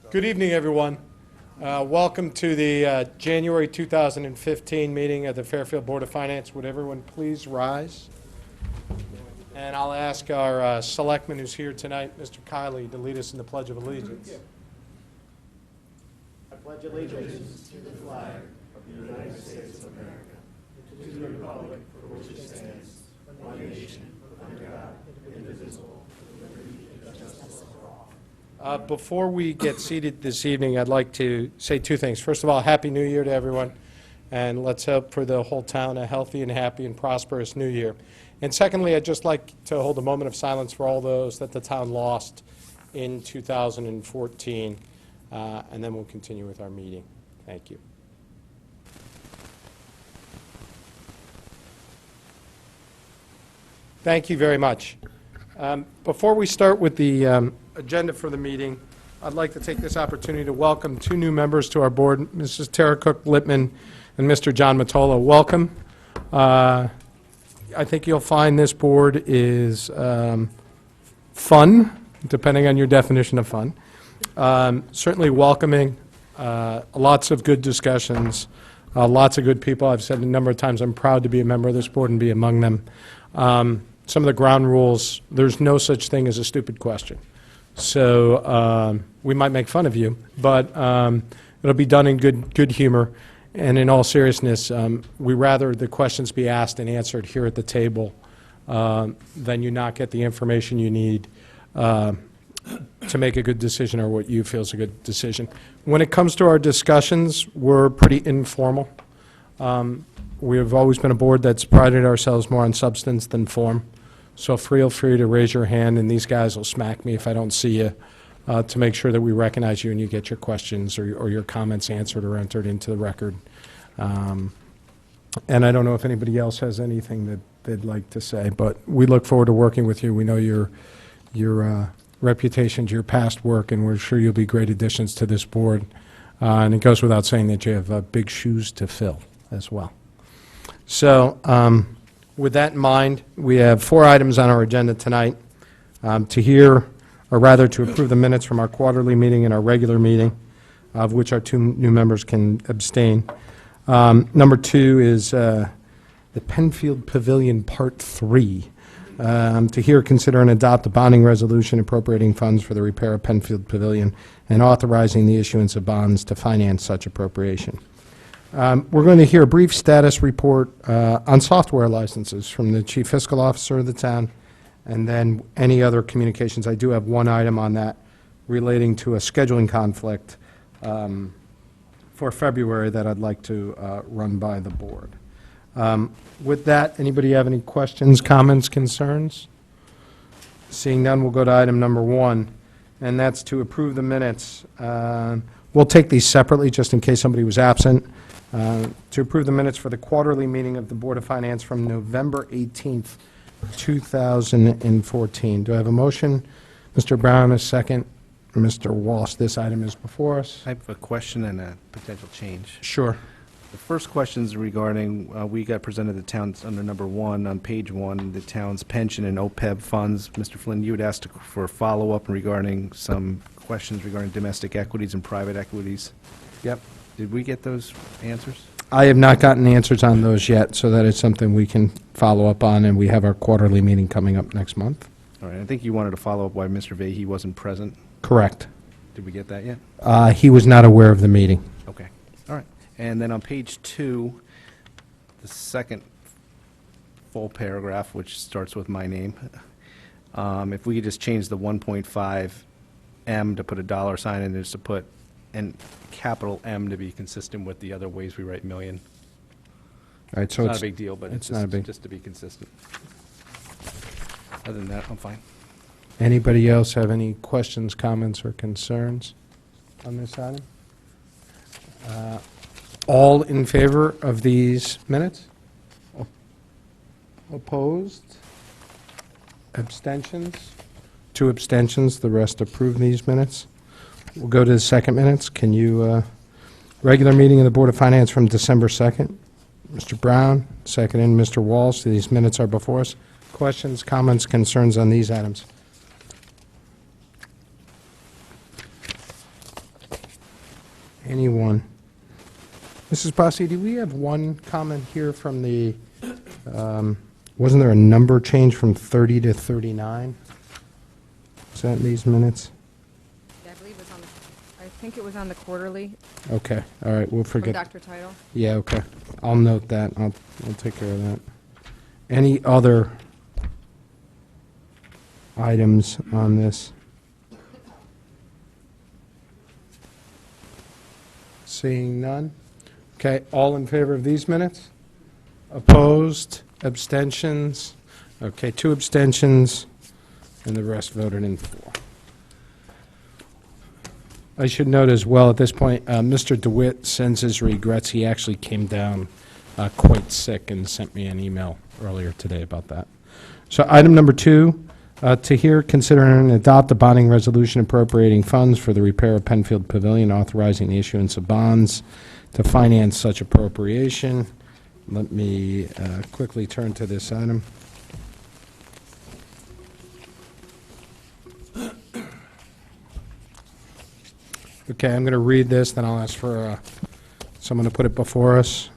Good evening, everyone. Welcome to the January 2015 meeting of the Fairfield Board of Finance. Would everyone please rise? And I'll ask our selectman who's here tonight, Mr. Kiley, to lead us in the Pledge of Allegiance. I pledge allegiance to the flag of the United States of America, and to the republic for which it stands, one nation, under God, indivisible, with liberty and justice for all. Before we get seated this evening, I'd like to say two things. First of all, Happy New Year to everyone, and let's hope for the whole town a healthy and happy and prosperous New Year. And secondly, I'd just like to hold a moment of silence for all those that the town lost in 2014, and then we'll continue with our meeting. Thank you. Thank you very much. Before we start with the agenda for the meeting, I'd like to take this opportunity to welcome two new members to our board, Mrs. Tara Cook-Lippman and Mr. John Matola. Welcome. I think you'll find this board is fun, depending on your definition of fun. Certainly welcoming, lots of good discussions, lots of good people. I've said a number of times I'm proud to be a member of this board and be among them. Some of the ground rules, there's no such thing as a stupid question. So we might make fun of you, but it'll be done in good humor. And in all seriousness, we rather the questions be asked and answered here at the table than you not get the information you need to make a good decision or what you feel is a good decision. When it comes to our discussions, we're pretty informal. We have always been a board that's prided ourselves more on substance than form. So feel free to raise your hand, and these guys will smack me if I don't see you to make sure that we recognize you and you get your questions or your comments answered or entered into the record. And I don't know if anybody else has anything that they'd like to say, but we look forward to working with you. We know your reputations, your past work, and we're sure you'll be great additions to this board. And it goes without saying that you have big shoes to fill as well. So with that in mind, we have 4 items on our agenda tonight to hear, or rather to approve the minutes from our quarterly meeting and our regular meeting, of which our 2 new members can abstain. Number 2 is the Penfield Pavilion Part 3. To hear, consider, and adopt a bonding resolution appropriating funds for the repair of Penfield Pavilion and authorizing the issuance of bonds to finance such appropriation. We're going to hear a brief status report on software licenses from the Chief Fiscal Officer of the town, and then any other communications. I do have one item on that relating to a scheduling conflict for February that I'd like to run by the board. With that, anybody have any questions, comments, concerns? Seeing none, we'll go to item number 1, and that's to approve the minutes. We'll take these separately just in case somebody was absent. To approve the minutes for the quarterly meeting of the Board of Finance from November 18th, 2014. Do I have a motion? Mr. Brown, a second. Mr. Walsh, this item is before us. I have a question and a potential change. Sure. The first question is regarding, we got presented the town's under number 1 on page 1, the town's pension and OPEB funds. Mr. Flynn, you had asked for a follow-up regarding some questions regarding domestic equities and private equities. Yep. Did we get those answers? I have not gotten answers on those yet, so that is something we can follow up on, and we have our quarterly meeting coming up next month. All right, I think you wanted to follow up why Mr. Vahey wasn't present. Correct. Did we get that yet? He was not aware of the meeting. Okay, all right. And then on page 2, the second full paragraph, which starts with my name, if we could just change the 1.5 M to put a dollar sign and just to put and capital M to be consistent with the other ways we write million. All right, so It's not a big deal, but it's not a big- just to be consistent. Other than that, I'm fine. Anybody else have any questions, comments, or concerns on this item? All in favor of these minutes? Opposed? Abstentions? 2 abstentions, the rest approve these minutes. We'll go to the second minutes. Can you, regular meeting of the Board of Finance from December 2nd. Mr. Brown, second, and Mr. Walsh. These minutes are before us. Questions, comments, concerns on these items? anyone. Mrs. Bossy, do we have one comment here from the, wasn't there a number change from 30 to 39? Is that in these minutes? Yeah, I believe it was on the, I think it was on the quarterly Okay, all right, we'll from forget. Dr. Title. Yeah, okay. I'll note that. I'll take care of that. Any other items on this? Seeing none? Okay, all in favor of these minutes? Opposed? Abstentions? Okay, 2 abstentions, and the rest voted in for. I should note as well, at this point, Mr. DeWitt sends his regrets. He actually came down quite sick and sent me an email earlier today about that. So item number 2, to hear, consider, and adopt a bonding resolution appropriating funds for the repair of Penfield Pavilion, authorizing the issuance of bonds to finance such appropriation. Let me quickly turn to this item. Okay, I'm going to read this, then I'll ask for someone to put it before us.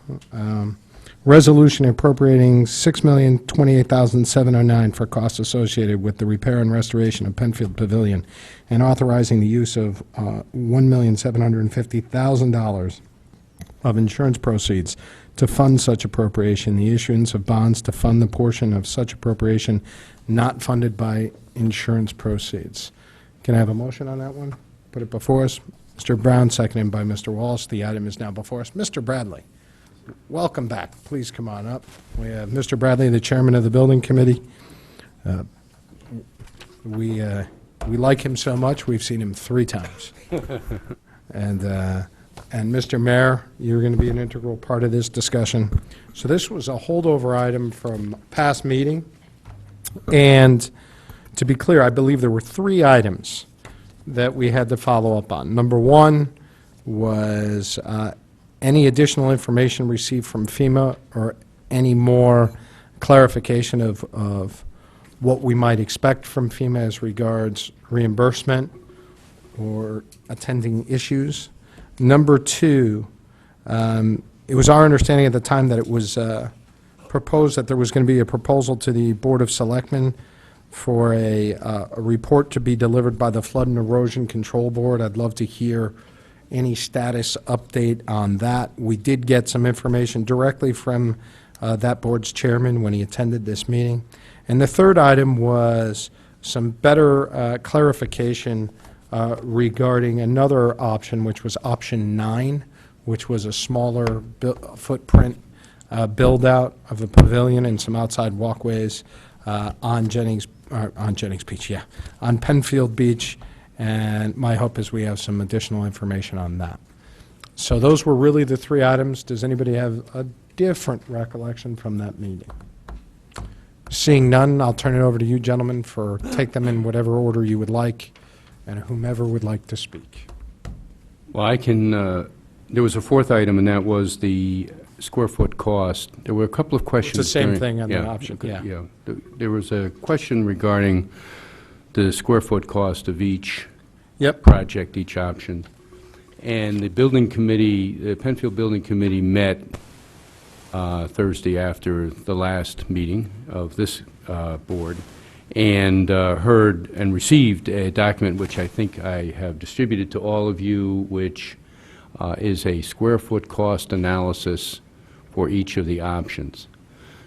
Resolution appropriating $6,028,709 for costs associated with the repair and restoration of Penfield Pavilion, and authorizing the use of $1,750,000 of insurance proceeds to fund such appropriation, the issuance of bonds to fund the portion of such appropriation not funded by insurance proceeds. Can I have a motion on that one? Put it before us. Mr. Brown, seconded by Mr. Walsh. The item is now before us. Mr. Bradley, welcome back. Please come on up. We have Mr. Bradley, the chairman of the building committee. We like him so much, we've seen him 3 times. And Mr. Mayor, you're going to be an integral part of this discussion. So this was a holdover item from past meeting. And to be clear, I believe there were 3 items that we had to follow up on. Number 1 was any additional information received from FEMA or any more clarification of what we might expect from FEMA as regards reimbursement or attending issues. Number 2, it was our understanding at the time that it was proposed that there was going to be a proposal to the Board of Selectmen for a report to be delivered by the Flood and Erosion Control Board. I'd love to hear any status update on that. We did get some information directly from that board's chairman when he attended this meeting. And the third item was some better clarification regarding another option, which was option 9, which was a smaller footprint build-out of the pavilion and some outside walkways on Jennings Beach, on Penfield Beach, and my hope is we have some additional information on that. So those were really the 3 items. Does anybody have a different recollection from that meeting? Seeing none, I'll turn it over to you, gentlemen, for take them in whatever order you would like, and whomever would like to speak. Well, I can, there was a 4th item, and that was the square foot cost. There were a couple of questions. It's the same during- thing on the yeah, option, okay, yeah. There was a question regarding the square foot cost of each Yep. project, each option. And the building committee, the Penfield Building Committee met Thursday after the last meeting of this board, and heard and received a document which I think I have distributed to all of you, which is a square foot cost analysis for each of the options.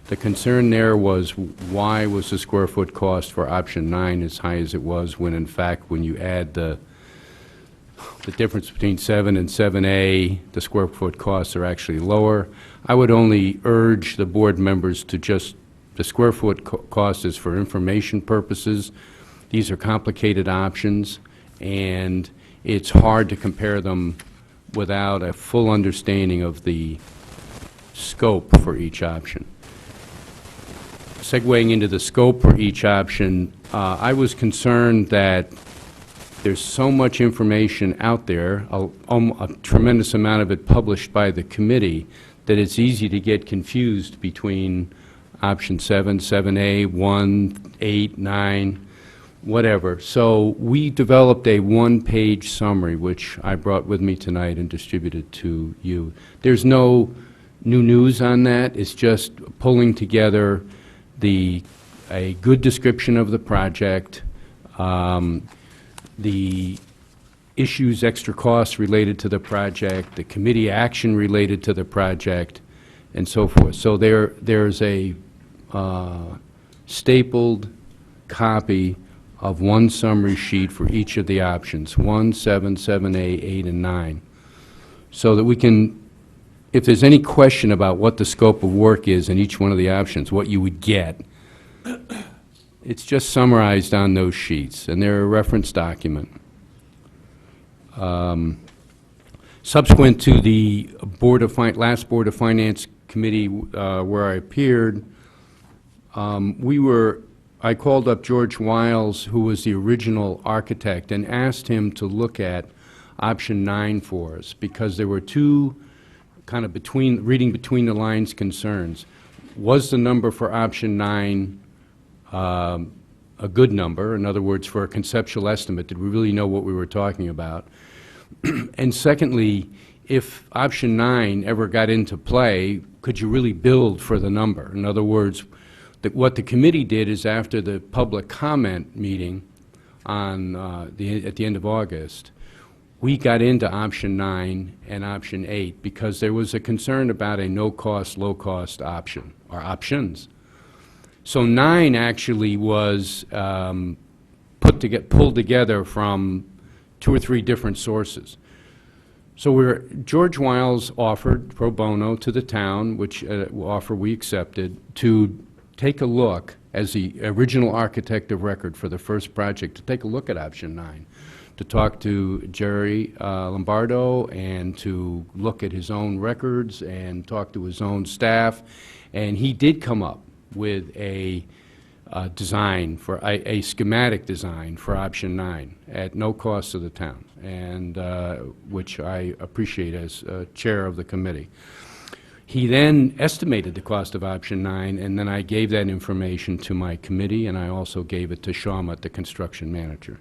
The concern there was, why was the square foot cost for option 9 as high as it was, when in fact when you add the difference between 7 and 7A, the square foot costs are actually lower. I would only urge the board members to just, the square foot cost is for information purposes. These are complicated options, and it's hard to compare them without a full understanding of the scope for each option. Segueing into the scope for each option, I was concerned that there's so much information out there, a tremendous amount of it published by the committee, that it's easy to get confused between option 7, 7A, 1, 8, 9. whatever. So we developed a one-page summary, which I brought with me tonight and distributed to you. There's no new news on that. It's just pulling together a good description of the project, the issues, extra costs related to the project, the committee action related to the project, and so forth. So there's a stapled copy of one summary sheet for each of the options, 1, 7, 7A, 8, and 9, so that we can, if there's any question about what the scope of work is in each one of the options, what you would get, it's just summarized on those sheets, and they're a reference document. Subsequent to the last Board of Finance Committee where I appeared, I called up George Wiles, who was the original architect, and asked him to look at option 9 for us, because there were two kind of reading between the lines concerns. Was the number for option 9 a good number? In other words, for a conceptual estimate, did we really know what we were talking about? And secondly, if option 9 ever got into play, could you really build for the number? In other words, what the committee did is, after the public comment meeting on at the end of August, we got into option 9 and option 8 because there was a concern about a no-cost, low-cost option, or options. So 9 actually was pulled together from 2 or 3 different sources. So George Wiles offered pro bono to the town, which offer we accepted, to take a look, as the original architect of record for the first project, to take a look at option 9, to talk to Jerry Lombardo, and to look at his own records and talk to his own staff. And he did come up with a design for a schematic design for option 9 at no cost to the town, and which I appreciate as chair of the committee. He then estimated the cost of option 9, and then I gave that information to my committee, and I also gave it to Shawmut, the construction manager.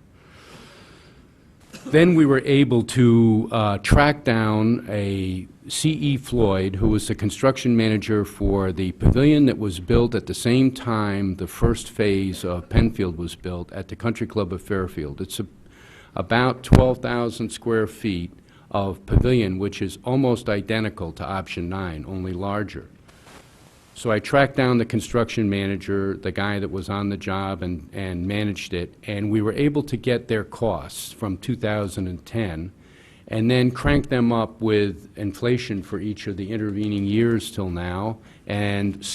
Then we were able to track down a C.E. Floyd, who was the construction manager for the pavilion that was built at the same time the first phase of Penfield was built at the Country Club of Fairfield. It's about 12,000 square feet of pavilion, which is almost identical to option 9, only larger. So I tracked down the construction manager, the guy that was on the job and managed it, and we were able to get their costs from 2010 and then crank them up with inflation for each of the intervening years till now, and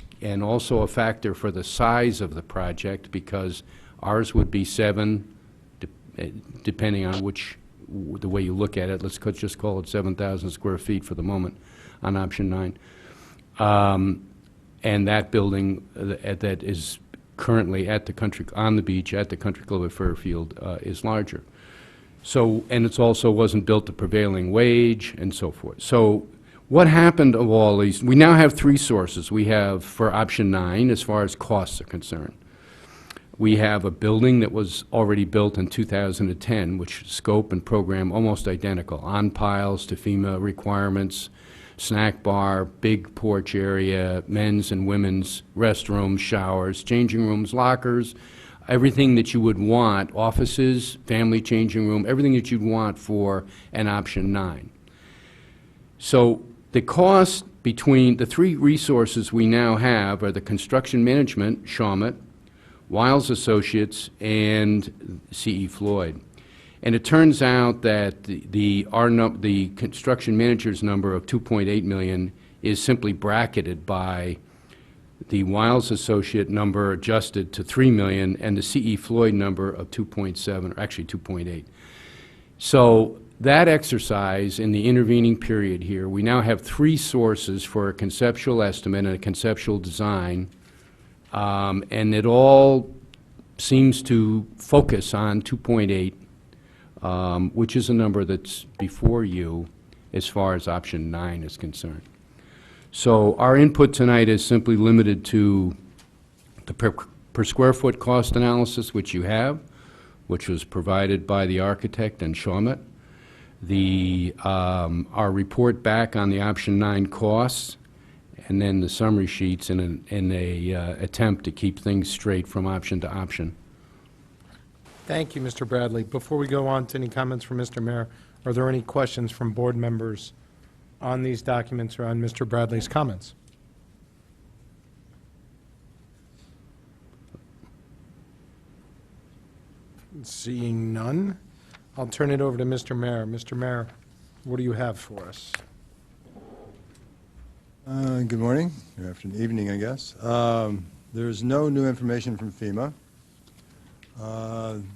also a factor for the size of the project, because ours would be 7, depending on the way you look at it. Let's just call it 7,000 square feet for the moment on option 9. And that building that is currently on the beach at the Country Club of Fairfield is larger. So, and it's also wasn't built to prevailing wage and so forth. So what happened of all these, we now have 3 sources. We have for option 9, as far as costs are concerned. We have a building that was already built in 2010, which scope and program almost identical, on piles to FEMA requirements, snack bar, big porch area, men's and women's restrooms, showers, changing rooms, lockers, everything that you would want, offices, family changing room, everything that you'd want for an option 9. So the cost between the 3 resources we now have are the construction management, Shawmut, Wiles Associates, and C.E. Floyd. And it turns out that the construction manager's number of $2.8 million is simply bracketed by the Wiles Associate number adjusted to $3 million and the C.E. Floyd number of 2.7, or actually 2.8. So that exercise in the intervening period here, we now have 3 sources for a conceptual estimate and a conceptual design, and it all seems to focus on 2.8. Which is a number that's before you as far as option 9 is concerned. So our input tonight is simply limited to the per square foot cost analysis, which you have, which was provided by the architect and Shawmut. Our report back on the option 9 costs, and then the summary sheets in a attempt to keep things straight from option to option. Thank you, Mr. Bradley. Before we go on to any comments from Mr. Mayor, are there any questions from board members on these documents or on Mr. Bradley's comments? Seeing none, I'll turn it over to Mr. Mayor. Mr. Mayor, what do you have for us? Good morning, or afternoon, evening, I guess. There's no new information from FEMA.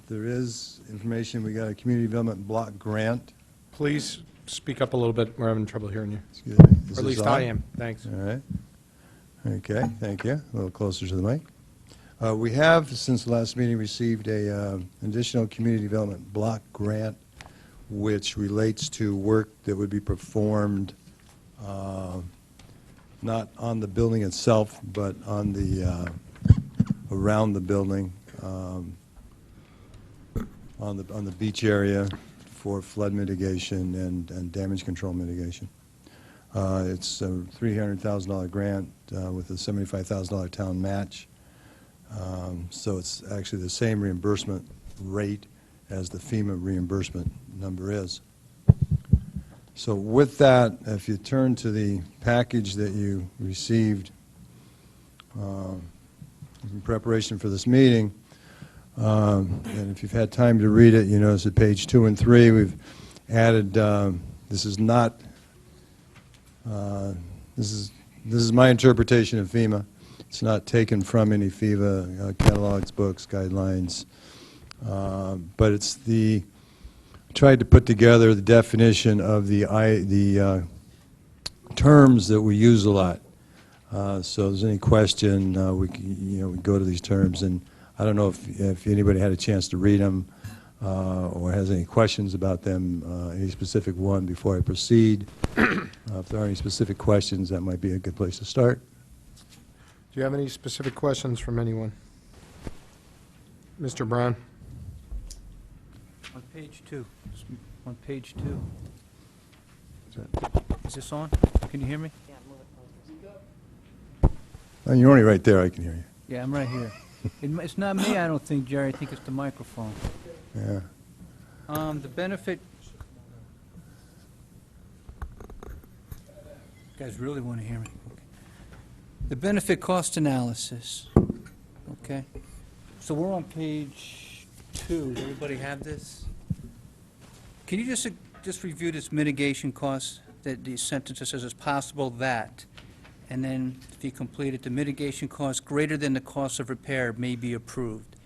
There is information, we got a community development block grant. Please speak up a little bit. We're having trouble hearing you. Excuse me. Is Or at this least on? I am. Thanks. All right. Okay, thank you. A little closer to the mic. We have, since the last meeting, received an additional community development block grant, which relates to work that would be performed not on the building itself, but on the, around the building, on the beach area for flood mitigation and damage control mitigation. It's a $300,000 grant with a $75,000 town match. So it's actually the same reimbursement rate as the FEMA reimbursement number is. So with that, if you turn to the package that you received in preparation for this meeting, and if you've had time to read it, you notice at page 2 and 3 we've added, this is not, this is my interpretation of FEMA. It's not taken from any FEMA catalogs, books, guidelines, but it's the, tried to put together the definition of the terms that we use a lot. So if there's any question, we go to these terms, and I don't know if anybody had a chance to read them or has any questions about them, any specific one before I proceed. If there are any specific questions, that might be a good place to start. Do you have any specific questions from anyone? Mr. Brown? On page 2, on page 2. Is this on? Can you hear me? And you're only right there, I can hear you. Yeah, I'm right here. It's not me, I don't think, Jerry, I think it's the microphone. Yeah. The benefit... You guys really want to hear me? Okay. The benefit cost analysis, okay? So we're on page 2. Does everybody have this? Can you just review this mitigation cost, that the sentence that says it's possible that, and then if you complete it, the mitigation cost greater than the cost of repair may be approved.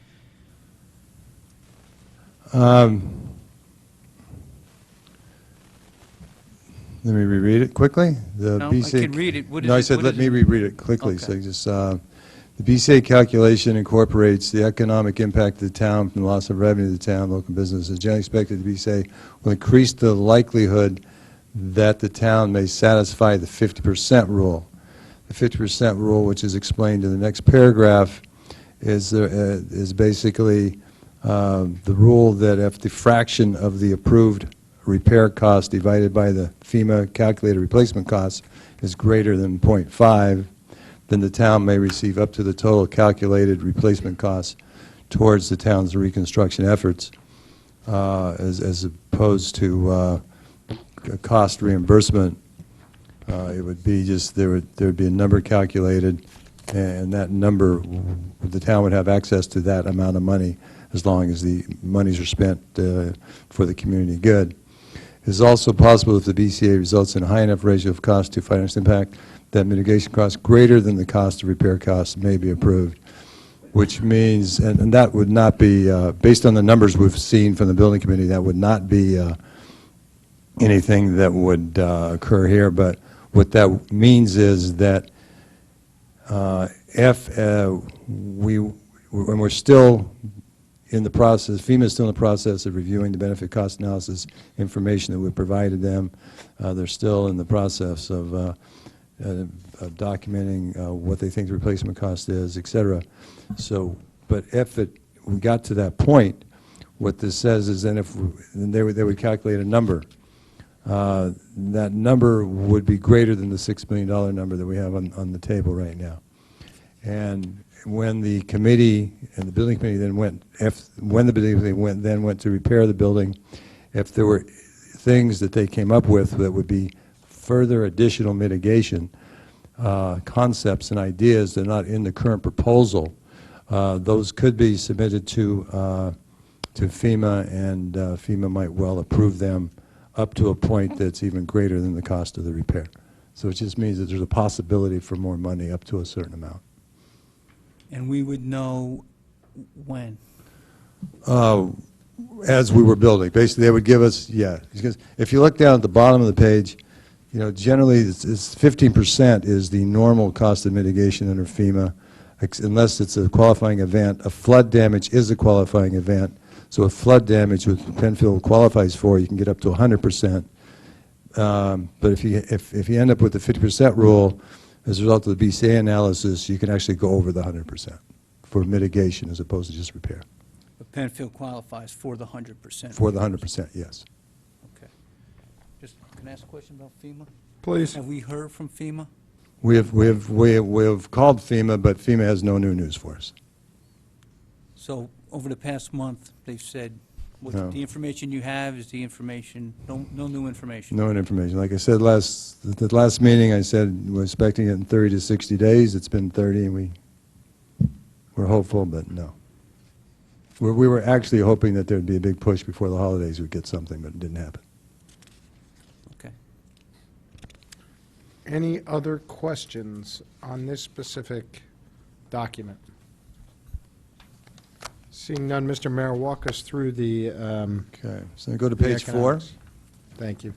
Let me reread it quickly. The No, I BCA can read it. What is No, I it? said What let is me it? reread it quickly. So Okay. just, the BCA calculation incorporates the economic impact of the town from the loss of revenue to the town, local businesses. Generally expected, the BCA will increase the likelihood that the town may satisfy the 50% rule. The 50% rule, which is explained in the next paragraph, is basically the rule that if the fraction of the approved repair cost divided by the FEMA calculated replacement cost is greater than 0.5, then the town may receive up to the total calculated replacement costs towards the town's reconstruction efforts, as opposed to cost reimbursement. It would be just, there would be a number calculated, and that number, the town would have access to that amount of money as long as the monies are spent for the community good. It is also possible if the BCA results in a high enough ratio of cost to financial impact that mitigation costs greater than the cost of repair costs may be approved, which means, and that would not be, based on the numbers we've seen from the building committee, that would not be anything that would occur here, but what that means is that if when we're still in the process, FEMA is still in the process of reviewing the benefit cost analysis information that we provided them. They're still in the process of documenting what they think the replacement cost is, et cetera. So, but if we got to that point what this says is then then they would calculate a number. That number would be greater than the $6 million number that we have on the table right now. And when the committee and the building committee then went, when the building committee then went to repair the building, if there were things that they came up with that would be further additional mitigation, concepts and ideas that are not in the current proposal, those could be submitted to FEMA, and FEMA might well approve them up to a point that's even greater than the cost of the repair. So it just means that there's a possibility for more money up to a certain amount. And we would know when? As we were building. Basically, they would give us, yeah. Because if you look down at the bottom of the page, you know, generally it's 15% is the normal cost of mitigation under FEMA, unless it's a qualifying event. A flood damage is a qualifying event. So a flood damage, which Penfield qualifies for, you can get up to 100%. But if you end up with the 50% rule, as a result of the BCA analysis, you can actually go over the 100% for mitigation as opposed to just repair. But Penfield qualifies for the 100%. For the 100%, yes. Okay. Just, can I ask a question about FEMA? Please. Have we heard from FEMA? We have called FEMA, but FEMA has no new news for us. So over the past month, they've said, No. the information you have is the information, no new information? No information. Like I said the last meeting, I said we're expecting it in 30 to 60 days. It's been 30, and we're hopeful, but no. We were actually hoping that there'd be a big push before the holidays we'd get something, but it didn't happen. Okay. Any other questions on this specific document? Seeing none, Mr. Mayor, walk us through the Okay, so I go to the page 4. economics. Thank you.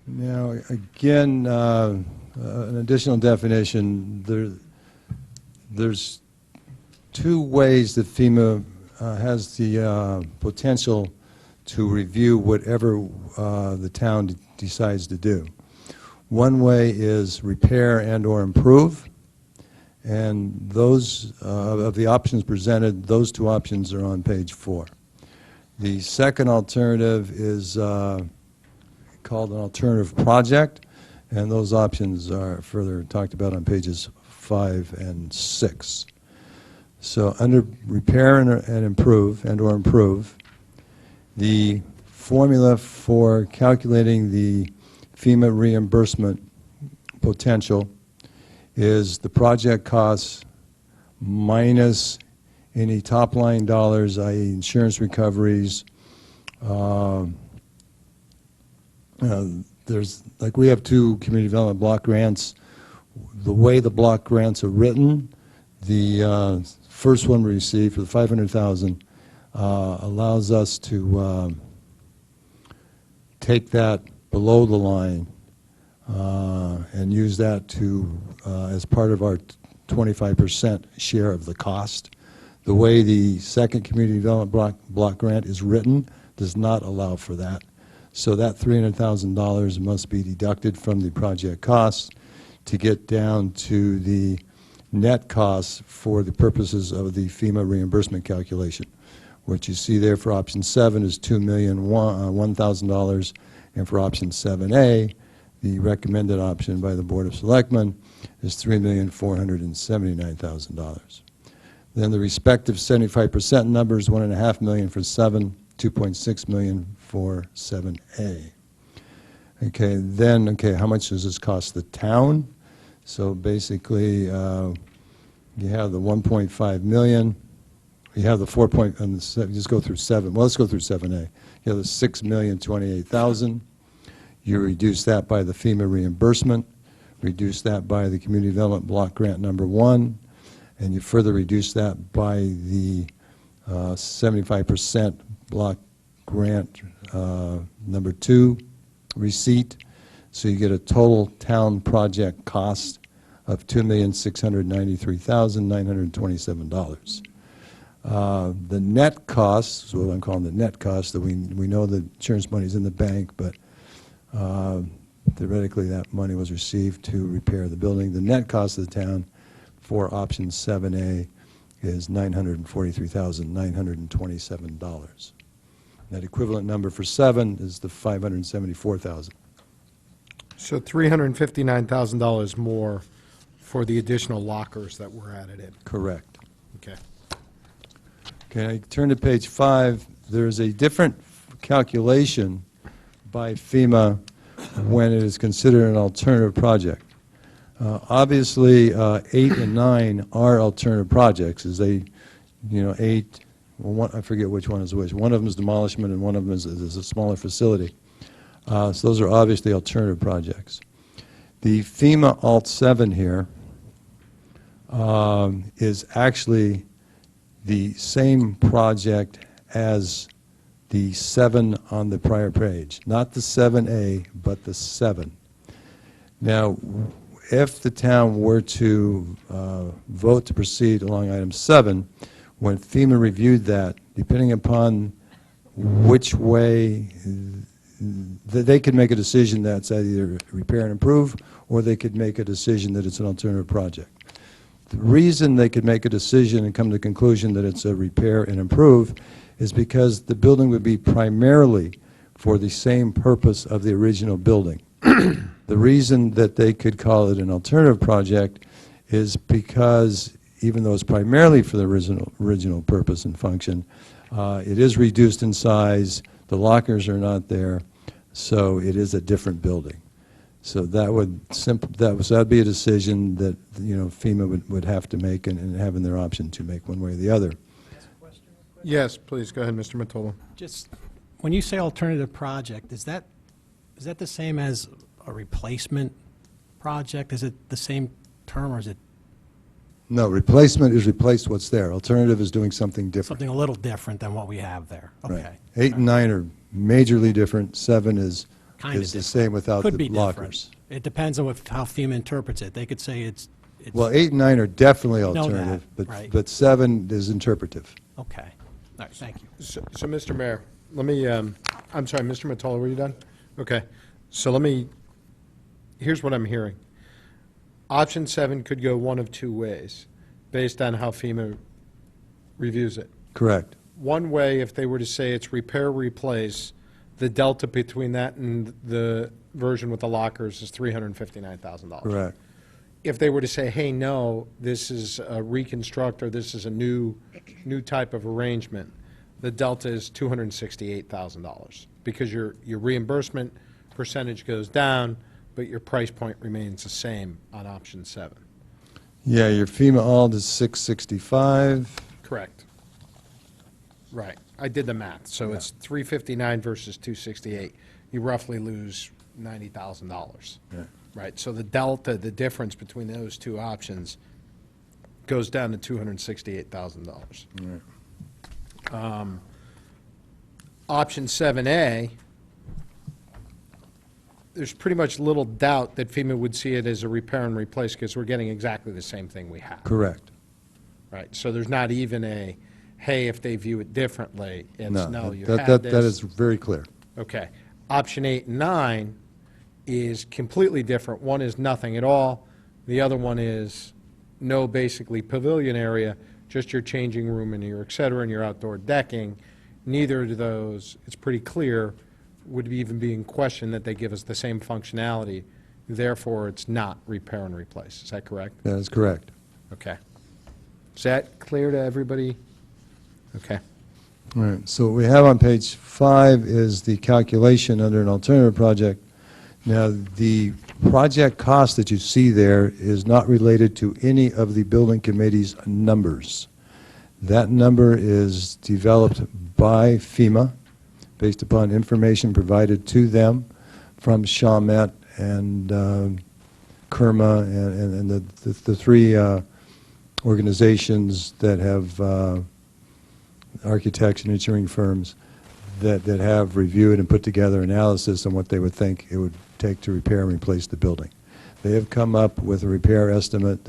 Now, again, an additional definition, there's two ways that FEMA has the potential to review whatever the town decides to do. One way is repair and/or improve, and those, of the options presented, those two options are on page 4. The second alternative is called an alternative project, and those options are further talked about on pages 5 and 6. So under repair and improve, and/or improve, the formula for calculating the FEMA reimbursement potential is the project costs minus any top-line dollars, i.e. insurance recoveries. There's, like, we have 2 community development block grants. The way the block grants are written, the first one we received for the $500,000 allows us to take that below the line and use that to as part of our 25% share of the cost. The way the second community development block grant is written does not allow for that. So that $300,000 must be deducted from the project costs to get down to the net costs for the purposes of the FEMA reimbursement calculation. What you see there for option 7 is $2,001,000, and for option 7A, the recommended option by the Board of Selectmen, is $3,479,000. Then the respective 75% numbers, $1.5 million for 7, $2.6 million for 7A. Okay, then, how much does this cost the town? So basically, you have the 1.5 million. You have the 4 point, just go through 7. Well, let's go through 7A. You have the $6,028,000. You reduce that by the FEMA reimbursement, reduce that by the community development block grant number 1, and you further reduce that by the 75% block grant number 2 receipt. So you get a total town project cost of $2,693,927. The net cost is what I'm calling the net cost, that we know the insurance money is in the bank, but theoretically that money was received to repair the building. The net cost of the town for option 7A is $943,927. That equivalent number for 7 is the $574,000. So $359,000 more for the additional lockers that were added in. Correct. Okay. Okay, I turn to page 5. There's a different calculation by FEMA when it is considered an alternative project. Obviously, 8 and 9 are alternative projects, as they, 8, well, I forget which one is which. One of them is demolishment, and one of them is a smaller facility. So those are obviously alternative projects. The FEMA Alt 7 here is actually the same project as the 7 on the prior page. Not the 7A, but the 7. Now, if the town were to vote to proceed along item 7, when FEMA reviewed that, depending upon which way, they could make a decision that's either repair and improve, or they could make a decision that it's an alternative project. The reason they could make a decision and come to the conclusion that it's a repair and improve is because the building would be primarily for the same purpose of the original building. The reason that they could call it an alternative project is because even though it's primarily for the original purpose and function, it is reduced in size, the lockers are not there, so it is a different building. So that would that'd be a decision that FEMA would have to make and have in their option to make one way or the other. Yes, please, go ahead, Mr. Mottola. Just, when you say alternative project, is that the same as a replacement project? Is it the same term, or is it No, replacement is replace what's there. Alternative is doing something different. something a little different than what we have there? Right. Okay. 8 and 9 are majorly different. 7 is Kinda the different. same without Could the be different. lockers. It depends on how FEMA interprets it. They could say it's Well, 8 and 9 are definitely Know that, alternative, right. but 7 is interpretive. okay. All right, thank you. So, Mr. Mayor, let me, I'm sorry, Mr. Mottola, were you done? Okay. So here's what I'm hearing. Option 7 could go one of two ways, based on how FEMA reviews it. Correct. One way, if they were to say it's repair, replace, the delta between that and the version with the lockers is $359,000. Correct. If they were to say, hey, no, this is a reconstruct, or this is a new type of arrangement, the delta is $268,000, because your reimbursement percentage goes down, but your price point remains the same on option 7. Yeah, your FEMA alt is 665. Correct. Right. I did the math. So it's 359 versus 268. You roughly lose $90,000. Yeah. Right. So the delta, the difference between those two options goes down to $268,000. Right. Option 7A, there's pretty much little doubt that FEMA would see it as a repair and replace, because we're getting exactly the same thing we have. Correct. Right. So there's not even a, hey, if they view it differently, it's no, you that had this. that is very clear. Okay. Option 8 and 9 is completely different. One is nothing at all. The other one is no basically pavilion area, just your changing room and your et cetera and your outdoor decking. Neither of those, it's pretty clear, would even be in question that they give us the same functionality. Therefore, it's not repair and replace. Is that correct? That is correct. Okay. Is that clear to everybody? Okay. All right, so what we have on page 5 is the calculation under an alternative project. Now, the project cost that you see there is not related to any of the building committee's numbers. That number is developed by FEMA based upon information provided to them from Chalmette and Kerma and the three organizations that have architects and engineering firms that have reviewed and put together analysis on what they would think it would take to repair and replace the building. They have come up with a repair estimate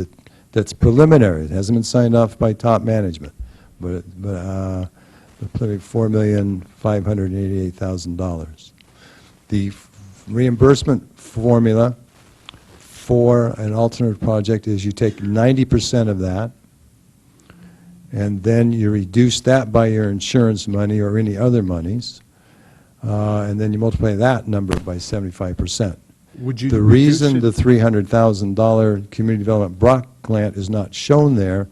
that's preliminary. It hasn't been signed off by top management, but $4,588,000. The reimbursement formula for an alternate project is you take 90% of that, and then you reduce that by your insurance money or any other monies, and then you multiply that number by 75%. Would you The reduce reason it- the $300,000 Community Development Block Grant is not shown there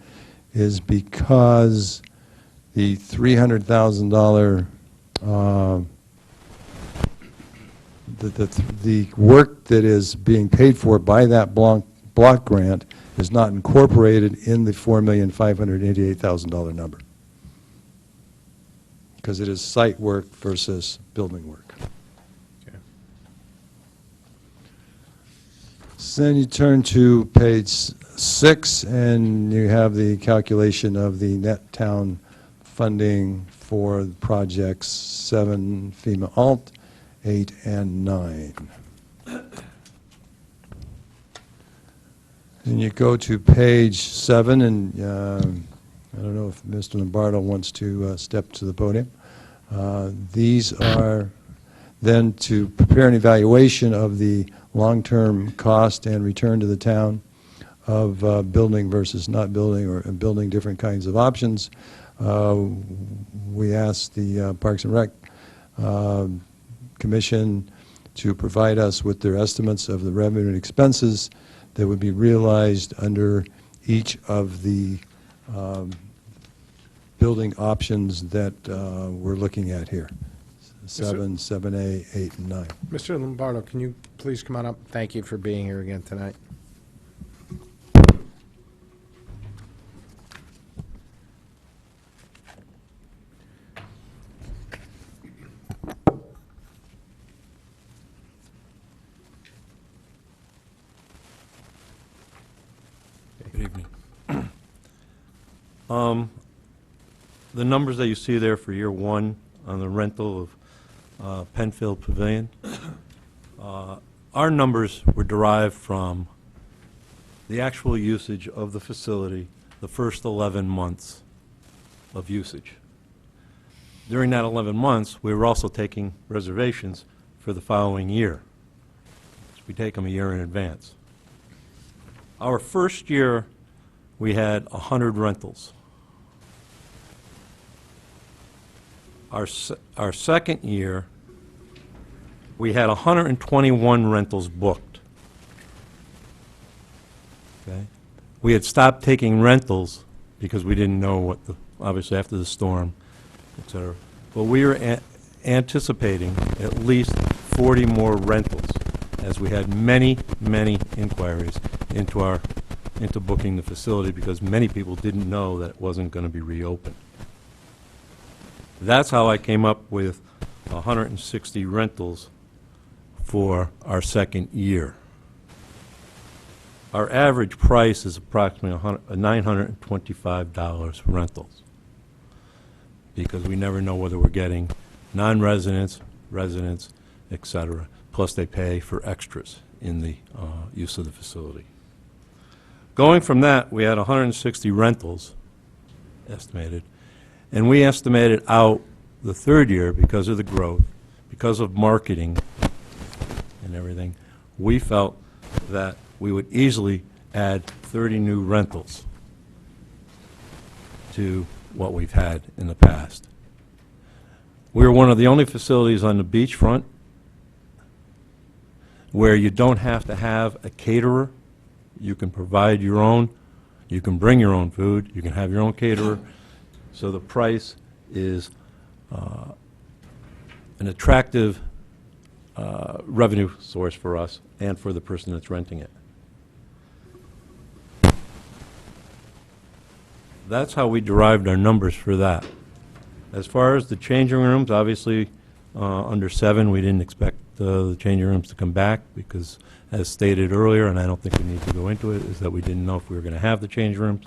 is because the $300,000, the work that is being paid for by that block grant is not incorporated in the $4,588,000 number, because it is site work versus building work. So then you turn to page 6, and you have the calculation of the net town funding for the projects 7 FEMA Alt, 8, and 9. And you go to page 7, and I don't know if Mr. Lombardo wants to step to the podium. These are then to prepare an evaluation of the long-term cost and return to the town of building versus not building, or building different kinds of options. We asked the Parks and Rec Commission to provide us with their estimates of the revenue and expenses that would be realized under each of the building options that we're looking at here. 7, 7A, 8, and 9. Mr. Lombardo, can you please come on up? Thank you for being here again tonight. Good evening. The numbers that you see there for year 1 on the rental of Penfield Pavilion, our numbers were derived from the actual usage of the facility the first 11 months of usage. During that 11 months, we were also taking reservations for the following year. We take them a year in advance. Our first year, we had 100 rentals. Our second year, we had 121 rentals booked. Okay? We had stopped taking rentals because we didn't know what obviously after the storm, et cetera. But we were anticipating at least 40 more rentals, as we had many, many inquiries into booking the facility, because many people didn't know that it wasn't going to be reopened. That's how I came up with 160 rentals for our second year. Our average price is approximately $925 for rentals, because we never know whether we're getting non-residents, residents, et cetera, plus they pay for extras in the use of the facility. Going from that, we had 160 rentals estimated, and we estimated out the third year, because of the growth, because of marketing and everything, we felt that we would easily add 30 new rentals to what we've had in the past. We're one of the only facilities on the beachfront where you don't have to have a caterer. You can provide your own, you can bring your own food, you can have your own caterer. So the price is an attractive revenue source for us and for the person that's renting it. That's how we derived our numbers for that. As far as the changing rooms, obviously, under 7, we didn't expect the changing rooms to come back, because, as stated earlier, and I don't think we need to go into it, is that we didn't know if we were going to have the change rooms.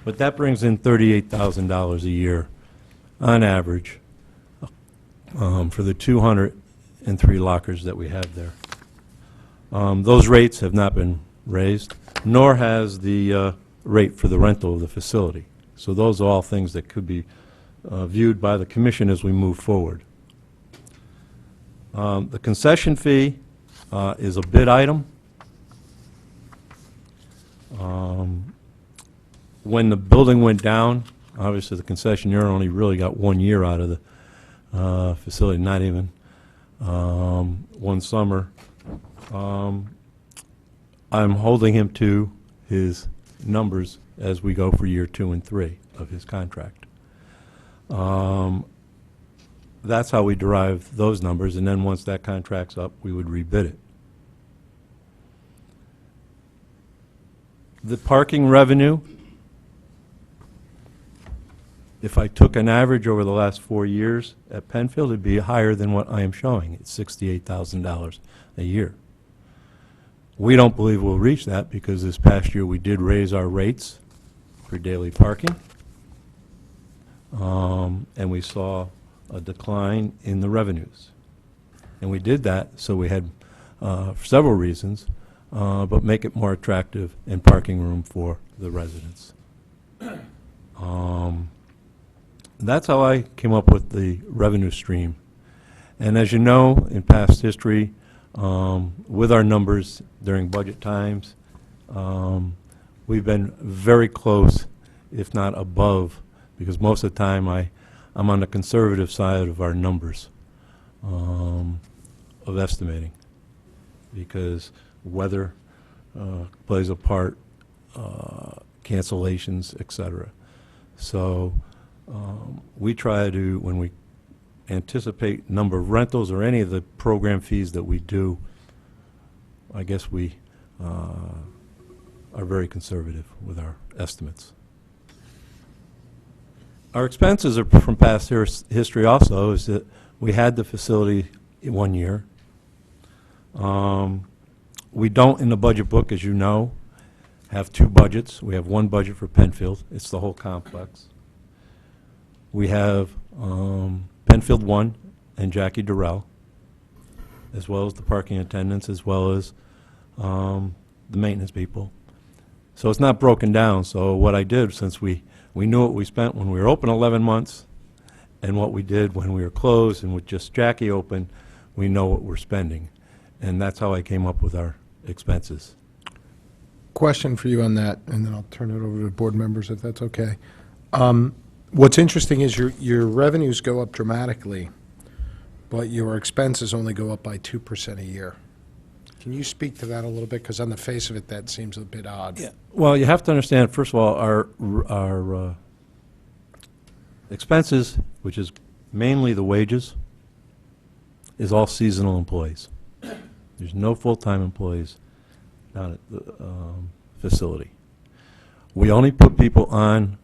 But that brings in $38,000 a year on average for the 203 lockers that we have there. Those rates have not been raised, nor has the rate for the rental of the facility. So those are all things that could be viewed by the commission as we move forward. The concession fee is a bid item. When the building went down, obviously the concessionaire only really got 1 year out of the facility, not even one summer. I'm holding him to his numbers as we go for year 2 and 3 of his contract. That's how we derive those numbers, and then once that contract's up, we would rebid it. The parking revenue, if I took an average over the last 4 years at Penfield, it'd be higher than what I am showing. It's $68,000 a year. We don't believe we'll reach that because this past year we did raise our rates for daily parking. And we saw a decline in the revenues. And we did that so we had, for several reasons, but make it more attractive and parking room for the residents. That's how I came up with the revenue stream. And as you know, in past history, with our numbers during budget times, we've been very close, if not above, because most of the time I'm on the conservative side of our numbers of estimating, because weather plays a part, cancellations, et cetera. So we try to, when we anticipate number of rentals or any of the program fees that we do, I guess we are very conservative with our estimates. Our expenses are from past history also, is that we had the facility in 1 year. We don't, in the budget book, as you know, have 2 budgets. We have 1 budget for Penfield. It's the whole complex. We have Penfield 1 and Jackie Durrell, as well as the parking attendants, as well as the maintenance people. So it's not broken down. So what I did, since we knew what we spent when we were open 11 months and what we did when we were closed, and with just Jackie open, we know what we're spending. And that's how I came up with our expenses. Question for you on that, and then I'll turn it over to board members if that's okay. What's interesting is your revenues go up dramatically, but your expenses only go up by 2% a year. Can you speak to that a little bit? Because on the face of it, that seems a bit odd. Yeah. Well, you have to understand, first of all, our expenses, which is mainly the wages, is all seasonal employees. There's no full-time employees down at the facility. We only put people on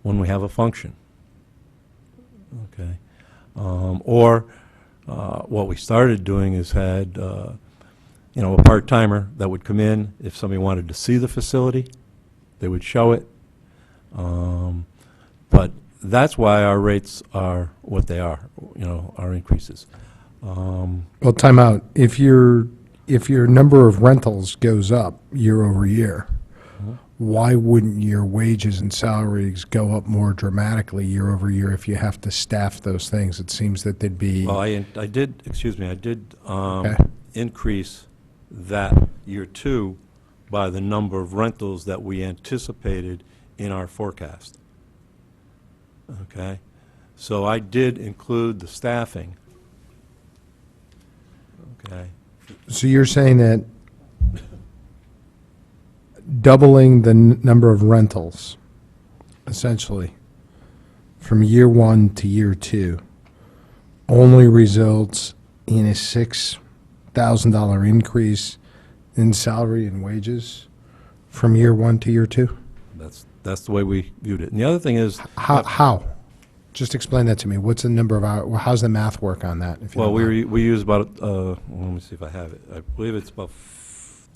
when we have a function. Okay. Or what we started doing is had a part-timer that would come in if somebody wanted to see the facility. They would show it. But that's why our rates are what they are, our increases. Well, time out. If your number of rentals goes up year over year, why wouldn't your wages and salaries go up more dramatically year over year if you have to staff those things? It seems that they'd be... Well, I did Okay. increase that year 2 by the number of rentals that we anticipated in our forecast. Okay? So I did include the staffing. Okay? So you're saying that doubling the number of rentals, essentially, from year 1 to year 2, only results in a $6,000 increase in salary and wages from year 1 to year 2? That's the way we viewed it. And the other thing is... How? Just explain that to me. What's the number of hours? How's the math work on that? If you Well, don't mind? we use about, let me see if I have it. I believe it's about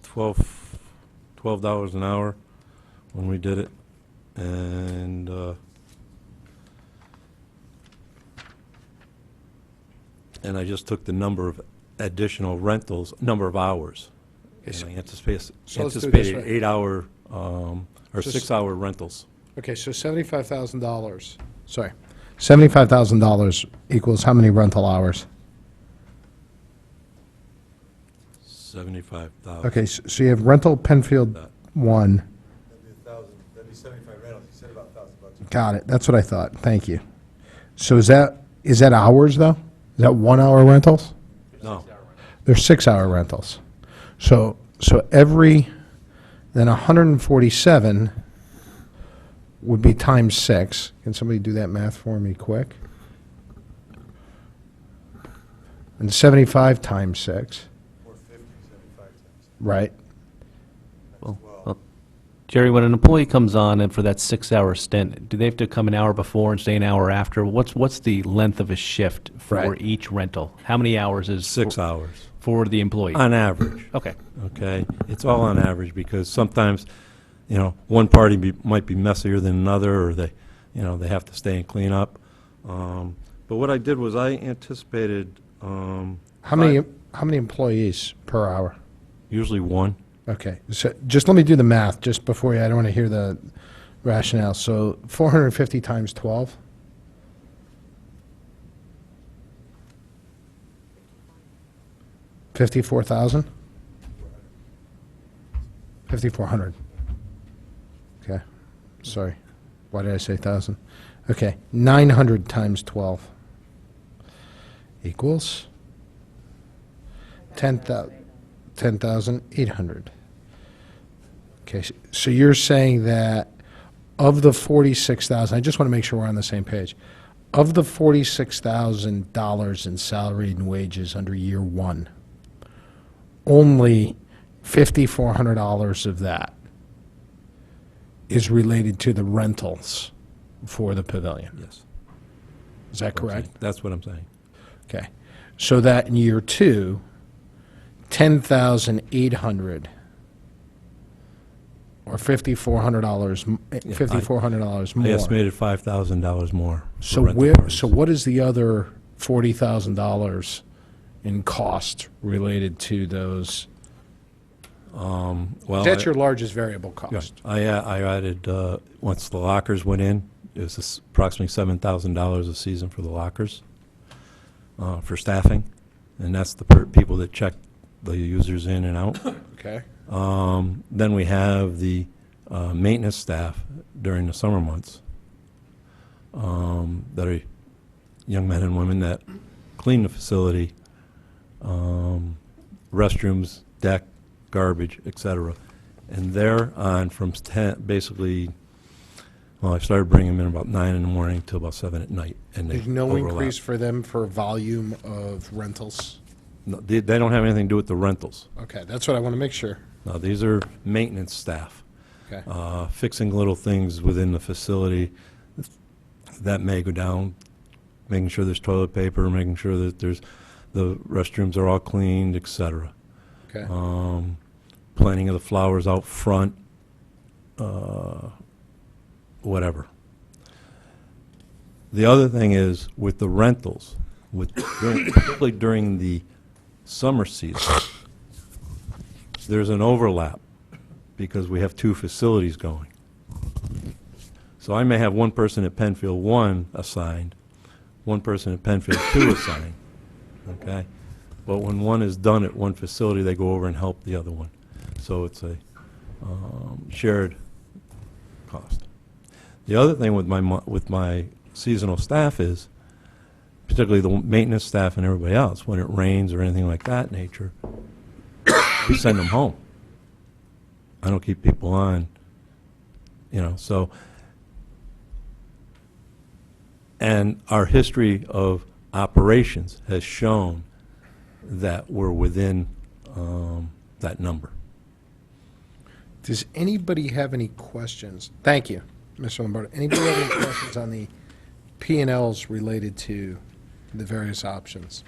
$12 an hour when we did it. And I just took the number of additional rentals, number of hours. Yes. And I So let's do it this anticipated way. 8-hour or Just- 6-hour rentals. Okay, so $75,000, sorry, $75,000 equals how many rental hours? 75,000. Okay, so you have rental Penfield 1. That'd be 75 rentals. You said about $1,000 a Got it. That's what I thought. Thank you. So is that hours, though? Is that 1 hour rentals? No, They're 6 hour rentals. So then 147 would be times 6. Can somebody do that math for me quick? And 75 times 6. Right. Well, Jerry, when an employee comes on and for that 6-hour stint, do they have to come an hour before and stay an hour after? What's the length of a shift for Right. each rental? How many hours is 6 hours, for the employee? on average. Okay. Okay? It's all on average, because sometimes, one party might be messier than another, or they have to stay and clean up. But what I did was I anticipated, How many employees per hour? usually one. Okay, so just let me do the math just before I don't want to hear the rationale. So 450 times 12? $54,000? 5,400. Okay, sorry. Why did I say 1,000? Okay, 900 times 12 equals 10,800. Okay, so you're saying that of the 46,000, I just want to make sure we're on the same page. Of the $46,000 in salary and wages under year one, only $5,400 of that is related to the rentals for the pavilion. Yes. Is that correct? That's what I'm saying. Okay. So that in year two, 10,800 or $5,400, $5,400 more. I estimated $5,000 more. for So rental where, parties. so what is the other $40,000 in cost related to those? Well, That's I- your largest variable Yeah, cost. I added, once the lockers went in, it was approximately $7,000 a season for the lockers, for staffing, and that's the people that check the users in and out. Okay. Then we have the maintenance staff during the summer months, that are young men and women that clean the facility, restrooms, deck, garbage, et cetera. And they're on from 10, basically, well, I started bringing them in about 9 in the morning till about 7 at night, and they There's no overlap. increase for them for volume of rentals? No, they don't have anything to do with the rentals. Okay, that's what I want to make sure. No, these are maintenance staff, Okay. fixing little things within the facility that may go down, making sure there's toilet paper, making sure that the restrooms are all cleaned, et cetera. Okay. Planting of the flowers out front, whatever. The other thing is, with the rentals, particularly during the summer season, there's an overlap because we have two facilities going. So I may have one person at Penfield 1 assigned, one person at Penfield 2 assigned, okay? But when one is done at one facility, they go over and help the other one. So it's a shared cost. The other thing with my seasonal staff is, particularly the maintenance staff and everybody else, when it rains or anything like that nature, we send them home. I don't keep people on, so. And our history of operations has shown that we're within that number. Does anybody have any questions? Thank you, Mr. Lombardo. Anybody have any questions on the P and Ls related to the various options?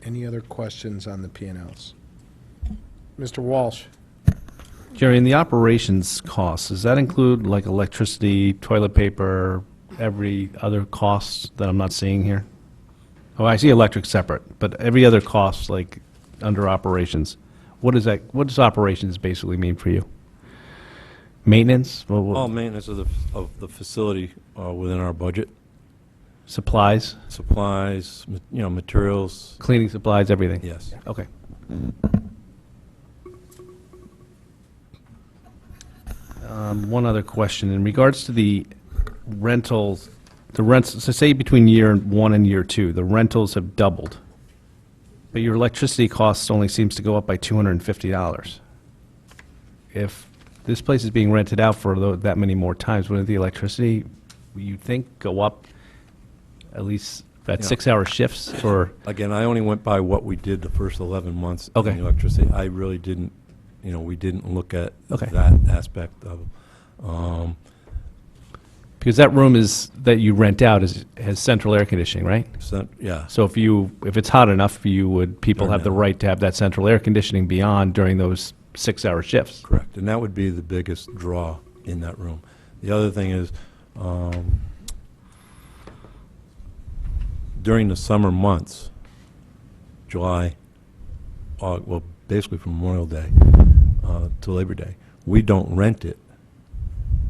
Any other questions on the P and Ls? Mr. Walsh? Jerry, in the operations costs, does that include like electricity, toilet paper, every other cost that I'm not seeing here? Oh, I see electric separate, but every other cost, like under operations, what does operations basically mean for you? Maintenance? All maintenance of the facility are within our budget. Supplies, Supplies, materials, cleaning supplies, everything? yes. Okay. One other question. In regards to the rentals, the rents, so say between year one and year two, the rentals have doubled, but your electricity costs only seems to go up by $250. If this place is being rented out for that many more times, wouldn't the electricity, you think, go up at least at Yeah. 6-hour shifts, or? Again, I only went by what we did the first 11 months in Okay. the electricity. I really didn't, we didn't look at Okay. that aspect of, Because that room that you rent out has central air conditioning, right? yeah. So if it's hot enough, people Turn have the that on. right to have that central air conditioning beyond during those 6-hour shifts. Correct, and that would be the biggest draw in that room. The other thing is, during the summer months, July, well, basically from Memorial Day to Labor Day, we don't rent it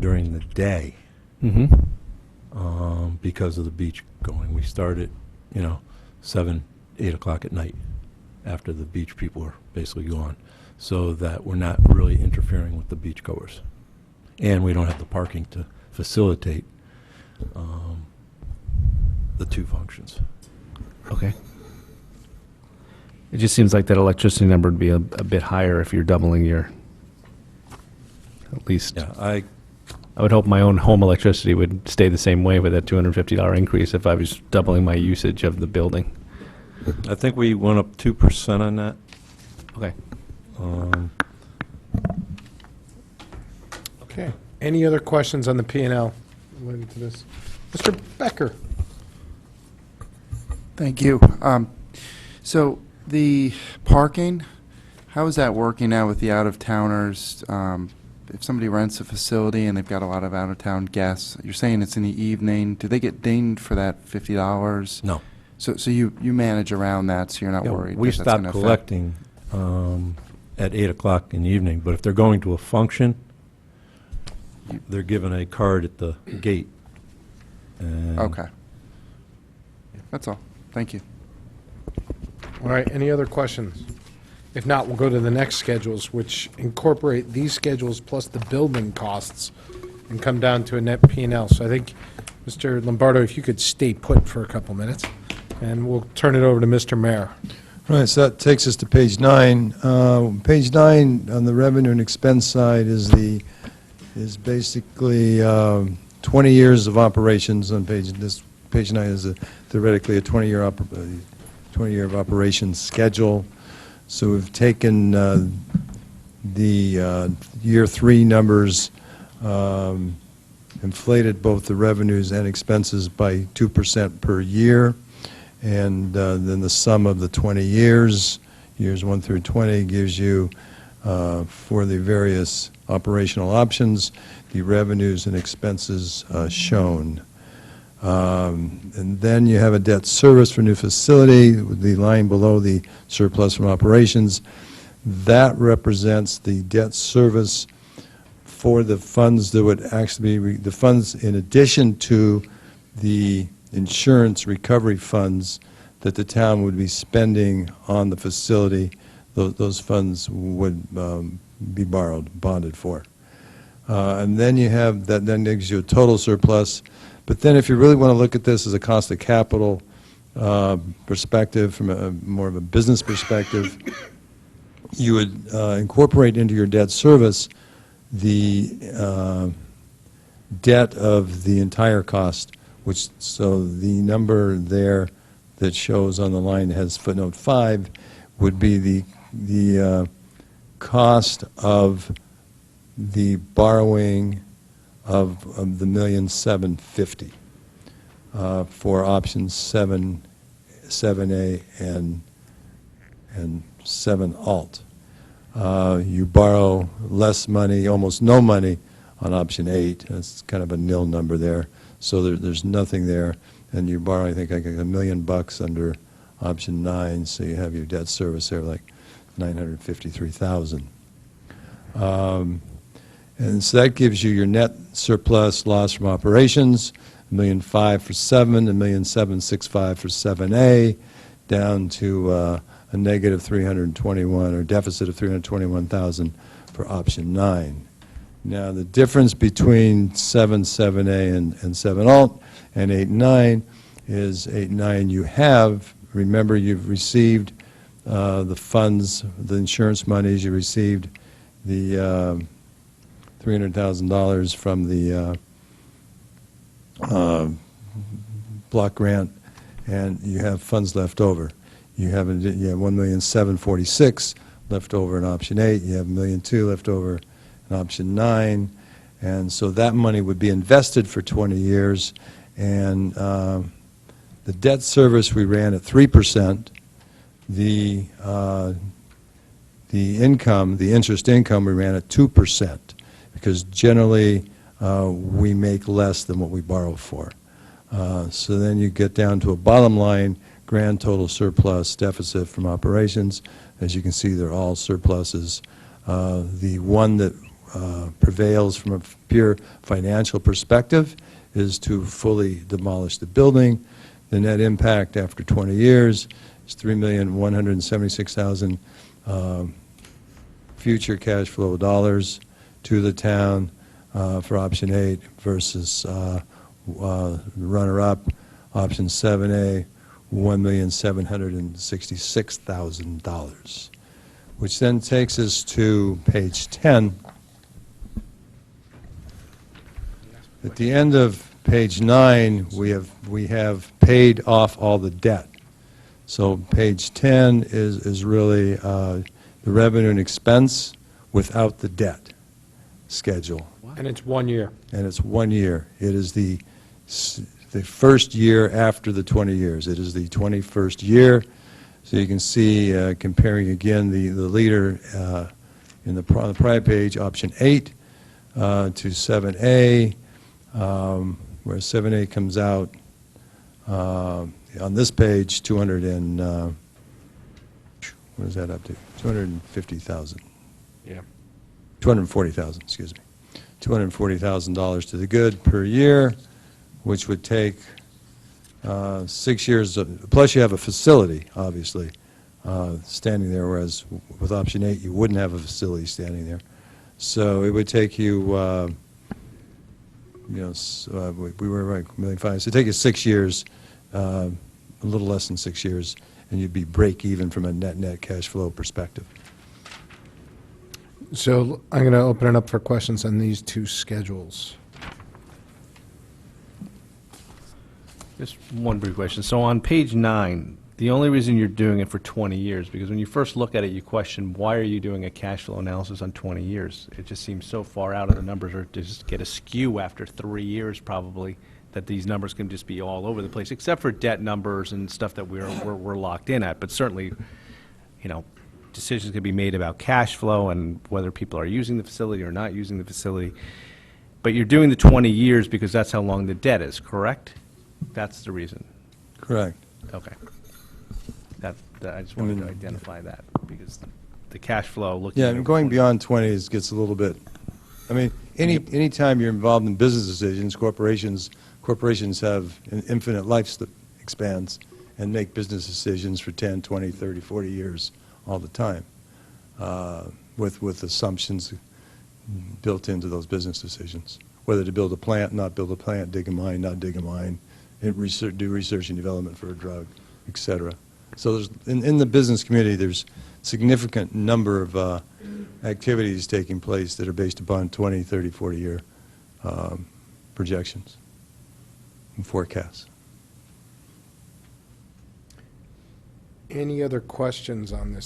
during the day Mm-hmm. because of the beach going. We start at, 7, 8 o'clock at night after the beach people are basically gone, so that we're not really interfering with the beachgoers. And we don't have the parking to facilitate the two functions. Okay. It just seems like that electricity number would be a bit higher if you're doubling at least. Yeah, I would hope my own home electricity would stay the same way with that $250 increase if I was doubling my usage of the building. I think we went up 2% on that. Okay. Okay. Any other questions on the P and L related to this? Mr. Becker? Thank you. So the parking, how is that working now with the out-of-towners? If somebody rents a facility and they've got a lot of out-of-town guests, you're saying it's in the evening, do they get dinged for that $50? No. So you manage around that, so you're not Yeah, worried we that that's stopped gonna affect- collecting at 8 o'clock in the evening, but if they're going to a function, they're given a card at the gate. And Okay. That's all. Thank you. All right, any other questions? If not, we'll go to the next schedules, which incorporate these schedules plus the building costs and come down to a net P and L. So I think, Mr. Lombardo, if you could stay put for a couple minutes, and we'll turn it over to Mr. Mayor. Right, so that takes us to page 9. Page 9 on the revenue and expense side is basically 20 years of operations on page 9 is theoretically a 20-year of operations schedule. So we've taken the year 3 numbers, inflated both the revenues and expenses by 2% per year, and then the sum of the 20 years 1 through 20, gives you, for the various operational options, the revenues and expenses shown. And then you have a debt service for new facility, with the line below the surplus from operations. That represents the debt service for the funds that would actually be, the funds in addition to the insurance recovery funds that the town would be spending on the facility. Those funds would be bonded for. And then you have, that then gives you a total surplus. But then if you really want to look at this as a cost of capital perspective, from a more of a business perspective, you would incorporate into your debt service the debt of the entire cost, which, so the number there that shows on the line that has footnote 5 would be the cost of the borrowing of the $1,750,000 for options 7, 7A, and 7 Alt. You borrow less money, almost no money, on option 8. That's kind of a nil number there. So there's nothing there. And you borrow, I think, like $1 million under option 9. So you have your debt service there like $953,000. And so that gives you your net surplus loss from operations, $1,500,000 for 7, $1,765,000 for 7A, down to a negative 321, or deficit of 321,000 for option 9. Now, the difference between 7A and 7 alt and 8 and 9 is 8 and 9 you have, remember, you've received the funds, the insurance monies, you received the $300,000 from the block grant, and you have funds left over. You have $1,746,000 left over in option 8, you have $1,200,000 left over in option 9, and so that money would be invested for 20 years, and the debt service we ran at 3%, the income, the interest income, we ran at 2%, because generally we make less than what we borrow for. So then you get down to a bottom line, grand total surplus deficit from operations. As you can see, they're all surpluses. The one that prevails from a pure financial perspective is to fully demolish the building. The net impact after 20 years is $3,176,000 future cash flow dollars to the town for option 8 versus runner-up, option 7A, $1,766,000, which then takes us to page 10. At the end of page 9, we have paid off all the debt. So page 10 is really the revenue and expense without the debt schedule. And it's 1 year. And it's 1 year. It is the first year after the 20 years. It is the 21st year. So you can see, comparing again the leader on the prior page, option 8 to 7A, where 7A comes out on this page, 200 and, what is that up to? 250,000. Yeah. 240,000, excuse me. $240,000 to the good per year, which would take 6 years, plus you have a facility, obviously, standing there, whereas with option 8, you wouldn't have a facility standing there. So it would take you, we were right, $1.5 million. So it'd take you 6 years, a little less than 6 years, and you'd be break even from a net cash flow perspective. So I'm going to open it up for questions on these two schedules. Just one brief question. So on page 9, the only reason you're doing it for 20 years, because when you first look at it, you question, why are you doing a cash flow analysis on 20 years? It just seems so far out, and the numbers are just get askew after 3 years probably, that these numbers can just be all over the place, except for debt numbers and stuff that we're locked in at. But certainly, decisions can be made about cash flow and whether people are using the facility or not using the facility. But you're doing the 20 years because that's how long the debt is, correct? That's the reason. Correct. Okay. I just wanted to identify that, because the cash flow looking Yeah, at and going beyond 20 gets a little bit, any time you're involved in business decisions, corporations have an infinite lifespans and make business decisions for 10, 20, 30, 40 years all the time, with assumptions built into those business decisions, whether to build a plant, not build a plant, dig a mine, not dig a mine, do research and development for a drug, et cetera. So there's, in the business community, there's significant number of activities taking place that are based upon 20, 30, 40-year projections and forecasts. Any other questions on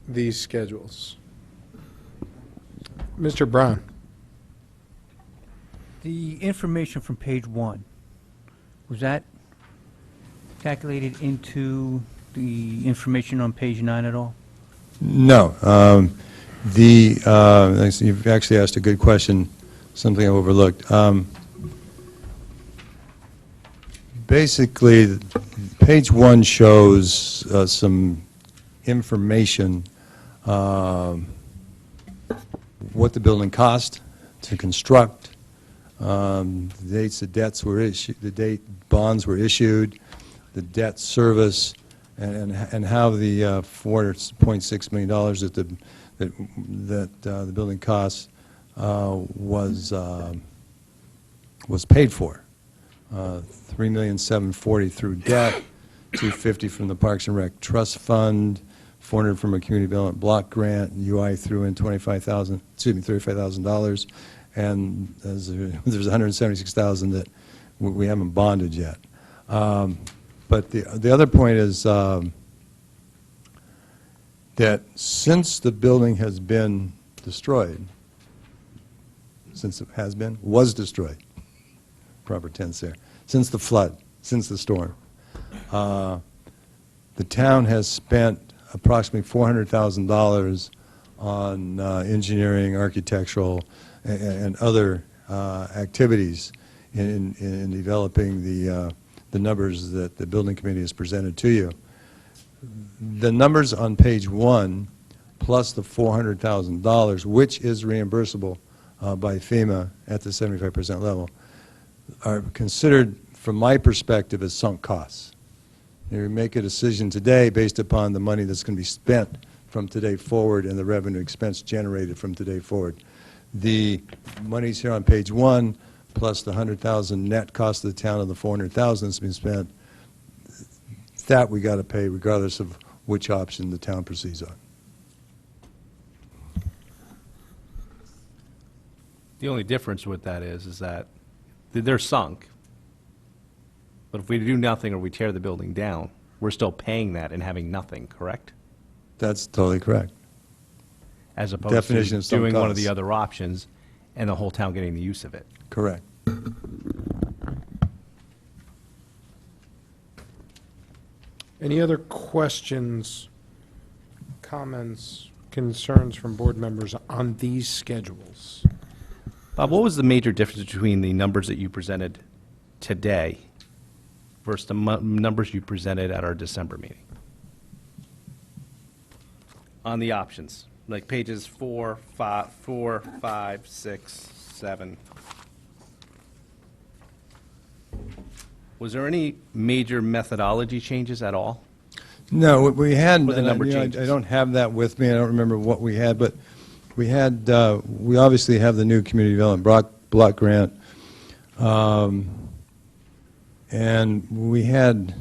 these schedules? Mr. Brown? The information from page 1, was that calculated into the information on page 9 at all? No. You've actually asked a good question, something I overlooked. Basically, page 1 shows some information, what the building cost to construct, the dates the debts were issued, the date bonds were issued, the debt service, and how the $4.6 million that the building costs was paid for. $3,740,000 through debt, $250 from the Parks and Rec Trust Fund, $400 from a community development block grant. UI threw in $35,000, and there's $176,000 that we haven't bonded yet. But the other point is that since the building has been destroyed, since it was destroyed, proper tense there, since the flood, since the storm, the town has spent approximately $400,000 on engineering, architectural, and other activities in developing the numbers that the building committee has presented to you. The numbers on page 1, plus the $400,000, which is reimbursable by FEMA at the 75% level, are considered, from my perspective, as sunk costs. You make a decision today based upon the money that's going to be spent from today forward and the revenue expense generated from today forward. The monies here on page 1, plus the $100,000 net cost of the town of the $400,000 that's been spent, that we got to pay regardless of which option the town proceeds on. The only difference with that is that they're sunk. But if we do nothing or we tear the building down, we're still paying that and having nothing, correct? That's totally correct. As opposed Definition to of sunk doing one of the costs. other options and the whole town getting the use of it. Correct. Any other questions, comments, concerns from board members on these schedules? Bob, what was the major difference between the numbers that you presented today versus the numbers you presented at our December meeting? On the options, like pages 4, 5, 6, 7. Was there any major methodology changes at all? No, we had, With the number you know, changes. I don't have that with me, I don't remember what we had, but we had, we obviously have the new community development block grant, and we had,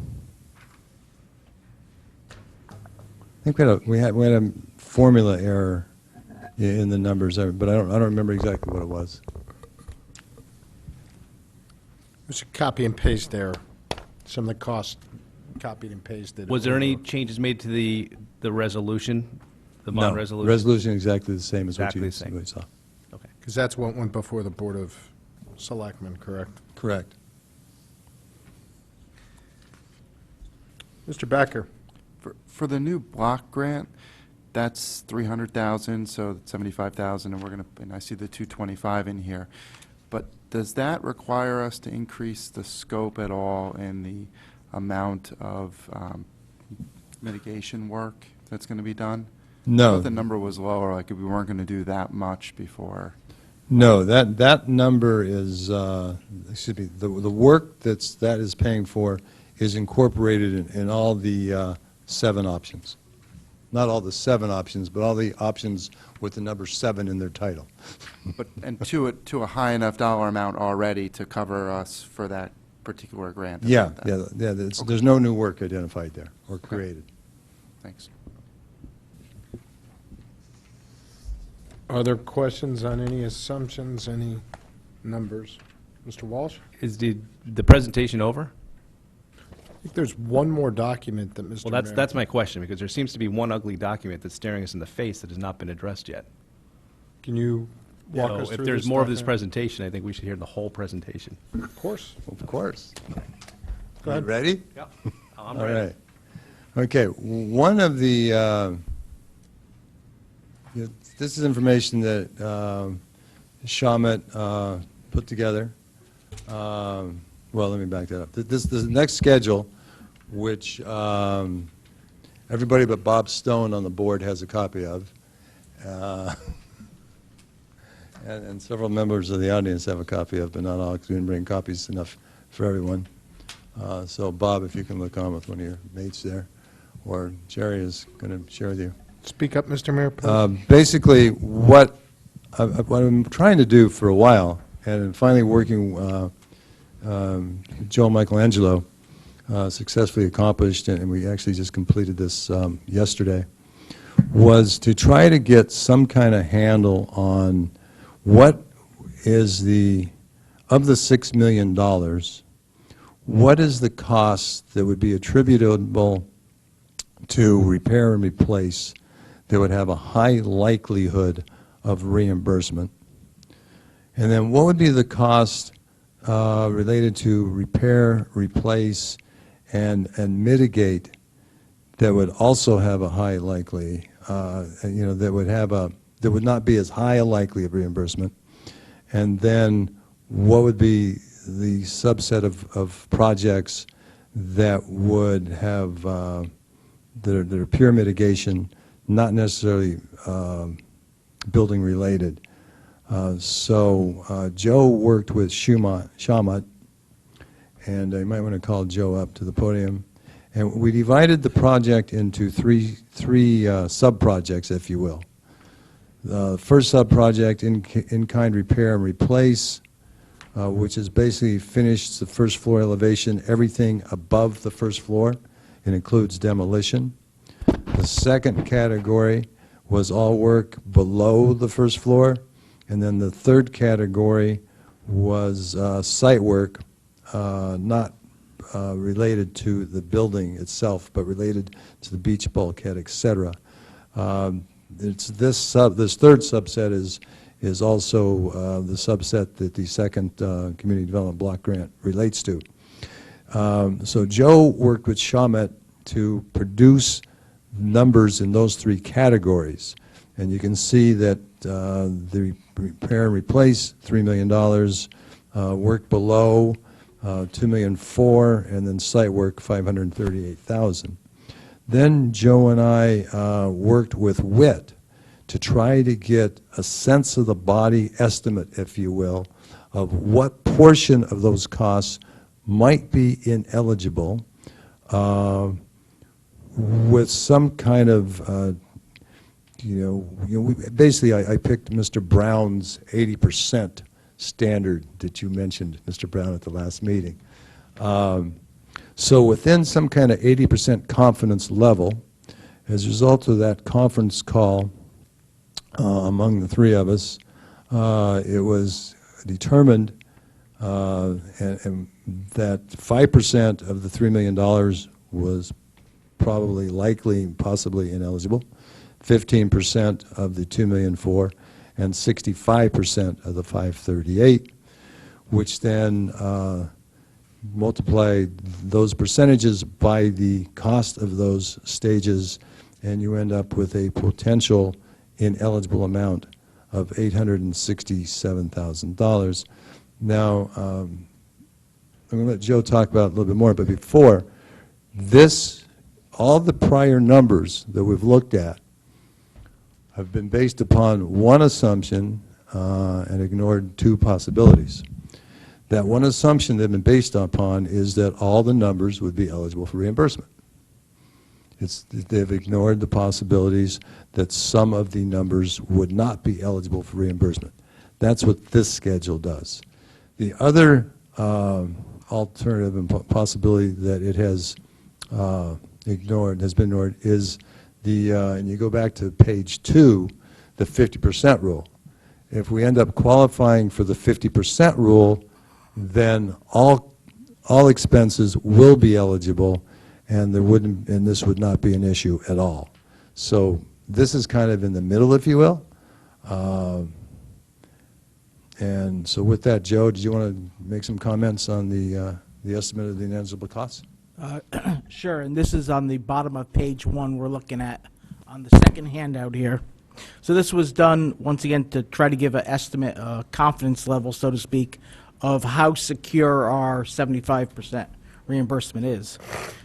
I think we had a formula error in the numbers, but I don't remember exactly what it was. There's a copy and paste there. Some of the costs copied and pasted. Was there any over. changes made to the resolution, the No, bond resolution? resolution exactly the same as what Exactly you the same. what you saw. Okay. Because that's what went before the Board of Selectmen, correct? Correct. Mr. Becker? For the new block grant, that's 300,000, so that's 75,000, and and I see the 225 in here. But does that require us to increase the scope at all in the amount of mitigation work that's going to be done? I No. thought the number was lower, like we weren't going to do that much before. No, that number is, excuse me, the work that is paying for is incorporated in all the 7 options. Not all the 7 options, but all the options with the number 7 in their title. But, and to a high enough dollar amount already to cover us for that particular grant? Yeah, about that. yeah, there's no new work identified there or created. Thanks. Other questions on any assumptions, any numbers? Mr. Walsh? Is the presentation over? I think there's one more document that Mr. Well, Mayor- that's my question, because there seems to be one ugly document that's staring us in the face that has not been addressed yet. Can you walk So us through if there's more of this document? presentation, I think we should hear the whole presentation. Of course. Of course. Go ahead. You ready? Yep. I'm All ready. right. Okay, one of the, this is information that Shawmut put together. Well, let me back that up. The next schedule, which everybody but Bob Stone on the board has a copy of, and several members of the audience have a copy of, but not all, because we didn't bring copies enough for everyone. So Bob, if you can look on with one of your mates there, or Jerry is going to share with you. Speak up, Mr. Mayor, please. Basically, what what I'm trying to do for a while, and finally working, Joe Michelangelo successfully accomplished, and we actually just completed this yesterday, was to try to get some kind of handle on what is of the $6 million, what is the cost that would be attributable to repair and replace that would have a high likelihood of reimbursement? And then what would be the cost related to repair, replace, and mitigate that would also have a high likely, that would not be as high a likely of reimbursement? And then what would be the subset of projects that would have, that are pure mitigation, not necessarily building related? So Joe worked with Shawmut, and I might want to call Joe up to the podium. And we divided the project into three sub-projects, if you will. The first sub-project, in-kind repair and replace, which is basically finished the first floor elevation, everything above the first floor. It includes demolition. The second category was all work below the first floor. And then the third category was site work, not related to the building itself, but related to the beach bulkhead, et cetera. This third subset is also the subset that the second Community Development Block Grant relates to. So Joe worked with Shawmut to produce numbers in those three categories. And you can see that the repair and replace, $3 million, work below, $2.4 million, and then site work, $538,000. Then Joe and I worked with WIT to try to get a sense of the body estimate, if you will, of what portion of those costs might be ineligible, with some kind of, basically I picked Mr. Brown's 80% standard that you mentioned, Mr. Brown, at the last meeting. So within some kind of 80% confidence level, as a result of that conference call among the three of us, it was determined and that 5% of the $3 million was probably likely, possibly ineligible, 15% of the $2.4 million, and 65% of the 538, which then multiply those percentages by the cost of those stages, and you end up with a potential ineligible amount of $867,000. Now, I'm going to let Joe talk about it a little bit more, but before this, all the prior numbers that we've looked at have been based upon one assumption and ignored two possibilities. That one assumption they've been based upon is that all the numbers would be eligible for reimbursement. They've ignored the possibilities that some of the numbers would not be eligible for reimbursement. That's what this schedule does. The other alternative and possibility that it has been ignored, is the, and you go back to page 2, the 50% rule. If we end up qualifying for the 50% rule, then all expenses will be eligible, and this would not be an issue at all. So this is kind of in the middle, if you will. And so with that, Joe, did you want to make some comments on the estimate of the ineligible costs? Sure, and this is on the bottom of page 1 we're looking at on the second handout here. So this was done, once again, to try to give an estimate, a confidence level, so to speak, of how secure our 75% reimbursement is.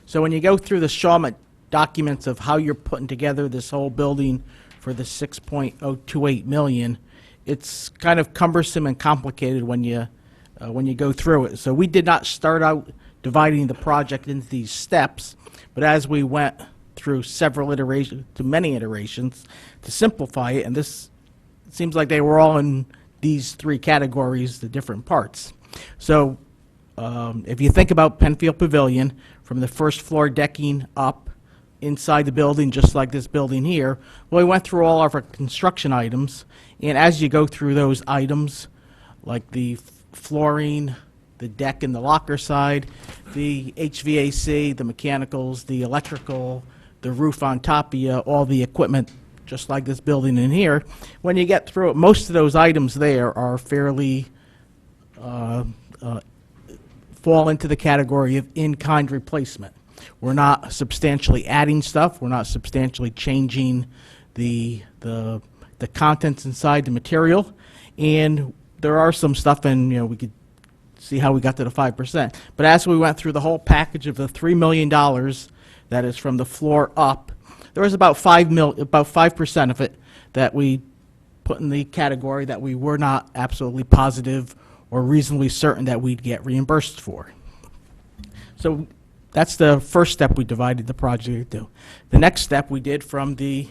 So when you go through the Shawmut documents of how you're putting together this whole building for the $6.028 million, it's kind of cumbersome and complicated when you go through it. So we did not start out dividing the project into these steps, but as we went through several iterations, to many iterations, to simplify it, and this it seems like they were all in these three categories, the different parts. So if you think about Penfield Pavilion, from the first floor decking up inside the building, just like this building here, well, we went through all of our construction items, and as you go through those items, like the flooring, the deck and the locker side, the HVAC, the mechanicals, the electrical, the roof on top of you, all the equipment, just like this building in here, when you get through it, most of those items there are fairly fall into the category of in-kind replacement. We're not substantially adding stuff. We're not substantially changing the contents inside the material. And there are some stuff, and we could see how we got to the 5%. But as we went through the whole package of the $3 million that is from the floor up, there was about 5% of it that we put in the category that we were not absolutely positive or reasonably certain that we'd get reimbursed for. So that's the first step we divided the project into. The next step we did from the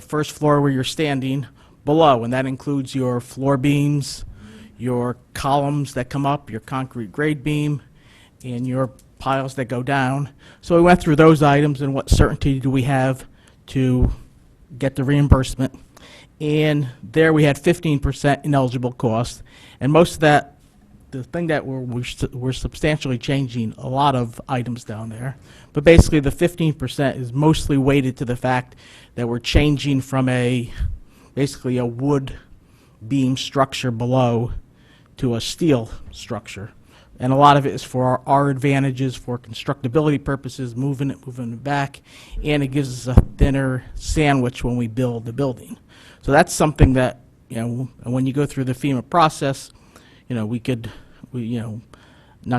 first floor where you're standing below, and that includes your floor beams, your columns that come up, your concrete grade beam, and your piles that go down. So we went through those items and what certainty do we have to get the reimbursement. And there we had 15% ineligible cost. And most of that, the thing that we're substantially changing a lot of items down there. But basically the 15% is mostly weighted to the fact that we're changing from basically a wood beam structure below to a steel structure. And a lot of it is for our advantages, for constructability purposes, moving it back, and it gives us a thinner sandwich when we build the building. So that's something that, when you go through the FEMA process, not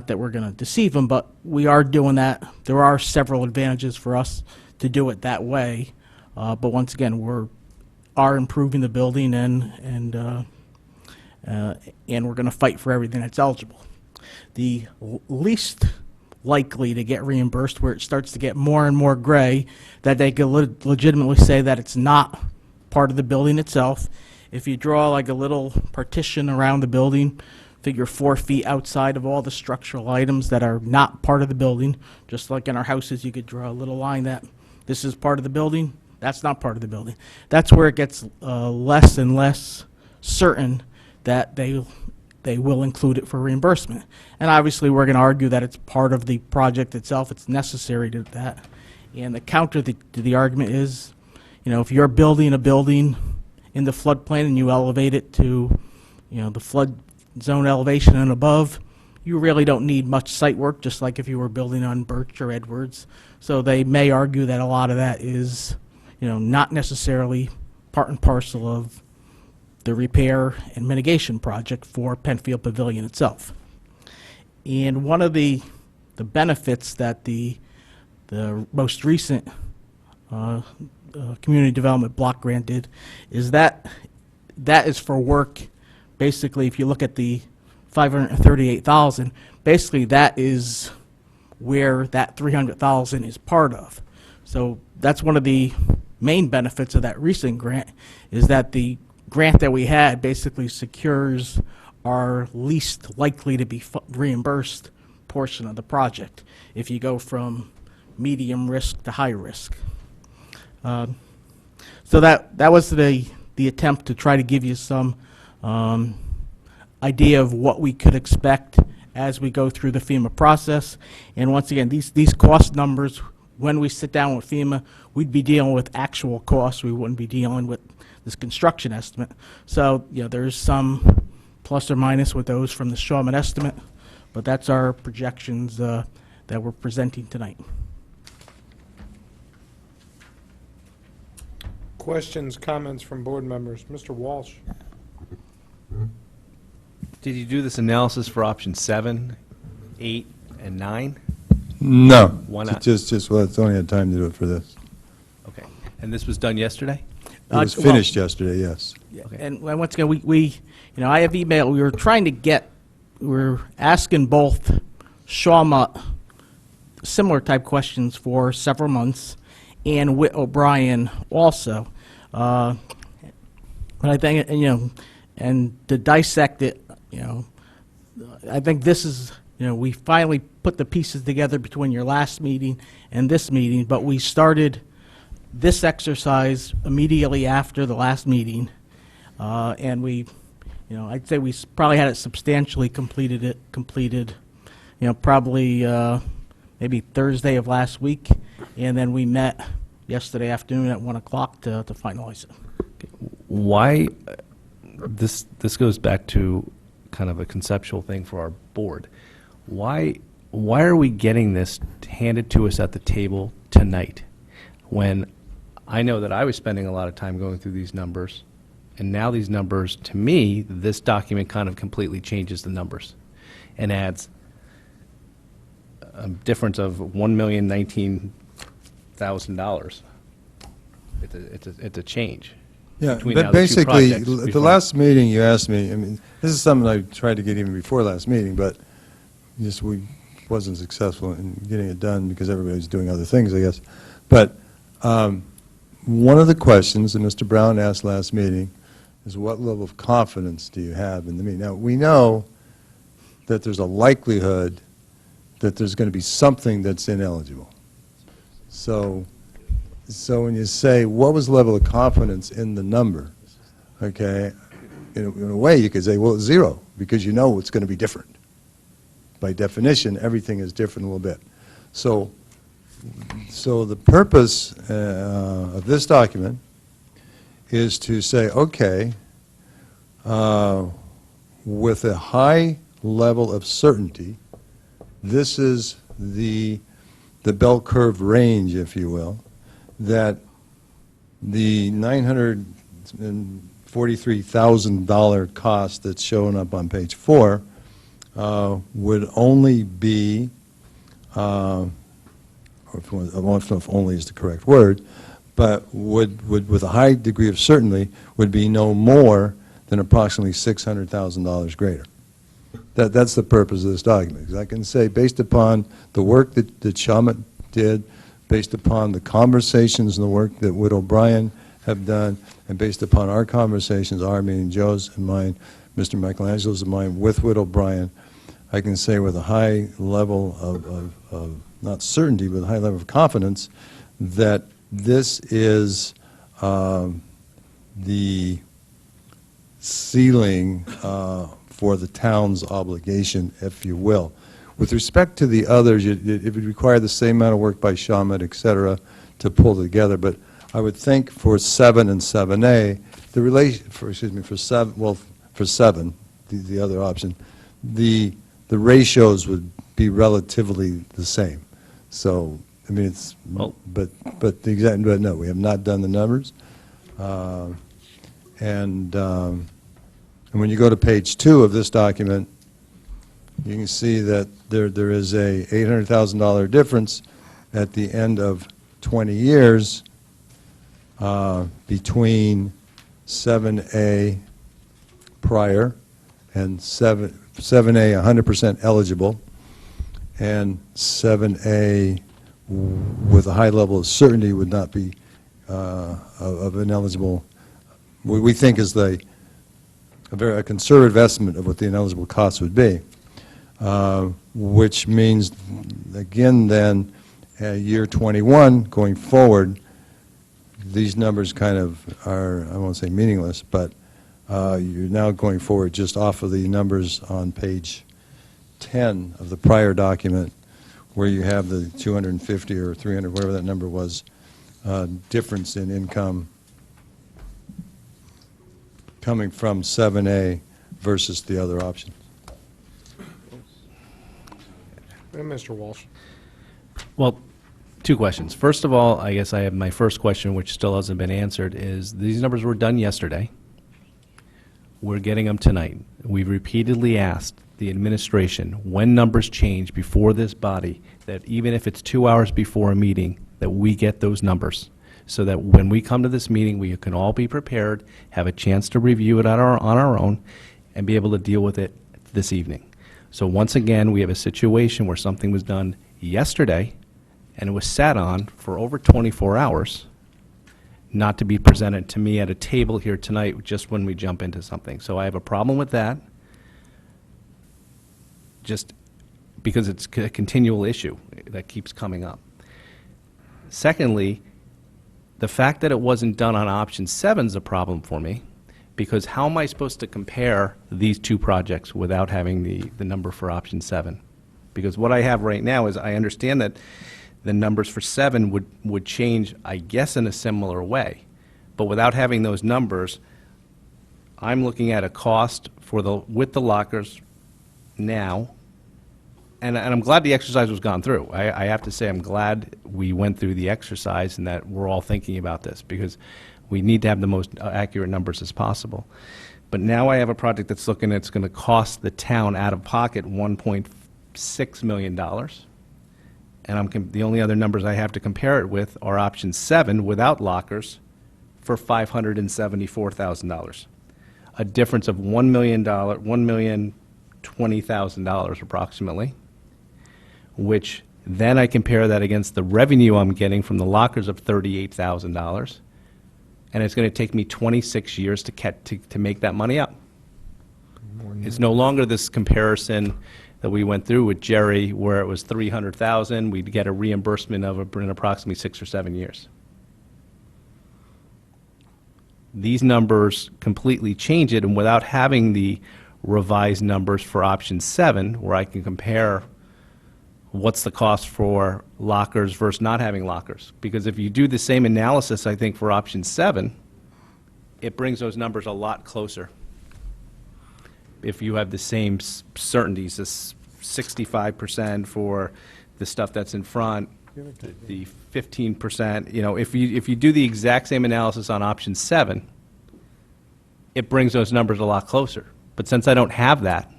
that we're going to deceive them, but we are doing that. There are several advantages for us to do it that way. But once again, we are improving the building, and we're going to fight for everything that's eligible. The least likely to get reimbursed, where it starts to get more and more gray, that they could legitimately say that it's not part of the building itself. If you draw like a little partition around the building, figure 4 feet outside of all the structural items that are not part of the building, just like in our houses, you could draw a little line that this is part of the building, that's not part of the building. That's where it gets less and less certain that they will include it for reimbursement. And obviously, we're going to argue that it's part of the project itself, it's necessary to that. And the counter to the argument is, if you're building a building in the floodplain and you elevate it to, the flood zone elevation and above, you really don't need much site work, just like if you were building on Birch or Edwards. So they may argue that a lot of that is, not necessarily part and parcel of the repair and mitigation project for Penfield Pavilion itself. And one of the benefits that the most recent community development block grant did is that is for work. Basically, if you look at the $538,000, basically that is where that $300,000 is part of. So that's one of the main benefits of that recent grant, is that the grant that we had basically secures our least likely to be reimbursed portion of the project if you go from medium risk to high risk. So that was the attempt to try to give you some idea of what we could expect as we go through the FEMA process. And once again, these cost numbers, when we sit down with FEMA, we'd be dealing with actual costs. We wouldn't be dealing with this construction estimate. So, there's some plus or minus with those from the Shawman estimate, but that's our projections that we're presenting tonight. Questions, comments from board members? Mr. Walsh? Did you do this analysis for option 7, 8, and 9? No. Why not? Just, well, it's only had time to do it for this. Okay. And this was done yesterday? It was finished yesterday, yes. Okay. And once again, we I have emailed, we're asking both Shawmut similar type questions for several months, and Whit O'Brien also. But I think, and to dissect it, I think this is, we finally put the pieces together between your last meeting and this meeting, but we started this exercise immediately after the last meeting, and we, I'd say we probably had it substantially completed, probably maybe Thursday of last week, and then we met yesterday afternoon at 1 o'clock to finalize it. Why, this goes back to kind of a conceptual thing for our board. Why are we getting this handed to us at the table tonight, when I know that I was spending a lot of time going through these numbers, and now these numbers, to me, this document kind of completely changes the numbers and adds a difference of $1,019,000. It's a change. Yeah, between now but the two basically, projects at the before. last meeting, you asked me, this is something I tried to get even before last meeting, but we wasn't successful in getting it done because everybody's doing other things, I guess. But one of the questions that Mr. Brown asked last meeting is, what level of confidence do you have in the meeting? Now, we know that there's a likelihood that there's going to be something that's ineligible. So when you say, what was the level of confidence in the number, okay, in a way you could say, well, it's 0, because you know it's going to be different. By definition, everything is different a little bit. So the purpose of this document is to say, okay, with a high level of certainty, this is the bell curve range, if you will, that the $943,000 cost that's shown up on page 4 would only be, or I don't know if only is the correct word, but would with a high degree of certainty, would be no more than approximately $600,000 greater. That's the purpose of this document. 'Cause I can say, based upon the work that Shawmut did, based upon the conversations and the work that Whit O'Brien have done, and based upon our conversations, our meaning Joe's and mine, Mr. Michelangelo's and mine, with Whit O'Brien, I can say with a high level of not certainty, but a high level of confidence, that this is the ceiling for the town's obligation, if you will. With respect to the others, it would require the same amount of work by Shawmut, et cetera, to pull together. But I would think for 7 and 7A, for 7, the other option, the ratios would be relatively the same. So, I mean, it's, Well- but no, we have not done the numbers. And when you go to page 2 of this document, you can see that there is a $800,000 difference at the end of 20 years between 7A prior and 7A 100% eligible, and 7A with a high level of certainty would not be of ineligible. We think is a conservative estimate of what the ineligible cost would be, which means, again, then, year 21 going forward, these numbers kind of are, I won't say meaningless, but you're now going forward just off of the numbers on page 10 of the prior document, where you have the 250 or 300, whatever that number was, difference in income coming from 7A versus the other option. Mr. Walsh. Well, two questions. First of all, I guess I have my first question, which still hasn't been answered, is these numbers were done yesterday. We're getting them tonight. We've repeatedly asked the administration, when numbers change before this body, that even if it's 2 hours before a meeting, that we get those numbers, so that when we come to this meeting, we can all be prepared, have a chance to review it on our own, and be able to deal with it this evening. So once again, we have a situation where something was done yesterday, and it was sat on for over 24 hours. not to be presented to me at a table here tonight just when we jump into something. So I have a problem with that, just because it's a continual issue that keeps coming up. Secondly, the fact that it wasn't done on option 7 is a problem for me, because how am I supposed to compare these two projects without having the number for option 7? Because what I have right now is, I understand that the numbers for 7 would change, I guess, in a similar way. But without having those numbers, I'm looking at a cost for with the lockers now, and I'm glad the exercise was gone through. I have to say, I'm glad we went through the exercise and that we're all thinking about this, because we need to have the most accurate numbers as possible. But now I have a project that's looking, it's going to cost the town out of pocket $1.6 million. And the only other numbers I have to compare it with are option 7 without lockers for $574,000. A difference of $1,020,000 approximately, which then I compare that against the revenue I'm getting from the lockers of $38,000. And it's going to take me 26 years to make that money up. It's no longer this comparison that we went through with Jerry, where it was $300,000, we'd get a reimbursement of in approximately 6 or 7 years. These numbers completely change it, and without having the revised numbers for option 7, where I can compare what's the cost for lockers versus not having lockers. Because if you do the same analysis, I think, for option 7, it brings those numbers a lot closer. If you have the same certainties, this 65% for the stuff that's in front, the 15%, you know, if you do the exact same analysis on option 7, it brings those numbers a lot closer. But since I don't have that,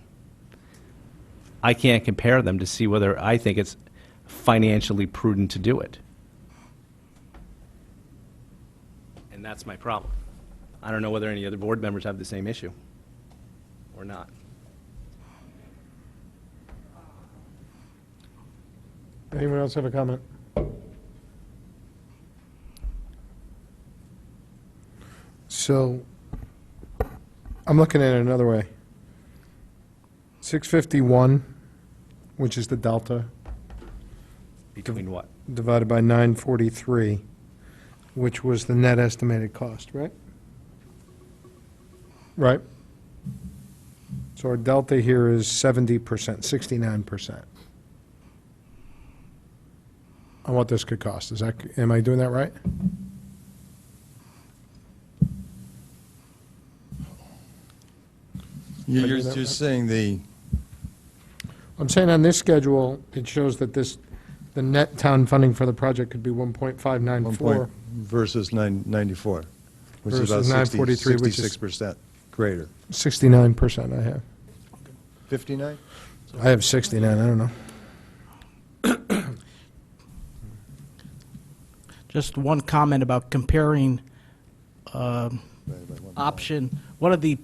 I can't compare them to see whether I think it's financially prudent to do it. And that's my problem. I don't know whether any other board members have the same issue or not. Anyone else have a comment? So, I'm looking at it another way. 651, which is the delta, Between what? divided by 943, which was the net estimated cost, right? Right? So our delta here is 70%, 69% on what this could cost. Is that, am I doing that right? You're doing that right? just saying I'm saying on this schedule, it shows that the net town funding for the project could be 1.594 versus 994, which is about versus 943, which is 66% greater. 69% I have. 59? I have 69, I don't know. Just one comment about comparing option, one of the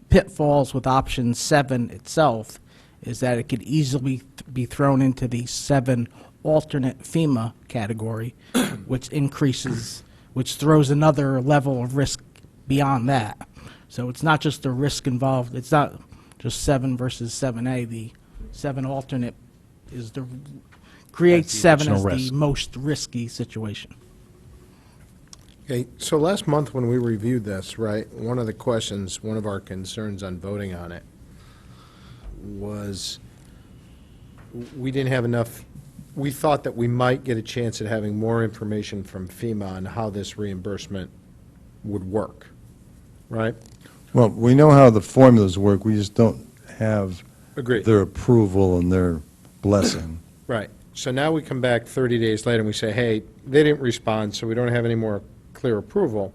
pitfalls with option 7 itself is that it could easily be thrown into the 7 alternate FEMA category, which throws another level of risk beyond that. So it's not just the risk involved, it's not just 7 versus 7A. The 7 alternate creates 7 as the most risky situation. Okay, so last month when we reviewed this, right, one of the questions, one of our concerns on voting on it was we didn't have enough, we thought that we might get a chance at having more information from FEMA on how this reimbursement would work, right? Well, we know how the formulas work, we just don't have Agreed. their approval and their blessing. Right. So now we come back 30 days later and we say, hey, they didn't respond, so we don't have any more clear approval.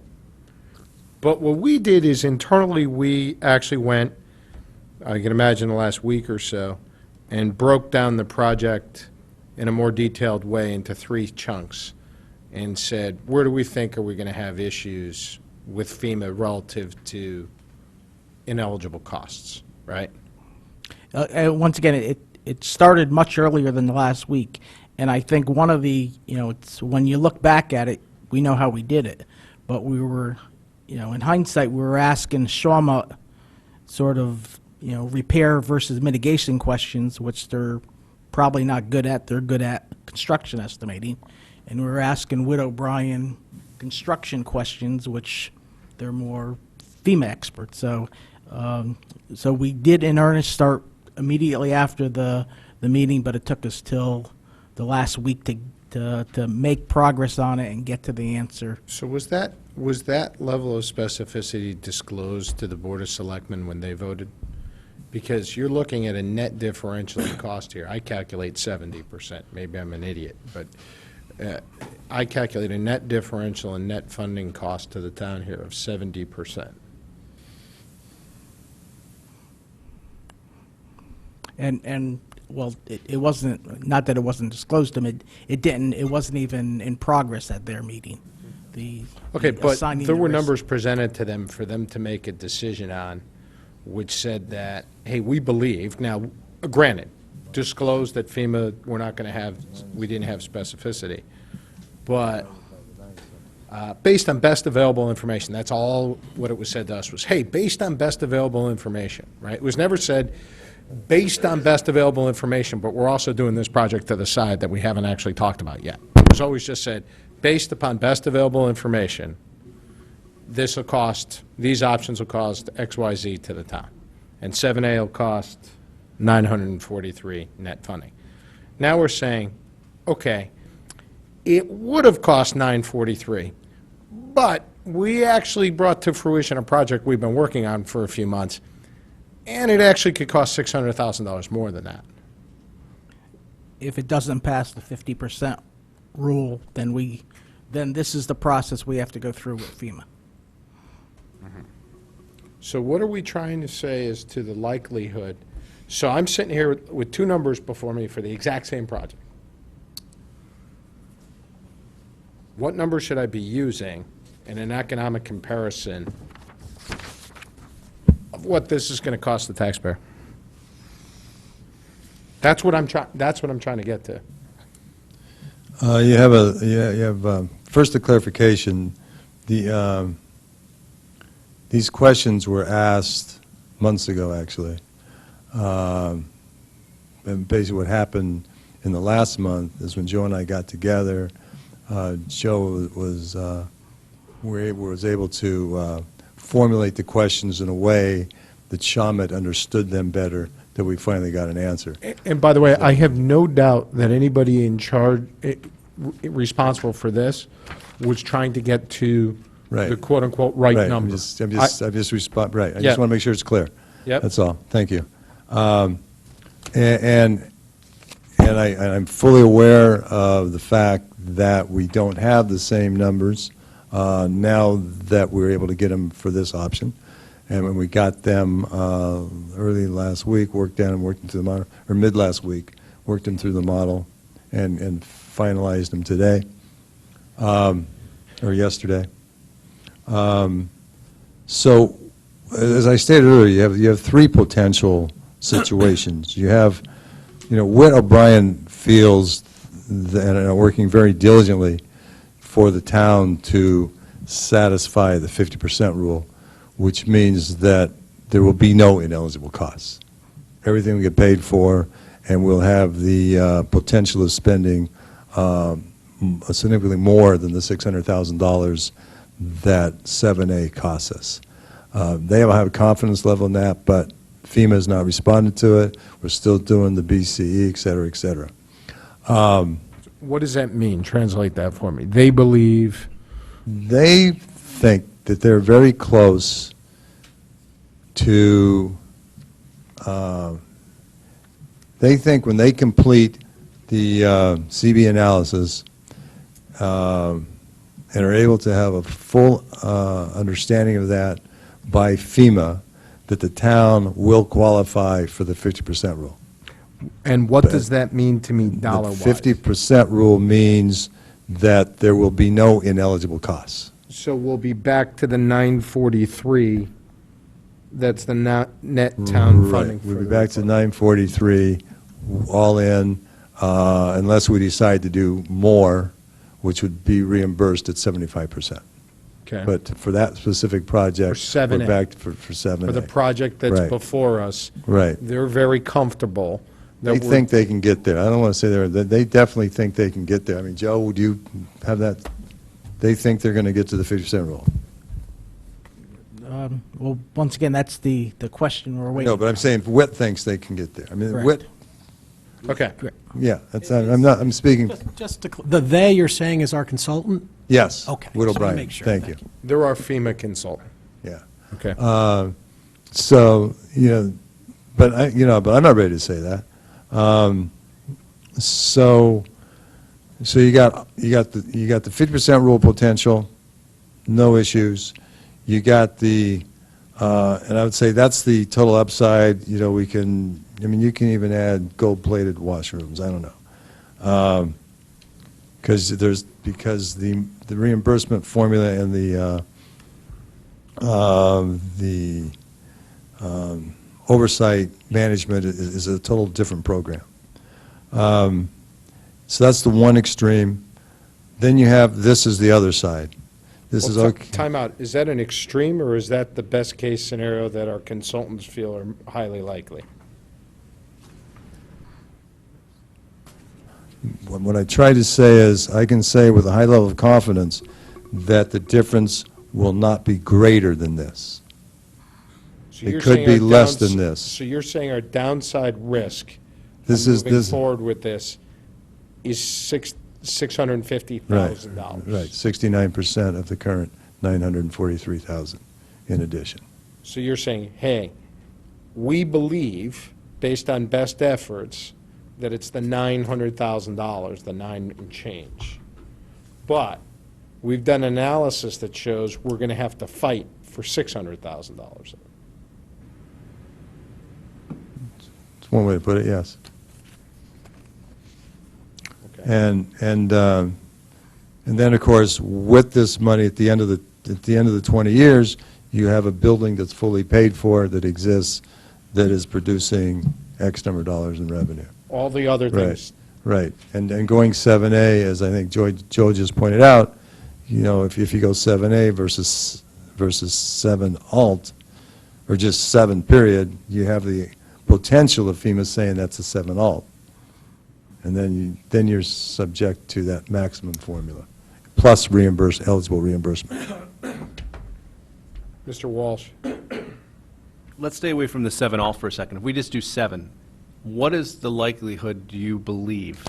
But what we did is internally, we actually went, I can imagine the last week or so, and broke down the project in a more detailed way into 3 chunks and said, where do we think are we going to have issues with FEMA relative to ineligible costs, right? Once again, it started much earlier than the last week, and I think one of the, it's when you look back at it, we know how we did it. but we were, in hindsight, we were asking Shawmut sort of, repair versus mitigation questions, which they're probably not good at. They're good at construction estimating. And we were asking Whit O'Brien construction questions, which they're more FEMA experts. So, so we did in earnest start immediately after the meeting, but it took us till the last week to make progress on it and get to the answer. So was that level of specificity disclosed to the Board of Selectmen when they voted? Because you're looking at a net differential in cost here. I calculate 70%. Maybe I'm an idiot, but I calculate a net differential in net funding cost to the town here of 70%. And well, it wasn't, not that it wasn't disclosed to them, it wasn't even in progress at their meeting. Okay, but assigning there the were risk. numbers presented to them for them to make a decision on, which said that, hey, we believe, now, granted, disclosed that FEMA, we didn't have specificity, but based on best available information, that's all what it was said to us was, hey, based on best available information, right? It was never said, based on best available information, but we're also doing this project to the side that we haven't actually talked about yet. It was always just said, based upon best available information, this will cost, these options will cost X, Y, Z to the town. And 7A will cost 943 net funding. Now we're saying, okay, it would have cost 943, but we actually brought to fruition a project we've been working on for a few months, and it actually could cost $600,000 more than that. If it doesn't pass the 50% rule, then this is the process we have to go through with FEMA. So what are we trying to say as to the likelihood? So I'm sitting here with two numbers before me for the exact same project. What number should I be using in an economic comparison of what this is going to cost the taxpayer? That's what I'm trying to get to. You have first a clarification. These questions were asked months ago, actually. And basically what happened in the last month is when Joe and I got together, Joe was able to formulate the questions in a way that Shawmut understood them better, that we finally got an answer. And by the way, I have no doubt that anybody in charge, responsible for this, was trying to get to Right. the quote-unquote right Right, number. I just respond, right, I Yeah. just want to make sure it's clear. Yep. That's all, thank you. And I'm fully aware of the fact that we don't have the same numbers now that we're able to get them for this option. And when we got them early last week, worked them through the model, or mid last week, worked them through the model and finalized them today, or yesterday. So, as I stated earlier, you have three potential situations. You have, Whit O'Brien feels that, and are working very diligently for the town to satisfy the 50% rule, which means that there will be no ineligible costs. Everything will get paid for, and we'll have the potential of spending significantly more than the $600,000 that 7A costs us. They have a confidence level in that, but FEMA has not responded to it. We're still doing the BCE, et cetera, et cetera. What does that mean? Translate that for me. They believe, They think that they're very close to, they think when they complete the CB analysis and are able to have a full understanding of that by FEMA, that the town will qualify for the 50% rule. and what does that mean to me The dollar-wise? 50% rule means that there will be no ineligible costs. So we'll be back to the 943, that's the net town funding. Right. We'll for be the back to refund. 943, all in, unless we decide to do more, which would be reimbursed at 75%. Okay. But for that specific project. For 7A. We're back for 7A. For the project that's Right. before us. Right. They're very comfortable that They we're... think they can get there. I don't want to say they definitely think they can get there. I mean, Joe, would you have that? They think they're going to get to the 50% rule. Well, once again, that's the question we're waiting. No, but I'm saying Witt thinks they can get there. I mean, Correct. Witt, Okay. yeah, that's, I'm speaking, Just to, the "they" you're saying is our consultant? yes. Okay, Whittle just wanna Bryant, make sure. thank Thank you. They're our FEMA consultant. Yeah. Okay. So, but but I'm not ready to say that. So you got the 50% rule potential, no issues. You got the, and I would say that's the total upside. You can even add gold-plated washrooms. I don't know, because the reimbursement formula and the oversight management is a total different program. So that's the one extreme. Then you have, this is the other side. This is Well, okay. Time out. Is that an extreme, or is that the best-case scenario that our consultants feel are highly likely? What I try to say is, I can say with a high level of confidence that the difference will not be greater than this. So It you're could saying be our less than this. So you're saying our downside risk This on is, moving this, forward with this is $650,000? right, 69% of the current 943,000 in addition. So you're saying, hey, we believe, based on best efforts, that it's the $900,000, the 9 and change. But we've done analysis that shows we're going to have to fight for $600,000. It's one way to put it, yes. Okay. And then, of course, with this money at the end of the 20 years, you have a building that's fully paid for, that exists, that is producing X number of dollars in revenue. All the other Right, things. right. And going 7A, as I think Joe just pointed out, if you go 7A versus 7 alt, or just 7 period, you have the potential of FEMA saying that's a 7 alt. And then you're subject to that maximum formula, plus eligible reimbursement. Mr. Walsh? Let's stay away from the 7 alt for a second. If we just do 7, what is the likelihood, do you believe,